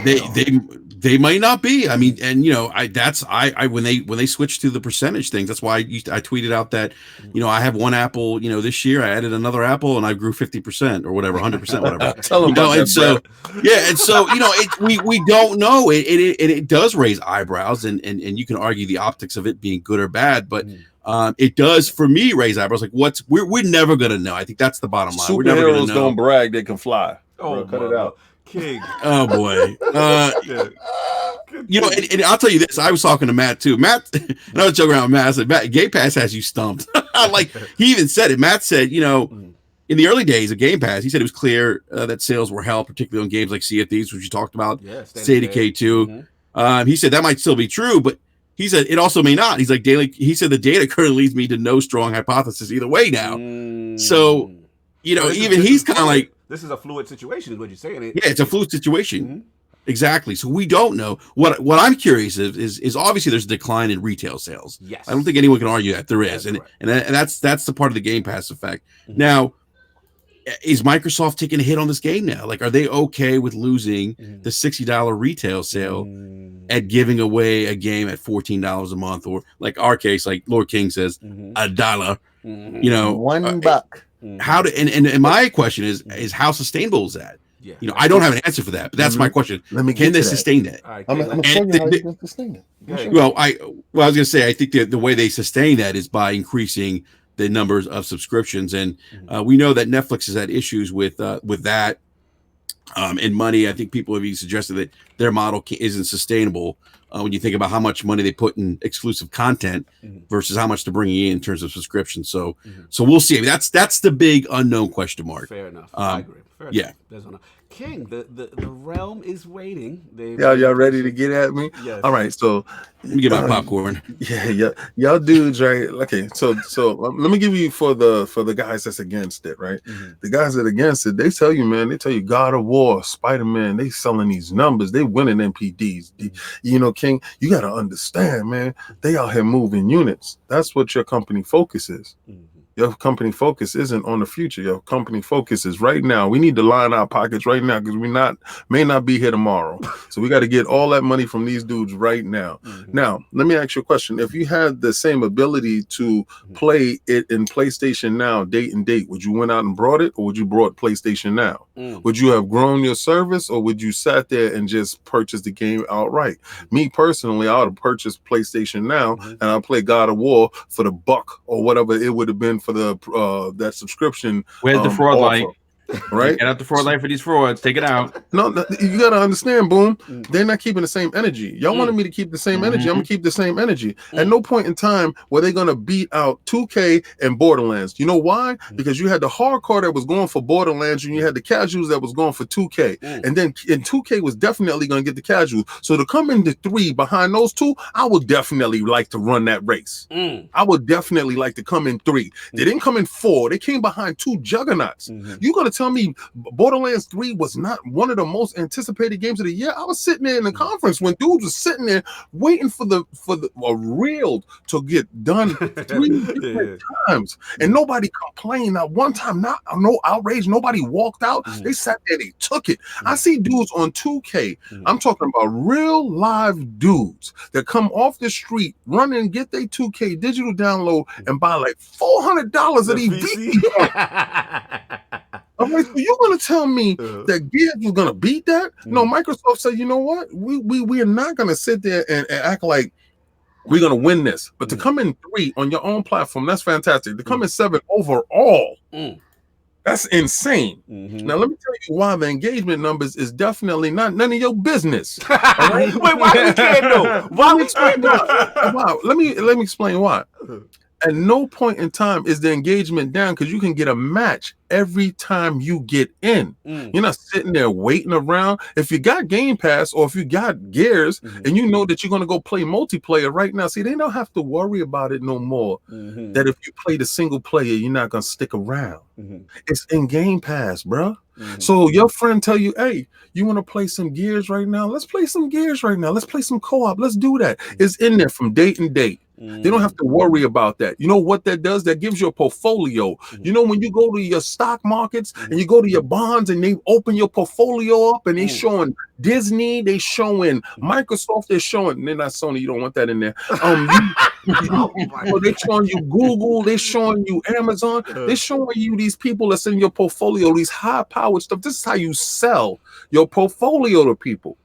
they might not be. I mean, and I when they switched to the percentage things, that's why I tweeted out that I have one apple. This year I added another apple and I grew 50% or whatever, 100%, whatever.
Tell them about
and
that,
so
Brad.
yeah, and so we don't know. It does raise eyebrows, and you can argue the optics of it being good or bad, but. It does for me raise eyebrows. Like we're never gonna know. I think that's the bottom line. We're never gonna
Superheroes
know.
don't brag; they can fly.
Oh,
Bro, cut it out.
King.
Oh boy. And I'll tell you this. I was talking to Matt too. Matt, and I was joking around with Matt. I said, Matt, Game Pass has you stumped. Like he even said it. Matt said, in the early days of Game Pass, he said it was clear that sales were helped, particularly on games like Sea of Thieves, which you talked about. State of K2. He said that might still be true, but he said it also may not. He's like he said the data currently leads me to no strong hypothesis either way now. So, even he's kind of like,
this is a fluid situation, is what you're saying.
Yeah, it's a fluid situation. Exactly. So we don't know. What I'm curious is obviously there's a decline in retail sales.
Yes.
I don't think anyone can argue that there is. And that's the part of the Game Pass effect. Now, is Microsoft taking a hit on this game now? Like, are they okay with losing the $60 retail sale at giving away a game at $14 a month, or like our case, like Lord King says, $1?
$1.
How and my question is how sustainble is that?
Yeah.
I don't have an answer for that, but that's my question. Can they sustain that?
I'm gonna show you how you can sustain it.
Well, I was gonna say I think the way they sustain that is by increasing the numbers of subscriptions, and we know that Netflix has had issues with that and money. I think people have even suggested that their model isn't sustainable when you think about how much money they put in exclusive content versus how much they're bringing in terms of subscription. So we'll see. I mean, that's the big unknown question mark.
Fair enough. I agree. Fair enough. There's no King. The realm is waiting.
Y'all ready to get at me?
Yes.
All right. So
let me get my popcorn.
Yeah. Y'all dudes, right? Okay. So let me give you for the guys that's against it, right? The guys that are against it, they tell you, man. They tell you God of War, Spider-Man. They selling these numbers. They winning NPDs. King, you got to understand, man. They out here moving units. That's what your company focus is. Your company focus isn't on the future. Your company focus is right now. We need to line our pockets right now because may not be here tomorrow. So we got to get all that money from these dudes right now. Now, let me ask you a question. If you had the same ability to play it in PlayStation Now, date and date, would you went out and brought it, or would you brought PlayStation Now? Would you have grown your service, or would you sat there and just purchased the game outright? Me personally, I would have purchased PlayStation Now and I'll play God of War for the $1 or whatever it would have been for the that subscription.
Where's the fraud light?
Right?
Get out the fraud light for these frauds. Take it out.
No, you got to understand, Boom. They're not keeping the same energy. Y'all wanted me to keep the same energy. I'm going to keep the same energy. At no point in time were they going to beat out 2K and Borderlands. You know why? Because you had the hardcore that was going for Borderlands and you had the casuals that was going for 2K. And 2K was definitely going to get the casuals. So to come into 3 behind those two, I would definitely like to run that race. I would definitely like to come in 3. They didn't come in 4. They came behind 2 juggernauts. You going to tell me Borderlands 3 was not one of the most anticipated games of the year? I was sitting there in the conference when dudes was sitting there waiting for a reel to get done 3 different times, and nobody complained. Not one time, no outrage. Nobody walked out. They sat there, they took it. I see dudes on 2K. I'm talking about real live dudes that come off the street, run and get their 2K digital download and buy like $400 of these. I'm like, so you're gonna tell me that Gears was gonna beat that? No, Microsoft said, you know what? We are not gonna sit there and act like we're gonna win this. But to come in 3 on your own platform, that's fantastic. To come in 7 overall, that's insane. Now let me tell you why the engagement numbers is definitely none of your business.
Wait, why we can't know? Why we can't know?
Wow. Let me explain why. At no point in time is the engagement down because you can get a match every time you get in. You're not sitting there waiting around. If you got Game Pass or if you got Gears and you know that you're going to go play multiplayer right now, see, they don't have to worry about it no more. That if you play the single player, you're not going to stick around. It's in Game Pass, bro. So your friend tell you, hey, you want to play some Gears right now? Let's play some Gears right now. Let's play some co-op. Let's do that. It's in there from date and date. They don't have to worry about that. You know what that does? That gives you a portfolio. You know, when you go to your stock markets and you go to your bonds and they open your portfolio up and they showing Disney, they showing Microsoft, they're showing, they're not Sony, you don't want that in there. They're showing you Google, they're showing you Amazon, they're showing you these people that's in your portfolio, these high-powered stuff. This is how you sell your portfolio to people.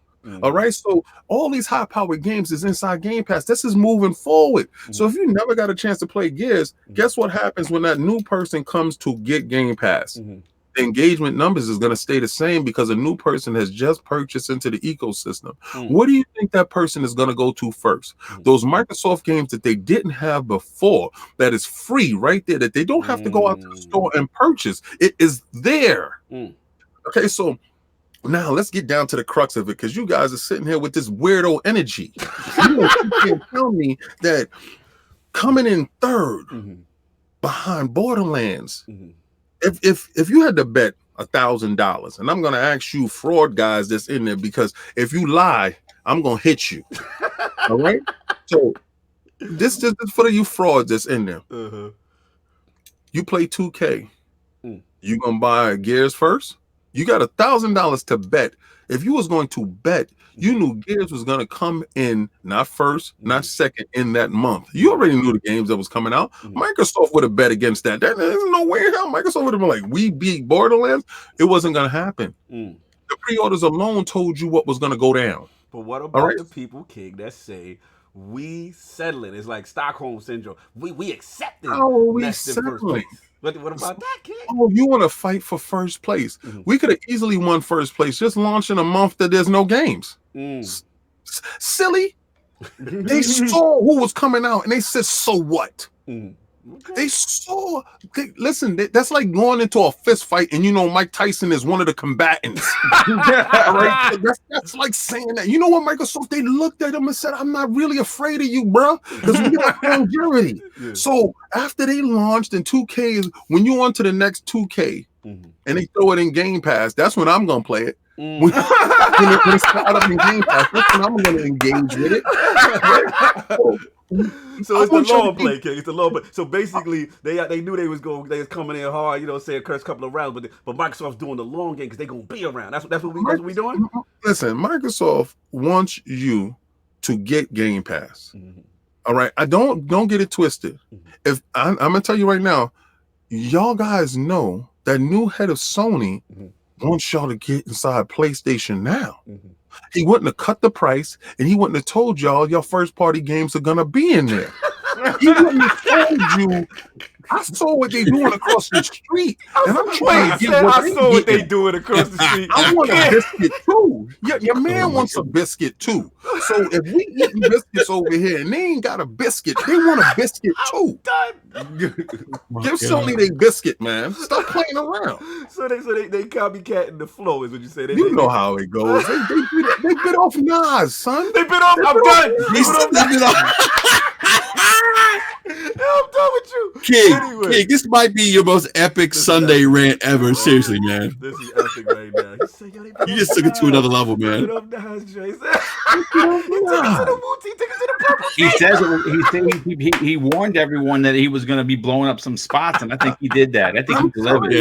All right, so all these high-powered games is inside Game Pass. This is moving forward. So if you never got a chance to play Gears, guess what happens when that new person comes to get Game Pass? The engagement numbers is going to stay the same because a new person has just purchased into the ecosystem. What do you think that person is going to go to first? Those Microsoft games that they didn't have before, that is free right there, that they don't have to go out to the store and purchase. It is there. Okay, so now let's get down to the crux of it, because you guys are sitting here with this weirdo energy. You can't tell me that coming in third behind Borderlands, if you had to bet $1,000, and I'm gonna ask you fraud guys that's in there, because if you lie, I'm gonna hit you. All right. So this is for you frauds that's in there. You play 2K. You gonna buy Gears first? You got $1,000 to bet. If you was going to bet, you knew Gears was going to come in not first, not second in that month. You already knew the games that was coming out. Microsoft would have bet against that. There's no way in hell Microsoft would have been like, we beat Borderlands. It wasn't going to happen. The pre-orders alone told you what was going to go down.
But what about the people, King, that say we settling? It's like Stockholm syndrome. We accepting less than first place. What about that, kid?
Oh, you want to fight for first place? We could have easily won first place just launching a month that there's no games. Silly. They saw who was coming out and they said, so what? They saw. Listen, that's like going into a fist fight and you know Mike Tyson is one of the combatants. Right? That's like saying that. You know what, Microsoft? They looked at him and said, "I'm not really afraid of you, bro, because we got longevity." So after they launched in 2K, when you on to the next 2K and they throw it in Game Pass, that's when I'm gonna play it. When it start up in Game Pass, that's when I'm gonna engage with it.
So it's the long play, King. It's the long play. So basically, they knew they was coming in hard, you know, say a couple of rounds, but Microsoft's doing the long game because they're gonna be around. That's what we doing.
Listen, Microsoft wants you to get Game Pass. All right, I don't get it twisted. If I'm gonna tell you right now, y'all guys know that new head of Sony wants y'all to get inside PlayStation now. He wouldn't have cut the price, and he wouldn't have told y'all your first party games are gonna be in there. He wouldn't have told you. I saw what they doing across the street, and I'm trying to get what they doing across the street. I want a biscuit too. Your man wants a biscuit too. So if we eating biscuits over here and they ain't got a biscuit, they want a biscuit too. Give Sony their biscuit, man. Stop playing around.
So they copycatting the flow, is what you say.
You know how it goes. They bit off Nas, son.
They bit off. I'm done. I'm done with you.
King, this might be your most epic Sunday rant ever. Seriously, man.
This is epic right now.
You just took it to another level, man.
He says he warned everyone that he was going to be blowing up some spots, and I think he did that. I think he delivered.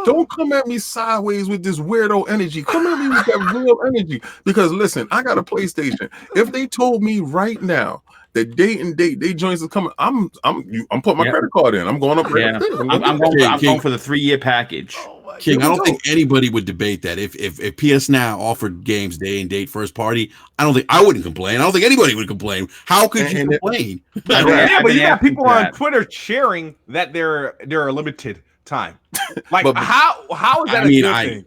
Don't come at me sideways with this weirdo energy. Come at me with that real energy. Because listen, I got a PlayStation. If they told me right now the date and date they joints are coming, I'm putting my credit card in. I'm going up.
I'm going for the 3-year package.
King, I don't think anybody would debate that. If PS Now offered games day and date first party, I wouldn't complain. I don't think anybody would complain. How could you complain?
Yeah, but you got people on Twitter cheering that they're a limited time. Like, how is that a good thing?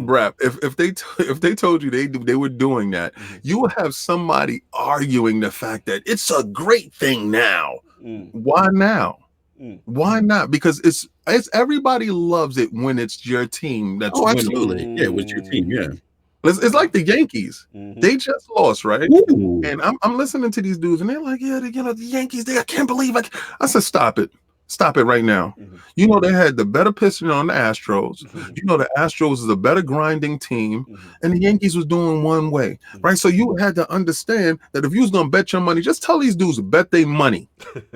Brap, if they told you they were doing that, you would have somebody arguing the fact that it's a great thing now. Why now? Why not? Because it's everybody loves it when it's your team that's winning.
Absolutely. Yeah, with your team, yeah.
It's like the Yankees. They just lost, right? And I'm listening to these dudes, and they're like, "Yeah, the Yankees. I can't believe it." I said, "Stop it! Stop it right now. You know they had the better pitching on the Astros. You know the Astros is a better grinding team, and the Yankees was doing one way, right? So you had to understand that if you was gonna bet your money, just tell these dudes to bet their money.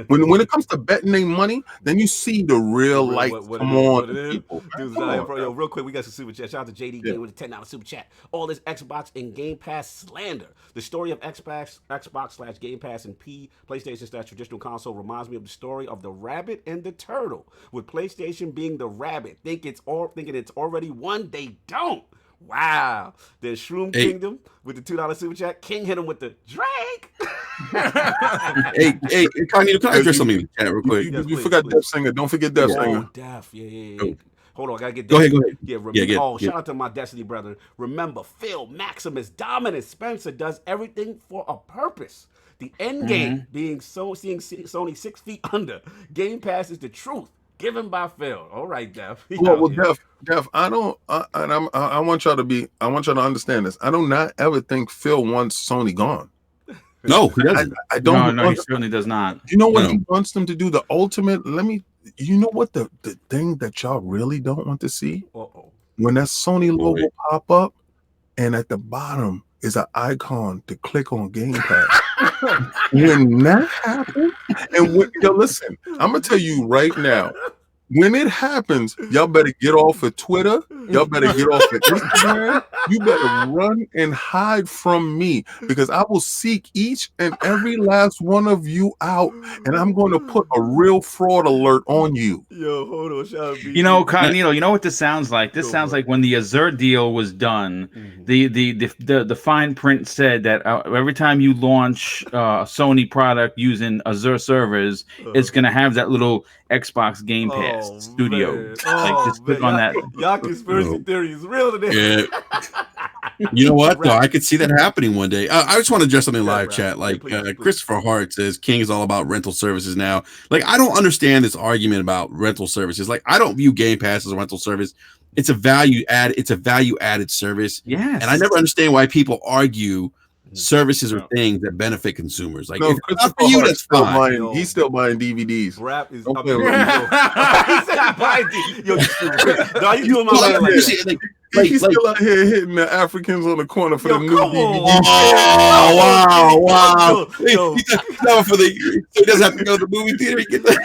When it comes to betting their money, then you see the real light come on. People.
Dudes, yo, real quick, we got some super chat. Shout out to JD Game with a $10 super chat. All this Xbox and Game Pass slander. The story of Xbox/Game Pass and PlayStation/traditional console reminds me of the story of the rabbit and the turtle. With PlayStation being the rabbit, thinking it's already won, they don't. Wow. Then Shroom Kingdom with the $2 super chat. King hit him with the Drake.
hey, Cognito, can I address something in the chat real quick?
You forgot Death Singer. Don't forget Death Singer.
Oh, Death. Yeah. Hold on, I gotta get
Go ahead.
Shout out to my Destiny brother. Remember, Phil, Maximus, Dominus, Spencer does everything for a purpose. The end game being seeing Sony 6 feet under. Game Pass is the truth. Given by Phil. All right, Def.
Well, Def, I want y'all to understand this. I do not ever think Phil wants Sony gone.
No, he doesn't.
I don't. No, he certainly does not.
You know what he wants them to do? The ultimate. You know what the thing that y'all really don't want to see? When that Sony logo pop up, and at the bottom is an icon to click on Game Pass. When that happens, and listen, I'm gonna tell you right now. When it happens, y'all better get off of Twitter. Y'all better get off of Instagram. You better run and hide from me, because I will seek each and every last one of you out, and I'm going to put a real fraud alert on you.
Yo, hold on, shout out BG.
You know, Cognito, you know what this sounds like? This sounds like when the Azure deal was done. The fine print said that every time you launch a Sony product using Azure servers, it's going to have that little Xbox Game Pass studio. Just click on that.
Y'all conspiracy theory is real today.
Yeah. You know what? Though I could see that happening one day. I just want to address something in live chat. Like please. Christopher Hart says, King is all about rental services now. Like, I don't understand this argument about rental services. Like, I don't view Game Pass as a rental service. It's a value add. It's a value added service.
Yes.
And I never understand why people argue services or things that benefit consumers. Like, if it's not for you, that's fine.
He's still buying DVDs.
Rap is. He said buying DVDs. Yo, you stupid. No, you doing my man like that.
He's still out here hitting the Africans on the corner for the new DVD.
Oh, wow. He doesn't have to go to the movie theater. He get that.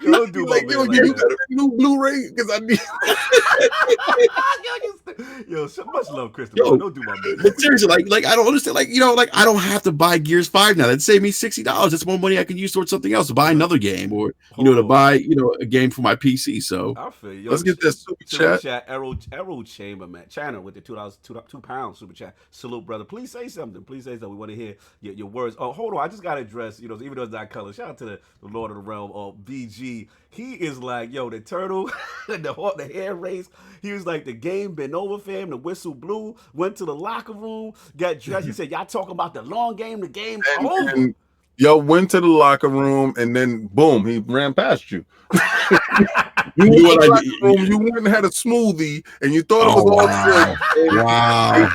Don't do like, yo, you got a new Blu-ray? Because I need.
Yo, so much love, Christopher. Yo, don't do my business.
But seriously, like I don't understand. Like, I don't have to buy Gears 5 now. That'd save me $60. That's more money I can use towards something else, to buy another game, or to buy a game for my PC. So
I feel you.
Let's get that super chat.
Arrow Chamber, man. Channel with the $2, £2 super chat. Salute, brother. Please say something. We want to hear your words. Oh, hold on. I just gotta address. Even though it's not color. Shout out to the Lord of the Realm, BG. He is like, yo, the turtle, the hair race. He was like, the game been over for him. The whistle blew. Went to the locker room. Got dressed. He said, y'all talking about the long game. The game over.
And y'all went to the locker room, and then boom, he ran past you. You went and had a smoothie, and you thought it was all good. Wow.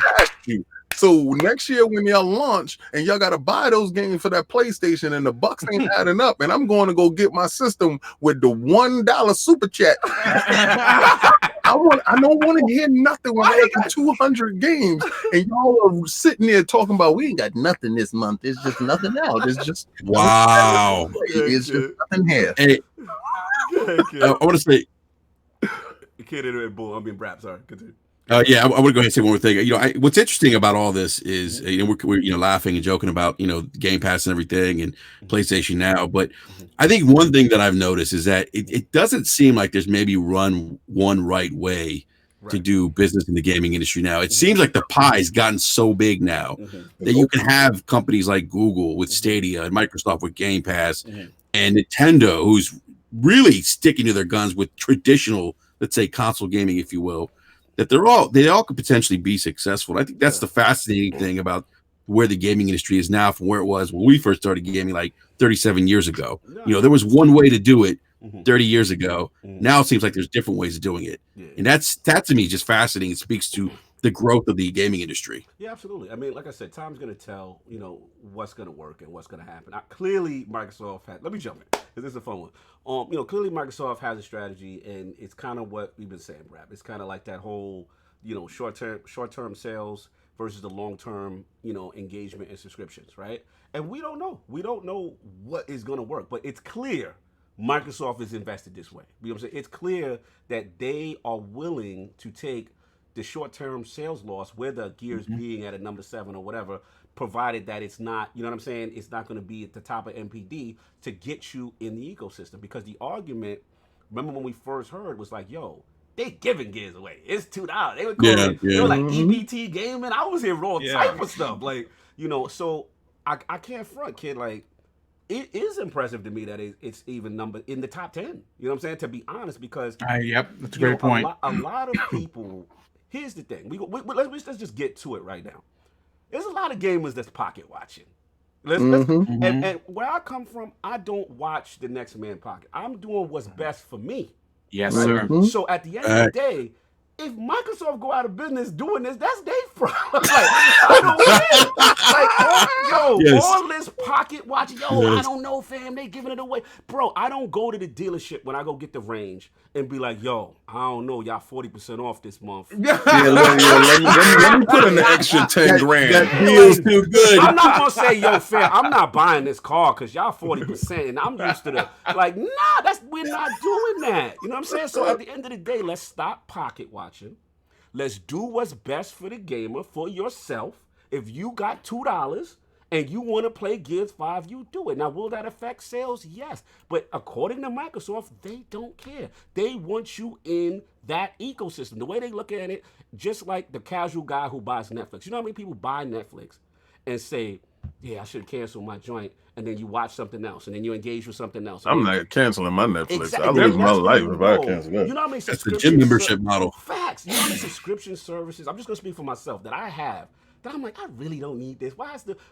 You. So next year when y'all launch and y'all got to buy those games for that PlayStation, and the bucks ain't adding up, and I'm going to go get my system with the $1 super chat. I don't want to hear nothing when I got 200 games, and y'all are sitting there talking about we ain't got nothing this month. It's just nothing out. It's just
wow.
It's just nothing here.
Hey, I want to say,
kid in it, bull. I'm being rap. Sorry, continue.
I want to go ahead and say one more thing. What's interesting about all this is, we're laughing and joking about Game Pass and everything and PlayStation Now, but I think one thing that I've noticed is that it doesn't seem like there's maybe one right way to do business in the gaming industry now. It seems like the pie's gotten so big now that you can have companies like Google with Stadia and Microsoft with Game Pass and Nintendo, who's really sticking to their guns with traditional, let's say, console gaming, if you will. That they all could potentially be successful. I think that's the fascinating thing about where the gaming industry is now from where it was when we first started gaming, like 37 years ago. There was one way to do it 30 years ago. Now it seems like there's different ways of doing it. And that to me is just fascinating. It speaks to the growth of the gaming industry.
Yeah, absolutely. I mean, like I said, time's going to tell, what's going to work and what's going to happen. Clearly, Microsoft had. Let me jump in, because this is a fun one. Clearly, Microsoft has a strategy, and it's kind of what we've been saying, Brad. It's kind of like that whole, short-term sales versus the long-term, engagement and subscriptions, right? And we don't know. We don't know what is going to work, but it's clear Microsoft is invested this way. You know what I'm saying? It's clear that they are willing to take the short-term sales loss, where the Gears being at a number 7 or whatever, provided that it's not, you know what I'm saying, it's not going to be at the top of NPD to get you in the ecosystem. Because the argument, remember when we first heard, was like, yo, they giving Gears away. It's $2. They were calling they were like EBT gaming. I was hearing all type of stuff. Like, so I can't front, kid. Like, it is impressive to me that it's even numbered in the top 10. You know what I'm saying? To be honest, because
yep, that's a great point.
A lot of people. Here's the thing. Let's just get to it right now. There's a lot of gamers that's pocket watching. And where I come from, I don't watch the next man pocket. I'm doing what's best for me.
Yes, sir.
So at the end of the day, if Microsoft go out of business doing this, that's their problem. I don't win. All this pocket watching. I don't know, fam. They giving it away. Bro, I don't go to the dealership when I go get the range and be like, yo, I don't know, y'all 40% off this month.
Let me put in the extra 10 grand.
That feels too good.
I'm not going to say, yo, fam, I'm not buying this car because y'all 40% and I'm used to the, we're not doing that. You know what I'm saying? So at the end of the day, let's stop pocket watching. Let's do what's best for the gamer, for yourself. If you got $2 and you want to play Gears 5, you do it. Now, will that affect sales? Yes. But according to Microsoft, they don't care. They want you in that ecosystem. The way they look at it, just like the casual guy who buys Netflix. You know how many people buy Netflix and say, yeah, I should cancel my joint, and then you watch something else, and then you engage with something else.
I'm not canceling my Netflix. Exactly. I lose my life if I cancel that.
You know how many
That's the gym membership model.
Facts. You know how many subscription services, I'm just going to speak for myself, that I have, that I'm like, I really don't need this.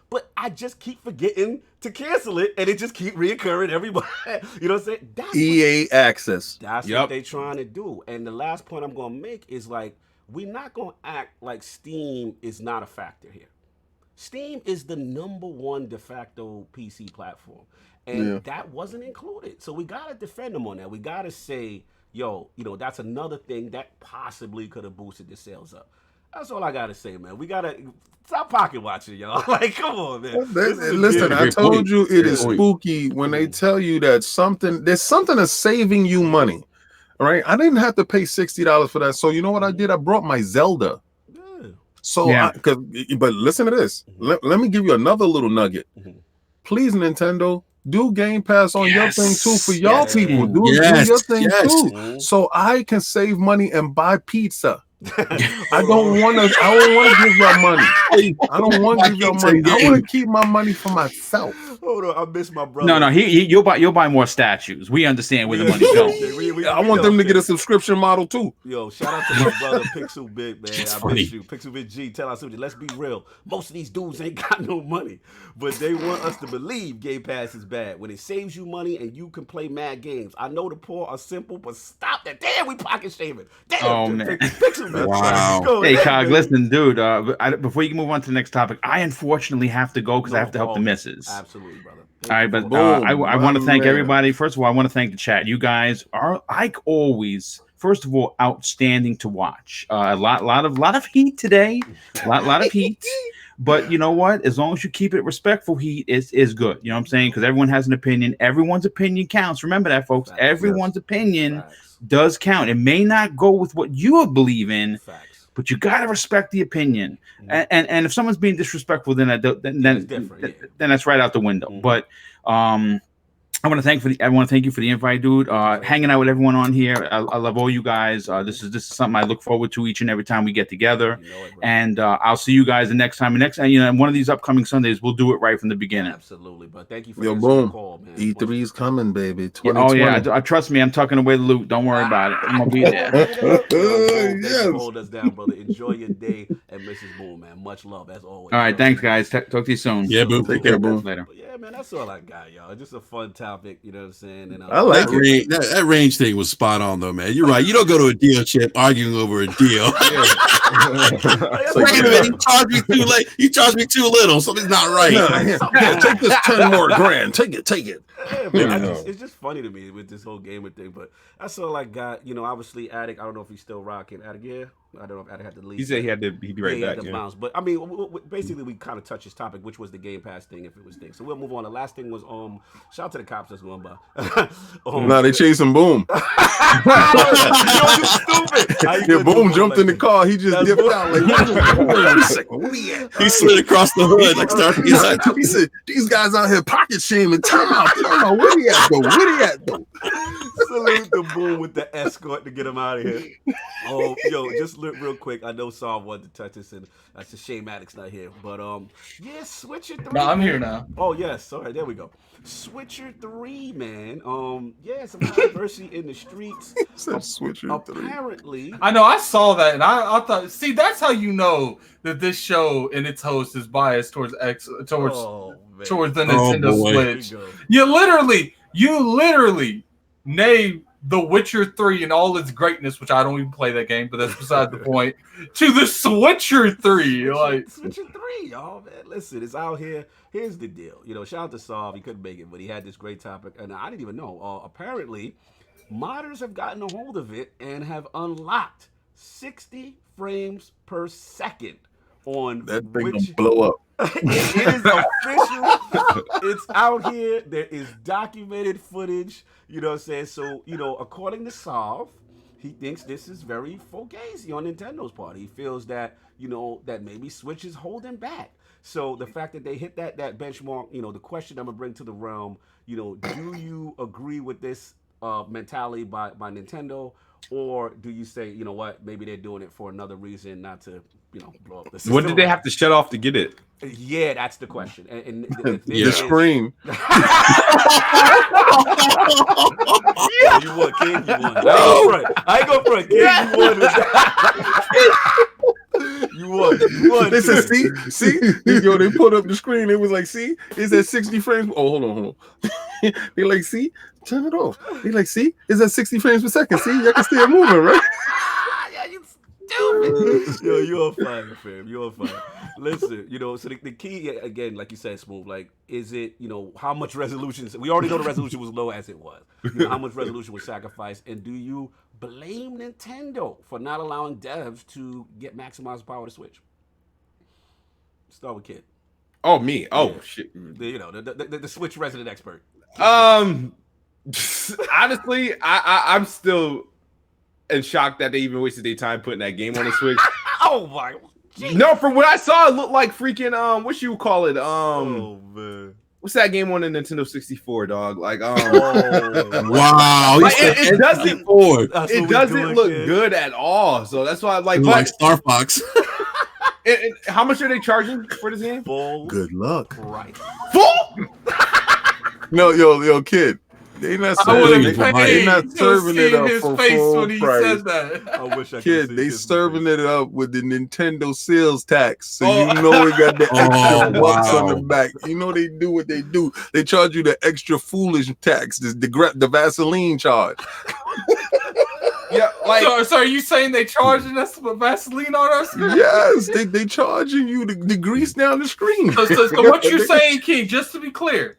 But I just keep forgetting to cancel it, and it just keep reoccurring everybody. You know what I'm saying?
That's EA access.
That's what they trying to do. And the last point I'm going to make is like, we're not going to act like Steam is not a factor here. Steam is the #1 de facto PC platform, and that wasn't included. So we got to defend them on that. We got to say, yo, that's another thing that possibly could have boosted the sales up. That's all I got to say, man. We got to stop pocket watching, y'all. Like, come on, man.
Listen, I told you it is spooky when they tell you that there's something that's saving you money, right? I didn't have to pay $60 for that. So you know what I did? I brought my Zelda. So, but listen to this. Let me give you another little nugget. Please, Nintendo, do Game Pass on your thing too for y'all people. Do your thing too, so I can save money and buy pizza. I don't want to give y'all money. I don't want to give y'all money. I want to keep my money for myself.
Hold on, I miss my brother.
No, you'll buy more statues. We understand where the money's going.
I want them to get a subscription model too.
Yo, shout out to my brother Pixel Big, man. I miss you, Pixel Big G. Tell us something. Let's be real. Most of these dudes ain't got no money, but they want us to believe Game Pass is bad when it saves you money and you can play mad games. I know the poor are simple, but stop that. Damn, we pocket shaving. Damn,
man.
Pixel Big.
Wow. Hey, Cog, listen, dude. Before you can move on to the next topic, I unfortunately have to go because I have to help the missus.
Absolutely, brother.
All right, but I want to thank everybody. First of all, I want to thank the chat. You guys are, like always, first of all, outstanding to watch. A lot of heat today, a lot of heat. But you know what? As long as you keep it respectful, heat is good. You know what I'm saying? Because everyone has an opinion. Everyone's opinion counts. Remember that, folks. Everyone's opinion does count. It may not go with what you believe in. But you gotta respect the opinion, and if someone's being disrespectful, then that's right out the window. But I want to thank you for the invite, dude. Hanging out with everyone on here. I love all you guys. This is something I look forward to each and every time we get together. And I'll see you guys the next time. And one of these upcoming Sundays, we'll do it right from the beginning.
Absolutely. But thank you for the call, man.
E3's coming, baby.
Trust me, I'm tucking away the loot. Don't worry about it. I'm gonna be there.
Hold us down, brother. Enjoy your day, and Mrs. Boom, man. Much love as always.
All right, thanks, guys. Talk to you soon.
Yeah, Boom.
Take care, Boom.
Later.
But yeah, man, that's all I got, y'all. Just a fun time. topic. You know what I'm saying? And
I like
that range thing was spot on though, man. You're right. You don't go to a dealership arguing over a deal. Wait a minute, you charged me too late. You charged me too little. Something's not right.
Yeah, take this 10 more grand. Take it.
Yeah, man, it's just funny to me with this whole gamer thing, but that's all I got. You know, obviously, Attic. I don't know if he's still rocking. Attic, yeah. I don't know if Attic had to leave.
He said he'd be right back.
Yeah. Bounce. But I mean, basically, we kind of touched his topic, which was the Game Pass thing, if it was thing. So we'll move on. The last thing was shout out to the cops that's going by.
Nah, they chasing Boom.
Yo, you stupid.
Yeah, Boom jumped in the car. He just dipped out. Like, wait a second. Where he at?
He slid across the hood like Star.
He said, "These guys out here pocket shaming. Time out. Where he at though?
Salute the Boom with the escort to get him out of here. Oh, yo, just real quick. I know Saul wanted to touch this, and that's a shame Addict's not here. But yeah, Switcher 3.
No, I'm here now.
Oh yes, all right, there we go. Switcher 3, man. Yeah, some controversy in the streets.
Switcher 3.
Apparently,
I know. I saw that, and I thought, see, that's how you know that this show and its host is biased towards towards the Nintendo Switch. You literally named The Witcher 3 and all its greatness, which I don't even play that game, but that's beside the point, to the Switcher 3.
Switcher 3, y'all, man. Listen, it's out here. Here's the deal. You know, shout out to Saul. He couldn't make it, but he had this great topic, and I didn't even know. Apparently, modders have gotten a hold of it and have unlocked 60 frames per second on
that thing gonna blow up.
It is official. It's out here. There is documented footage. You know what I'm saying? So, you know, according to Solve, he thinks this is very fugazi on Nintendo's part. He feels that, you know, that maybe Switch is holding back. So the fact that they hit that benchmark, you know, the question I'm going to bring to the realm, you know, do you agree with this mentality by Nintendo? Or do you say, you know what, maybe they're doing it for another reason, not to, you know, blow up the system?
What did they have to shut off to get it?
Yeah, that's the question. And
the screen.
You won, King. You won. I ain't go front. King, you won. You won.
They said, see? Yo, they put up the screen. It was like, see? It's at 60 frames. Oh, hold on. They like, see? Turn it off. They like, see? It's at 60 frames per second. See? Y'all can still moving, right?
Yeah, you stupid. Yo, you're on fire, fam. You're on fire. Listen, you know, so the key, again, like you said, Smooth, like, is it, you know, how much resolution? We already know the resolution was low as it was. You know, how much resolution was sacrificed? And do you blame Nintendo for not allowing devs to get maximized power to Switch? Start with Kid.
Oh, me. Oh, shit.
You know, the Switch resident expert.
Honestly, I'm still in shock that they even wasted their time putting that game on the Switch.
Oh my! Geez.
No, from what I saw, it looked like freaking what you call it?
Oh man,
what's that game on the Nintendo 64, dog? Like
wow,
like, it doesn't look good at all. So that's why, like
Star Fox.
And how much are they charging for this game?
Full.
Good luck.
Right.
Full.
No, yo, Kid. They not serving it up for full price.
Said that.
I wish I could.
Kid, they serving it up with the Nintendo sales tax, so you know it got the extra bucks on the back. You know they do what they do. They charge you the extra foolish tax, the Vaseline charge.
Yeah, like so are you saying they charging us to put Vaseline on our screen?
Yes, they charging you the grease down the screen.
So what you're saying, King, just to be clear,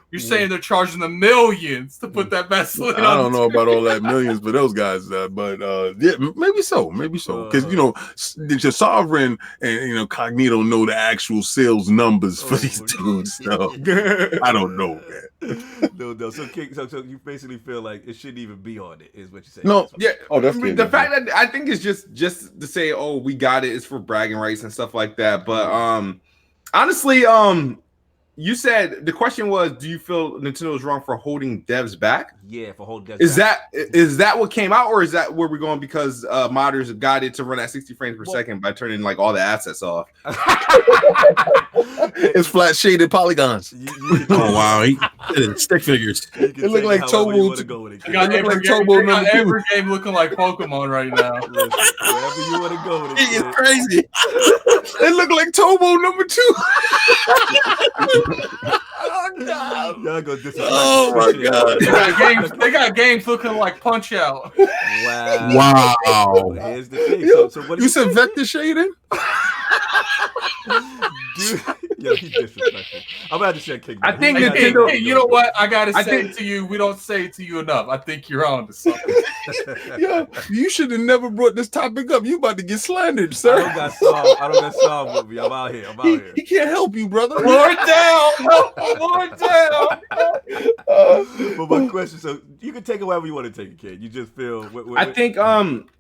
you're saying they're charging the millions to put that Vaseline on.
I don't know about all that millions for those guys, but yeah, maybe so, because you know, the Sovereign and you know Cognito know the actual sales numbers for these dudes. So I don't know, man.
No. So King, so you basically feel like it shouldn't even be on it, is what you're saying?
No,
yeah.
Oh, that's
the fact that I think it's just to say, oh, we got it. It's for bragging rights and stuff like that. But honestly, you said the question was, do you feel Nintendo is wrong for holding devs back?
Yeah, for holding devs
back. Is that what came out, or is that where we're going because modders got it to run at 60 frames per second by turning like all the assets off?
It's flat shaded polygons.
Oh wow, Stick figures.
It looked like Tobo.
It
got
like Tobo number 2.
every game looking like Pokemon right now.
Listen, wherever you want to go with it.
It's crazy.
It looked like Tobo number 2.
Y'all go disrespect.
Oh my god.
They got games looking like Punch Out.
Wow.
Here's the thing. So what
You said vector shading?
Dude, yo, he's disrespectful. I'm about to check King.
I think
Hey,
Nintendo.
you know what? I gotta
I
say
think-
it to you. We don't say it to you enough. I think you're on to something.
Yeah, you should have never brought this topic up. You about to get slandered,
I
sir.
don't got Saul with me. I'm out here.
He can't help you, brother.
Lord down. Lord down.
But my question, so you can take it wherever you want to take it, kid. You just feel.
I think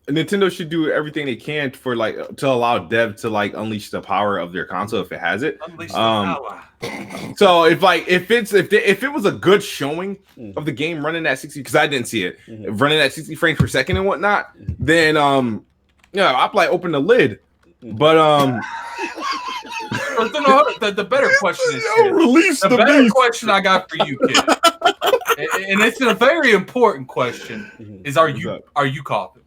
Nintendo should do everything they can for like to allow dev to like unleash the power of their console if it has it.
Unleash the power.
So if it was a good showing of the game running at 60, because I didn't see it running at 60 frames per second and whatnot, then I'll like open the lid. But
the better question is
Release
the better question I got for you, kid, and it's a very important question: is are you copying?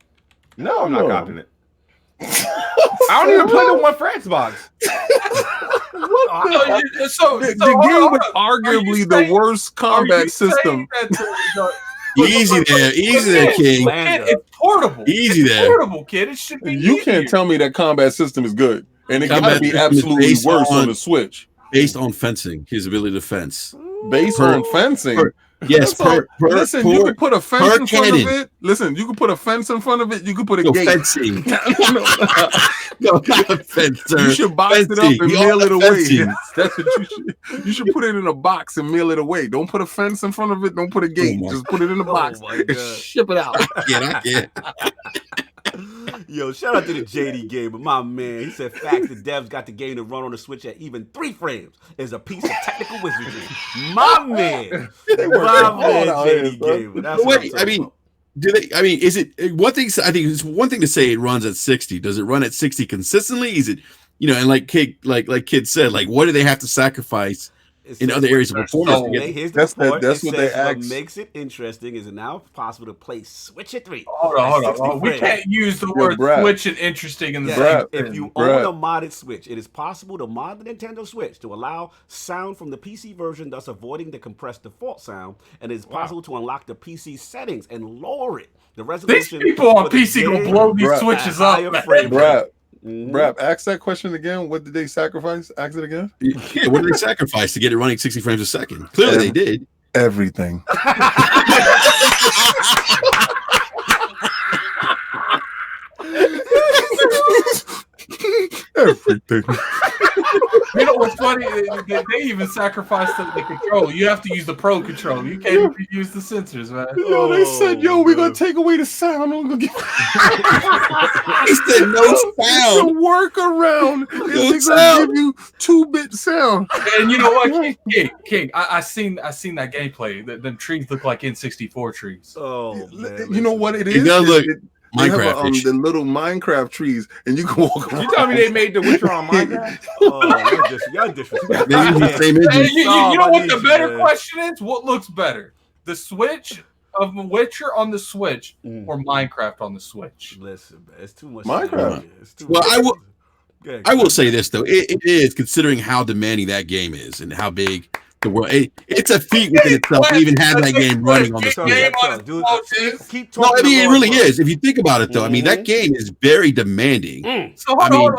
no, I'm not copying it. I don't even play the one for Xbox.
The game with arguably the worst combat system.
Easy there, King.
Kid, it's portable.
Easy
it's
there.
portable, kid. It should be.
You
easier.
can't tell me that combat system is good. And it
Combat
gotta be
system is
absolutely
based
worse on
on-
the Switch.
Based on fencing, his ability to fence.
Based
Per-
on fencing.
Yes,
Listen, you can put a fence
per
in front of
cannon.
it. Listen, you can put a fence in front of it. You can put a
No,
gate.
fencing. No, not a fence, sir.
You should box it up
Fencing.
and
We
mail
all
it
have
away.
fencing.
That's what you should. You should put it in a box and mail it away. Don't put a fence in front of it. Don't put a gate.
my-
Just put it in a box
my
and
God.
ship it out.
I get.
Yo, shout out to the JD Gamer, my man. He said, "Facts, the devs got the game to run on the Switch at even 3 frames is a piece of technical wizardry." My man, JD Gamer. That's what I'm
Wait,
talking
I mean,
about.
do they? I mean, is it one thing? I think it's one thing to say it runs at 60. Does it run at 60 consistently? Is it, and like Kid said, like what do they have to sacrifice in other areas of performance? to get-
Here's
That's
the part.
that's
It
what they
says what
asked.
makes it interesting is it now possible to play Switch at 3.
Hold on. We can't use the word
Brad.
Switch and interesting in the
Yeah,
same.
if you
Brad.
own a modded Switch, it is possible to mod the Nintendo Switch to allow sound from the PC version, thus avoiding the compressed default sound, and it is possible to unlock the PC settings and lower it. The
These
resolution
people on
for the
PC gonna
game
blow these
Bruh.
switches
at
up.
higher
man.
frame
Brad,
Mhm.
Brad, ask that question again. What did they sacrifice? Ask it again.
Yeah, what did they sacrifice to get it running 60 frames a second? Clearly, they did.
Everything. Everything.
You know what's funny? They even sacrificed the control. You have to use the Pro control. You can't even use the sensors, man.
Yo, they said, "Yo, we're gonna take away the sound. We're gonna give
He said no
the
sound.
workaround.
No
They're gonna
sound.
give you 2-bit sound."
And you know what, King? I seen that gameplay. Them trees look like N64 trees.
Oh man,
You know what it
It
is?
does look
They have
Minecraft-ish.
the little Minecraft trees, and you can walk around.
You tell me they made the Witcher on Minecraft?
Oh, y'all disrespect.
They use the same
Hey,
engine.
you know
I
what
need
the
you,
better
man.
question is? What looks better? The Switch of Witcher on the Switch or Minecraft on the Switch?
Listen, man, it's too much.
Minecraft.
It's too
Well,
much.
I will say this though, it is considering how demanding that game is and how big the world. It's a feat within itself to even have that game running on the
So,
Switch.
game
so,
on
dude,
its
keep
No,
talking.
I mean it
to
really
Lord
is. If you think about it though, I mean that game is very demanding.
So
I mean-
hold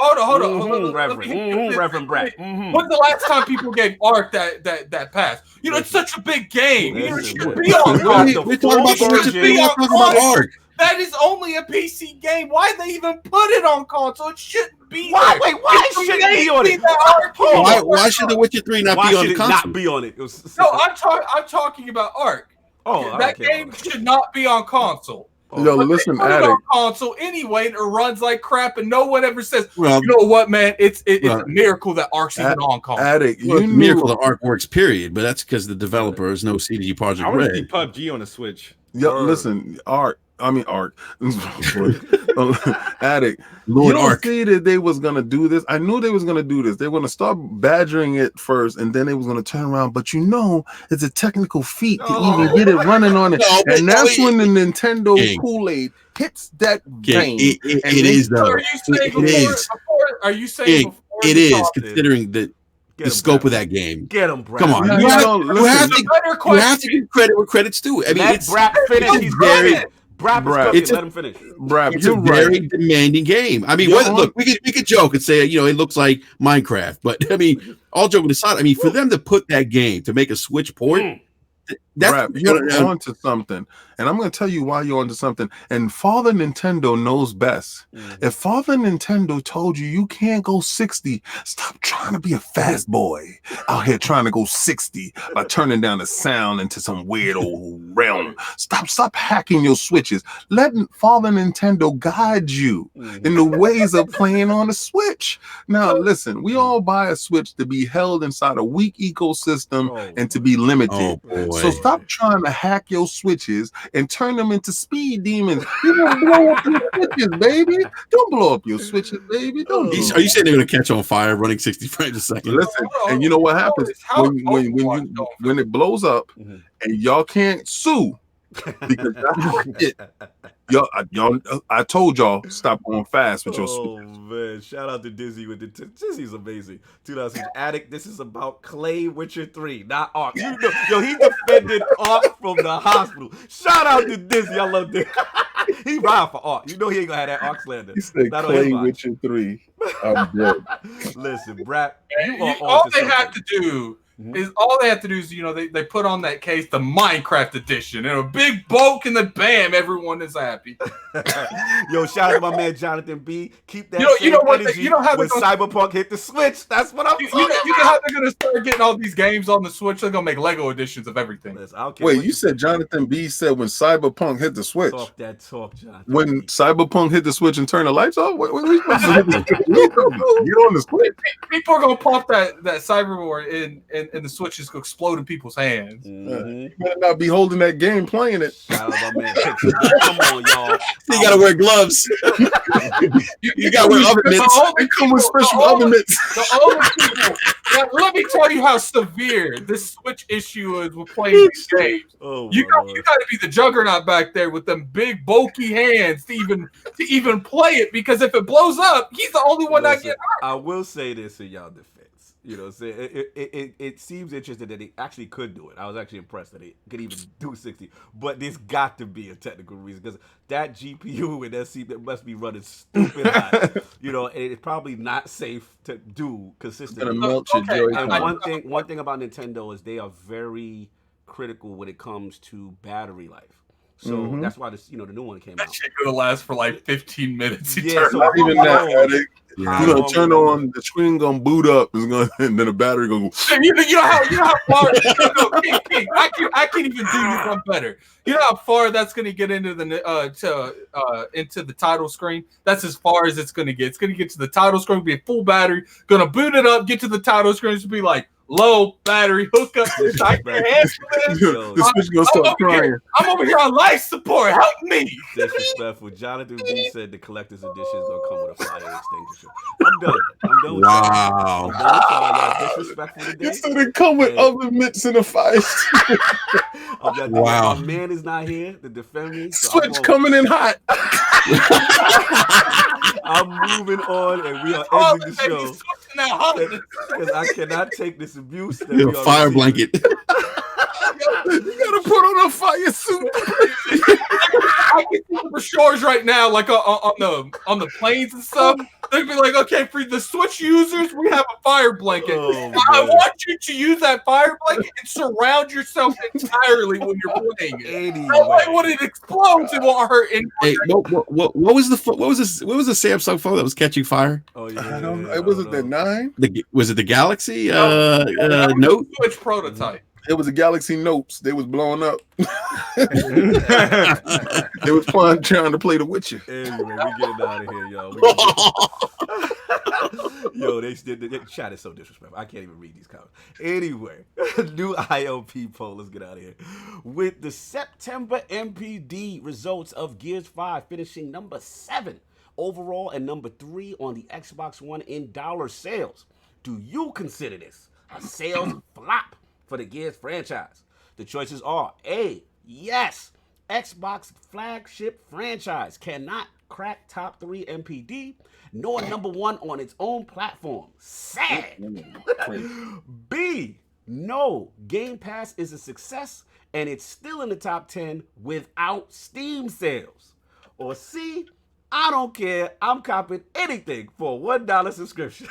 on.
Reverend Brett. Mhm.
When's the last time people gave Ark that pass? You know, it's such a big game. You know, it
Listen,
should
what-
be on
Really?
console.
We're talking about the
It
Witcher
should
3,
be
we're
on
talking about
console.
Ark.
That is only a PC game. Why they even put it on console? It shouldn't be.
Why?
there.
Wait, why
It's
shouldn't it be on it?
amazing that Ark came
Why,
on.
why should The Witcher 3 not
Why
be on
should
the
it
console?
not be on it?
No, I'm talking about Ark.
Oh,
That game should not be on console.
Yo,
But
listen,
they put it
Addict.
on console anyway, and it runs like crap, and no one ever says,
Well,
"You know what, man? It's
Well,
a miracle that Ark's even on console."
Addict,
well,
you
it's a
knew.
miracle the Ark works, period. But that's because the developer is no CDG
I
Project
want to see
Red.
PUBG on the Switch.
Yo,
Word.
listen, Art. I mean, Ark. Addict.
Lord
You don't
Ark.
see that they was gonna do this. I knew they was gonna do this. They were gonna start badgering it first, and then they was gonna turn around. But you know, it's a technical feat to even get it running on it, and that's when the Nintendo Kool-Aid hits that vein.
It is though.
Are you saying Are you saying
it is considering the scope of that game?
Get him, Brad.
Come on, you have to give credit where credit's due. I mean,
let Brad finish. He's very. Brad, let him finish.
Brad,
it's a very demanding game. I mean, look, we could joke and say, you know, it looks like Minecraft, but I mean, all joking aside, I mean, for them to put that game to make a Switch port,
Brad, you're onto something, and I'm going to tell you why you're onto something. And Father Nintendo knows best. If Father Nintendo told you you can't go 60, stop trying to be a fast boy out here trying to go 60 by turning down the sound into some weird old realm. Stop hacking your switches. Let Father Nintendo guide you in the ways of playing on the Switch. Now, listen, we all buy a Switch to be held inside a weak ecosystem and to be limited. So stop trying to hack your switches and turn them into speed demons. You don't blow up your switches, baby. Don't blow up your switches, baby. Don't.
Are you saying they're going to catch on fire running 60 frames a second?
Listen, and you know what happens when it blows up and y'all can't sue because that's it. Y'all, I told y'all stop going fast with your switch.
Oh man, shout out to Dizzy with the Dizzy's amazing. 2000 Addict. This is about Clay Witcher 3, not Ark. You know, yo, he defended Ark from the hospital. Shout out to Dizzy. I love this. He ride for Ark. You know he ain't gonna have that Ark slander.
He said Clay Witcher 3. I'm dead.
Listen, Brad,
all they have to do is, you know, they put on that case the Minecraft edition and a big bulk and then bam, everyone is happy.
Yo, shout out to my man Jonathan B. Keep that
energy
when Cyberpunk hit the Switch. That's what I'm talking about.
You know how they're gonna start getting all these games on the Switch? They're gonna make Lego editions of everything.
Wait, you said Jonathan B said when Cyberpunk hit the Switch.
Talk that talk, Jonathan.
When Cyberpunk hit the Switch and turned the lights off? What are we supposed to get on the Switch?
People are gonna pop that Cyberboard and the Switch is gonna explode in people's hands.
You better not be holding that game playing it.
Shout out my man. Come on, y'all.
You gotta wear gloves. you gotta wear oven mitts.
They come with special oven mitts.
The older people. Now, let me tell you how severe this Switch issue is with playing these games. You got to be the juggernaut back there with them big bulky hands to even play it, because if it blows up, he's the only one that gets hurt.
I will say this in y'all defense. You know, it seems interesting that he actually could do it. I was actually impressed that he could even do 60. But there's got to be a technical reason, because that GPU and that CPU must be running stupid hot. You know, and it's probably not safe to do consistently.
It's gonna melt your joy.
And one thing about Nintendo is they are very critical when it comes to battery life. So that's why the new one came out.
That shit gonna last for like 15 minutes.
Yeah, so
not even that. You're gonna turn on the screen, gonna boot up, and then the battery gonna go.
You know how far? King, I can't even do you one better. You know how far that's gonna get into the title screen? That's as far as it's gonna get. It's gonna get to the title screen, be a full battery. Gonna boot it up, get to the title screen, to be like low battery hookup. I can't handle this.
The Switch gonna start crying.
I'm over here on life support. Help me.
Disrespectful. Jonathan B said the collector's edition is gonna come with a fire extinguisher. I'm done with
wow.
y'all. Disrespectful today.
You said it come with oven mitts and a fire.
Wow. My man is not here to defend me. So
Switch coming in hot.
I'm moving on, and we are ending the show because I cannot take this abuse.
You're a fire blanket.
You gotta put on a fire suit.
I can see the shores right now, like on the planes and stuff. They'd be like, okay, for the Switch users, we have a fire blanket. I want you to use that fire blanket and surround yourself entirely when you're playing it.
Anyway.
Like when it explodes, it won't hurt anyone.
Hey, what was the Samsung phone that was catching fire?
Oh yeah, I don't know. It was the 9.
Was it the Galaxy Note?
Switch prototype.
It was a Galaxy Notes. They was blowing up. They was trying to play The Witcher.
Anyway, we getting out of here, y'all. Yo, they chat is so disrespectful. I can't even read these comments. Anyway, new ILP poll. Let's get out of here. With the September NPD results of Gears 5 finishing number 7 overall and number 3 on the Xbox One in dollar sales, do you consider this a sales flop for the Gears franchise? The choices are A, yes, Xbox flagship franchise cannot crack top 3 NPD, nor number 1 on its own platform. Sad. B, no, Game Pass is a success and it's still in the top 10 without Steam sales. Or C, I don't care, I'm copping anything for a $1 subscription.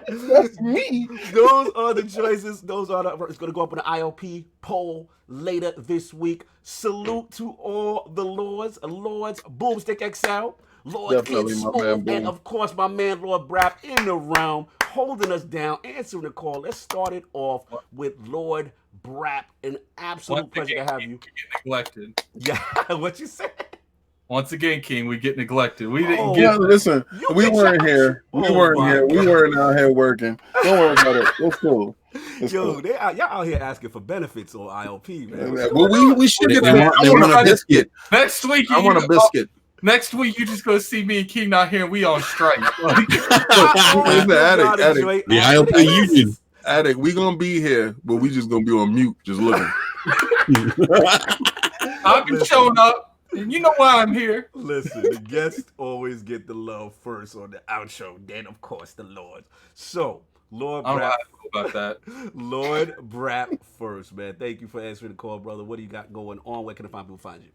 That's me.
Those are the choices. It's going to go up on the ILP poll later this week. Salute to all the Lords, Boomstick XL, Lord Kid Smooth, and of course my man Lord Brap in the realm, holding us down, answering the call. Let's start it off with Lord Brap. An absolute pleasure to have you.
Neglected.
Yeah, what you said?
Once again, King, we get neglected. We didn't
Yeah, listen, we weren't here. We weren't out here working. Don't worry about it. It's cool.
Yo, cool. Y'all out here asking for benefits on ILP, man.
Well, we should get that. I want a biscuit.
Next week,
I want a biscuit.
Next week, you just gonna see me and King not here. We on strike.
The
ILP union.
Addict, we gonna be here, but we just gonna be on mute, just looking.
I've been showing up. And you know why I'm here.
Listen, the guests always get the love first on the outro, then of course the Lords. So, Lord Brap,
about that.
Lord Brap first, man. Thank you for answering the call, brother. What do you got going on? Where can the people find you?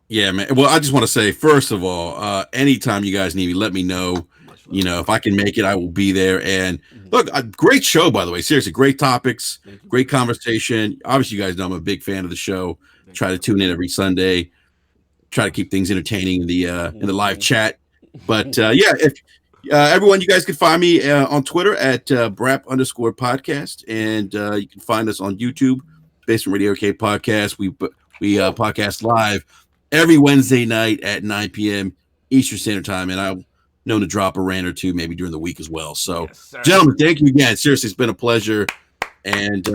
Yeah, man. Well, I just want to say, first of all, anytime you guys need me, let me know. You know, if I can make it, I will be there. And look, a great show, by the way. Seriously, great topics, great conversation. Obviously, you guys know I'm a big fan of the show. Try to tune in every Sunday. Try to keep things entertaining in the live chat. But yeah, if everyone, you guys can find me on Twitter at Brap_podcast, and you can find us on YouTube, Basement Radio Arcade Podcast. We podcast live every Wednesday night at 9 p.m. Eastern Standard Time, and I'm known to drop a rant or two maybe during the week as well. So, yes, gentlemen, thank you again. Seriously, it's been a pleasure, and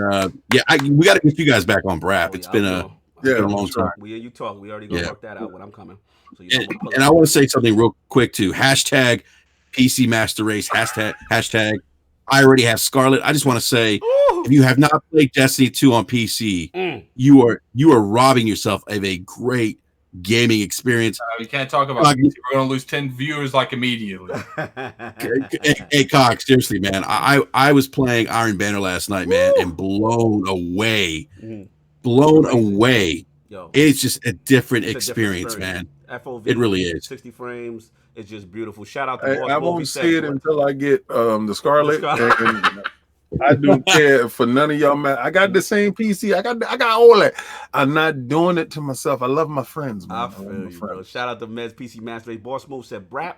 yeah, we got to get you guys back on Brap. It's been a long time.
You talk. We already gonna work that out when I'm coming. So
and I want to say something real quick too. Hashtag PC Master Race. Hashtag I already have Scarlet. I just want to say, if you have not played Destiny 2 on PC, you are robbing yourself of a great gaming experience.
We can't talk about PC. We're gonna lose 10 viewers like immediately.
Hey, Cox, seriously, man. I was playing Iron Banner last night, man, and blown away. Yo, it's just a different experience, man.
FOV,
it really is.
60 frames. It's just beautiful. Shout out to
I won't see it until I get the Scarlet. And I don't care for none of y'all, man. I got the same PC. I got all that. I'm not doing it to myself. I love my friends, man.
I feel you, bro. Shout out to Mez PC Master Race. Boss Move said Brap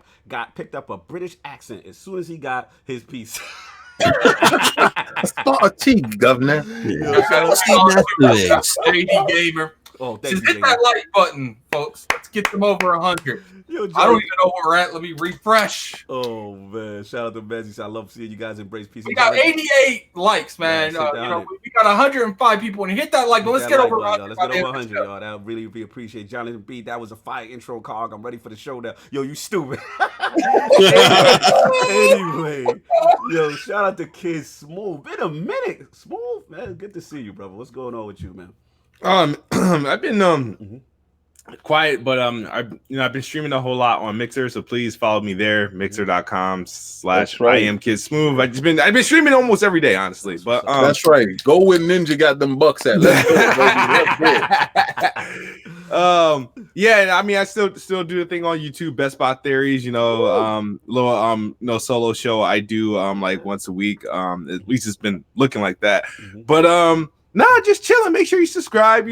picked up a British accent as soon as he got his PC.
Start a tea, governor.
Shady gamer.
Oh,
just hit that like button, folks. Let's get them over 100. I don't even know where we're at. Let me refresh.
Oh man, shout out to Messi. I love seeing you guys embrace PC.
We got 88 likes, man. We got 105 people and hit that like. But let's get over 100.
Let's get over 100, y'all. That would really be appreciated. Jonathan B, that was a fire intro, Cog. I'm ready for the show now. Yo, you stupid. Anyway, yo, shout out to Kid Smooth. Been a minute, Smooth, man. Good to see you, brother. What's going on with you, man?
I've been quiet, but I've been streaming a whole lot on Mixer, so please follow me there, mixer.com/IamKidSmooth. I've been streaming almost every day, honestly. But
that's right. Go where Ninja got them bucks at. Let's go, baby.
Yeah, I mean, I still do the thing on YouTube, Best Spot Theories, little solo show I do like once a week. At least it's been looking like that. But just chilling. Make sure you subscribe,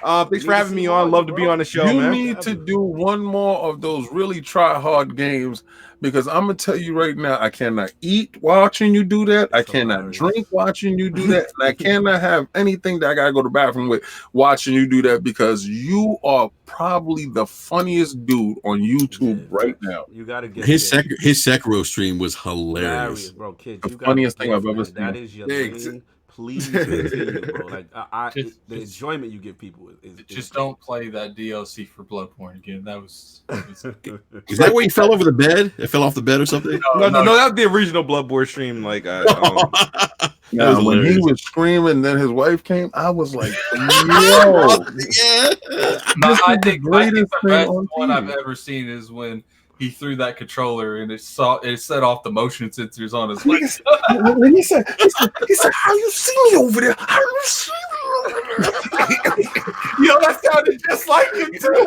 Thanks for having me on. Love to be on the show,
you
man.
need to do one more of those really try hard games, because I'm gonna tell you right now, I cannot eat watching you do that. I cannot drink watching you do that, and I cannot have anything that I gotta go to the bathroom with watching you do that, because you are probably the funniest dude on YouTube right now.
You gotta get
his Sekiro stream was hilarious,
bro. Kids,
the funniest thing I've ever seen.
That is your lane. Please continue, bro. Like the enjoyment you give people is
just don't play that DLC for Bloodborne again. That was
Is that where he fell over the bed? It fell off the bed or something?
No, that was the original Bloodborne stream. Like,
when he was screaming, then his wife came. I was like, yo,
yeah. No, I think the best one I've ever seen is when he threw that controller and it set off the motion sensors on his legs.
When he said, "How you see me over there? How you see me over there?"
Yo, that sounded just like him too.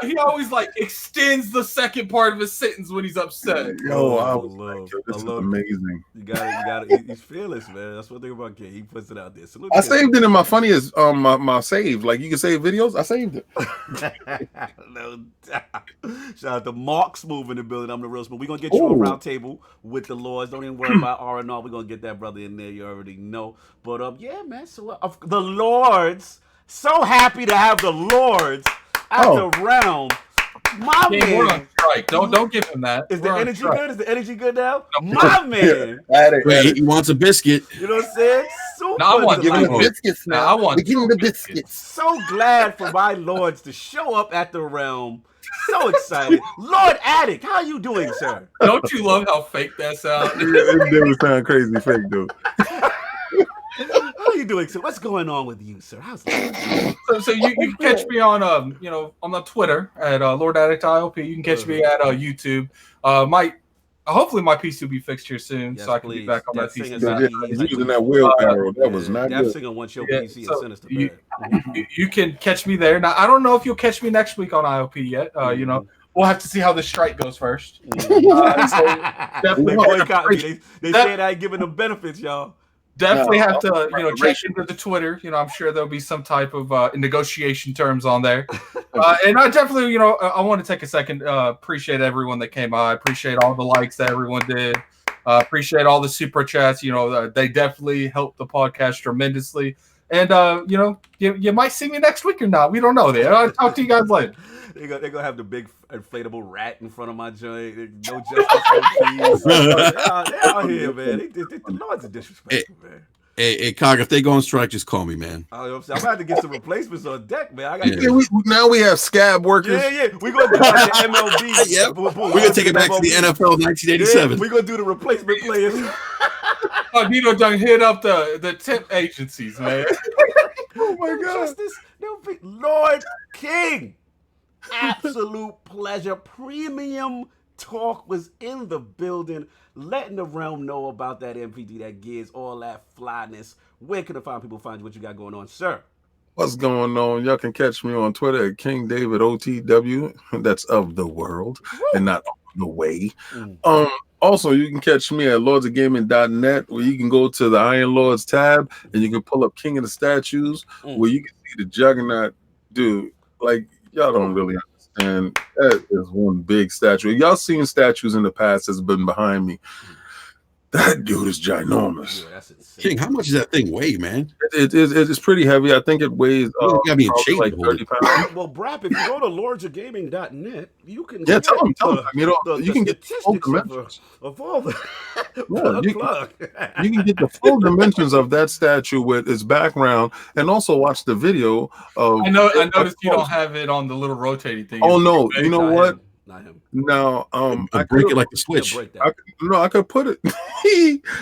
He always like extends the second part of his sentence when he's upset.
Yo, I love this is amazing.
You got it. He's fearless, man. That's one thing about King. He puts it out there. So
I saved it in my funniest my save. Like, you can save videos. I saved it.
No doubt. Shout out to Mark Smooth in the building. I'm the real Smooth. We're gonna get you a round table with the Lords. Don't even worry about R&R. We're gonna get that brother in there. You already know. But yeah, man. So the Lords. So happy to have the Lords at the round. My man,
we're on strike. Don't give him that.
Is the energy good? Is the energy good now? My man.
Wait, he wants a biscuit.
You know what I'm saying? Super.
No, I want
give him the biscuits now.
I want
give him the biscuits.
So glad for my Lords to show up at the realm. So excited. Lord Attic, how you doing, sir?
Don't you love how fake that sounds?
It never sound crazy fake, dude.
How you doing, sir? What's going on with you, sir? How's that?
So you can catch me on on the Twitter at Lord Addict ILP. You can catch me at YouTube. Hopefully my PC will be fixed here soon, so I can be back on that PC.
Using that wheelbarrow, that was not good.
Singer wants your PC and sinister.
You can catch me there. Now I don't know if you'll catch me next week on ILP yet. We'll have to see how the strike goes first. Definitely
boycott me. They said I ain't giving them benefits, y'all.
Definitely have to, check into the Twitter. I'm sure there'll be some type of negotiation terms on there. And I definitely, I want to take a second. Appreciate everyone that came by. Appreciate all the likes that everyone did. Appreciate all the super chats. They definitely helped the podcast tremendously. And you might see me next week or not. We don't know that. I'll talk to you guys later.
They're gonna have the big inflatable rat in front of my joint. No justice, no peace. They're out here, man. The Lords are disrespectful, man.
Hey, Cog, if they go on strike, just call me, man.
I'm gonna have to get some replacements on deck, man.
Now we have scab workers.
Yeah. We're gonna do like the MLB.
Yep. We're gonna take it back to the NFL 1987.
Yeah, we're gonna do the replacement players.
Nino done hit up the temp agencies, man.
Oh my God. Justice, Lord King. Absolute pleasure. Premium Talk was in the building, letting the realm know about that NPD, that Gears, all that flyness. Where can find you? What you got going on, sir?
What's going on? Y'all can catch me on Twitter at King David OTW. That's of the world and not the way. Also, you can catch me at lordsofgaming.net, where you can go to the Iron Lords tab and you can pull up King of the Statues, where you can see the Juggernaut. Dude, like, y'all don't really understand. That is one big statue. Y'all seen statues in the past that's been behind me. That dude is ginormous.
Yeah, that's insane.
King, how much does that thing weigh, man?
It's pretty heavy. I think it weighs
like
30 pounds.
Well, Brap, if you go to lordsofgaming.net, you can
tell them. You can get the full
dimensions of all the
you can get the full dimensions of that statue with its background, and also watch the video of.
I noticed you don't have it on the little rotating thing.
Oh no! You know what?
Not him.
No,
I break it like the Switch.
I could put it.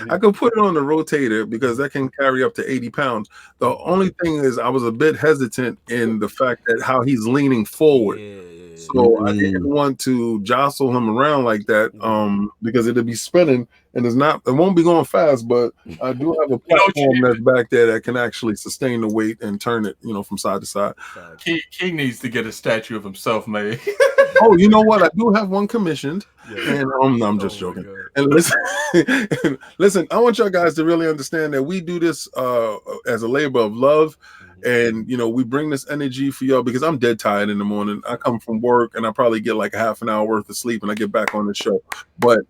I could put it on the rotator because that can carry up to 80 pounds. The only thing is, I was a bit hesitant in the fact that how he's leaning forward. So I didn't want to jostle him around like that, because it'll be spinning and it won't be going fast, but I do have a platform that's back there that can actually sustain the weight and turn it, from side to side.
King needs to get a statue of himself made.
Oh, you know what? I do have one commissioned, and no, I'm just joking. And listen, I want y'all guys to really understand that we do this as a labor of love, and we bring this energy for y'all because I'm dead tired in the morning. I come from work and I probably get like a half an hour worth of sleep, and I get back on the show. But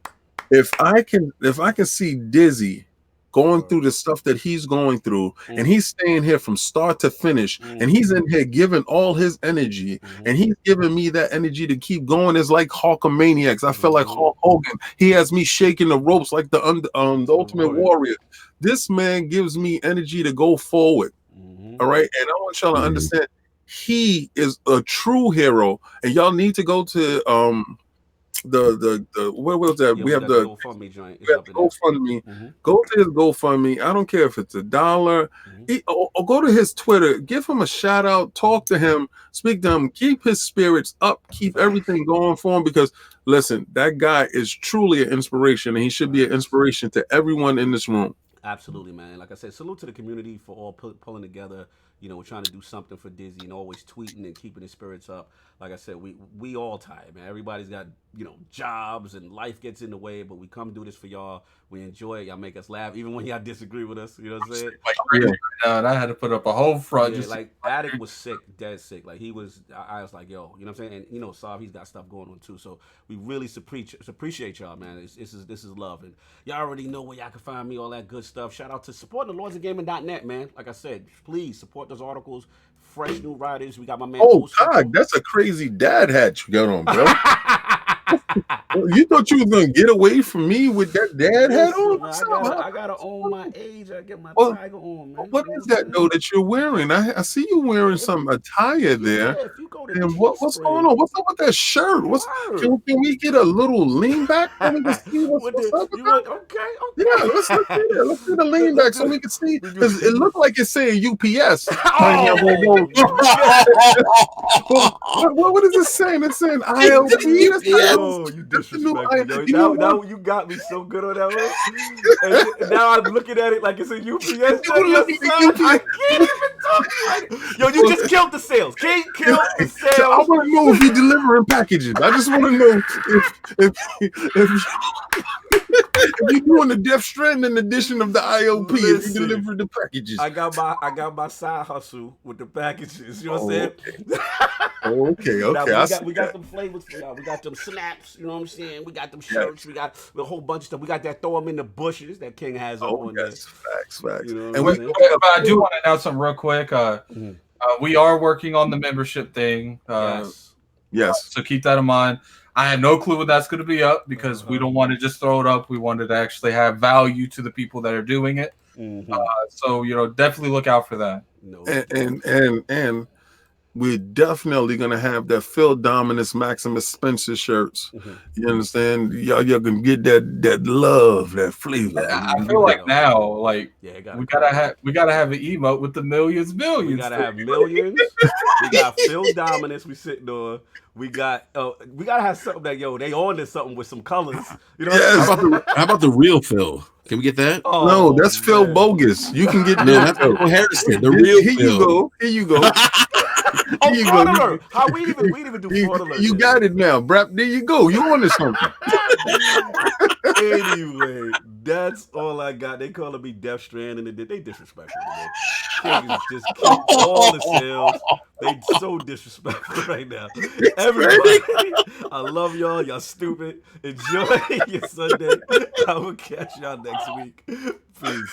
if I can see Dizzy going through the stuff that he's going through, and he's staying here from start to finish, and he's in here giving all his energy, and he's giving me that energy to keep going. It's like Hulkamaniacs. I feel like Hulk Hogan. He has me shaking the ropes like the Ultimate Warrior. This man gives me energy to go forward. All right, and I want y'all to understand he is a true hero, and y'all need to go to the where was that? We have the GoFundMe joint. We have the GoFundMe. Go to his GoFundMe. I don't care if it's $1. Or go to his Twitter. Give him a shout out. Talk to him. Speak to him. Keep his spirits up. Keep everything going for him, because listen, that guy is truly an inspiration, and he should be an inspiration to everyone in this room.
Absolutely, man. Like I said, salute to the community for all pulling together. We're trying to do something for Dizzy and always tweeting and keeping his spirits up. Like I said, we all tired, man. Everybody's got, jobs and life gets in the way, but we come do this for y'all. We enjoy it. Y'all make us laugh, even when y'all disagree with us. You know what I'm saying?
And I had to put up a whole front.
Yeah, like Attic was sick, dead sick. Like I was like, yo, you know what I'm saying? And Sav, he's got stuff going on too. So we really appreciate y'all, man. This is love, and y'all already know where y'all can find me, all that good stuff. Shout out to supporting the lordsofgaming.net, man. Like I said, please support those articles. Fresh new writers. We got my man.
Oh God, that's a crazy dad hat you got on, bro. You thought you was gonna get away from me with that dad hat on?
Man, I gotta own my age. I get my tiger on, man.
What is that though that you're wearing? I see you wearing some attire there.
Yeah, if you go to
and what's going on? What's up with that shirt? Can we get a little lean back so we can see what's up with that?
Okay.
Yeah, let's see the lean back so we can see, because it looked like it's saying UPS. What is it saying? It's saying ILP.
Oh, you disrespectful. Yo. Now you got me so good on that one. And now I'm looking at it like it's a UPS. I can't even talk. Yo, you just killed the sales. Can't kill the sales.
I want to know if you're delivering packages. I just want to know if you're doing the Death Stranding edition of the ILP. If you deliver the packages.
I got my side hustle with the packages. You know what I'm saying?
Okay.
We got them flavors for y'all. We got them snaps. You know what I'm saying? We got them shirts. We got a whole bunch of stuff. We got that throw them in the bushes that King has up on there.
Facts.
You know
but I do want to announce something real quick. We are working on the membership thing.
Yes.
So keep that in mind. I have no clue when that's going to be up, because we don't want to just throw it up. We wanted to actually have value to the people that are doing it. So definitely look out for that.
And we're definitely gonna have that Phil Dominus Maximus Spencer shirts. You understand? Y'all can get that love, that flavor.
I feel like now, we gotta have an emote with the millions.
We gotta have millions. We got Phil Dominus. We sitting on. We gotta have something that they on to something with some colors. You know?
Yes.
How about the real Phil? Can we get that?
Oh, no, that's Phil Bogus. You can get
that's Phil Harrison. The real Phil.
Here you go.
Fraud alert. How we didn't even do fraud alert.
You got it now, Brap. There you go. You on to something.
Anyway, that's all I got. They calling me Death Stranding, and they disrespectful. Niggas just keep all the sales. They so disrespectful right now. Everybody, I love y'all. Y'all stupid. Enjoy your Sunday. I will catch y'all next week. Peace.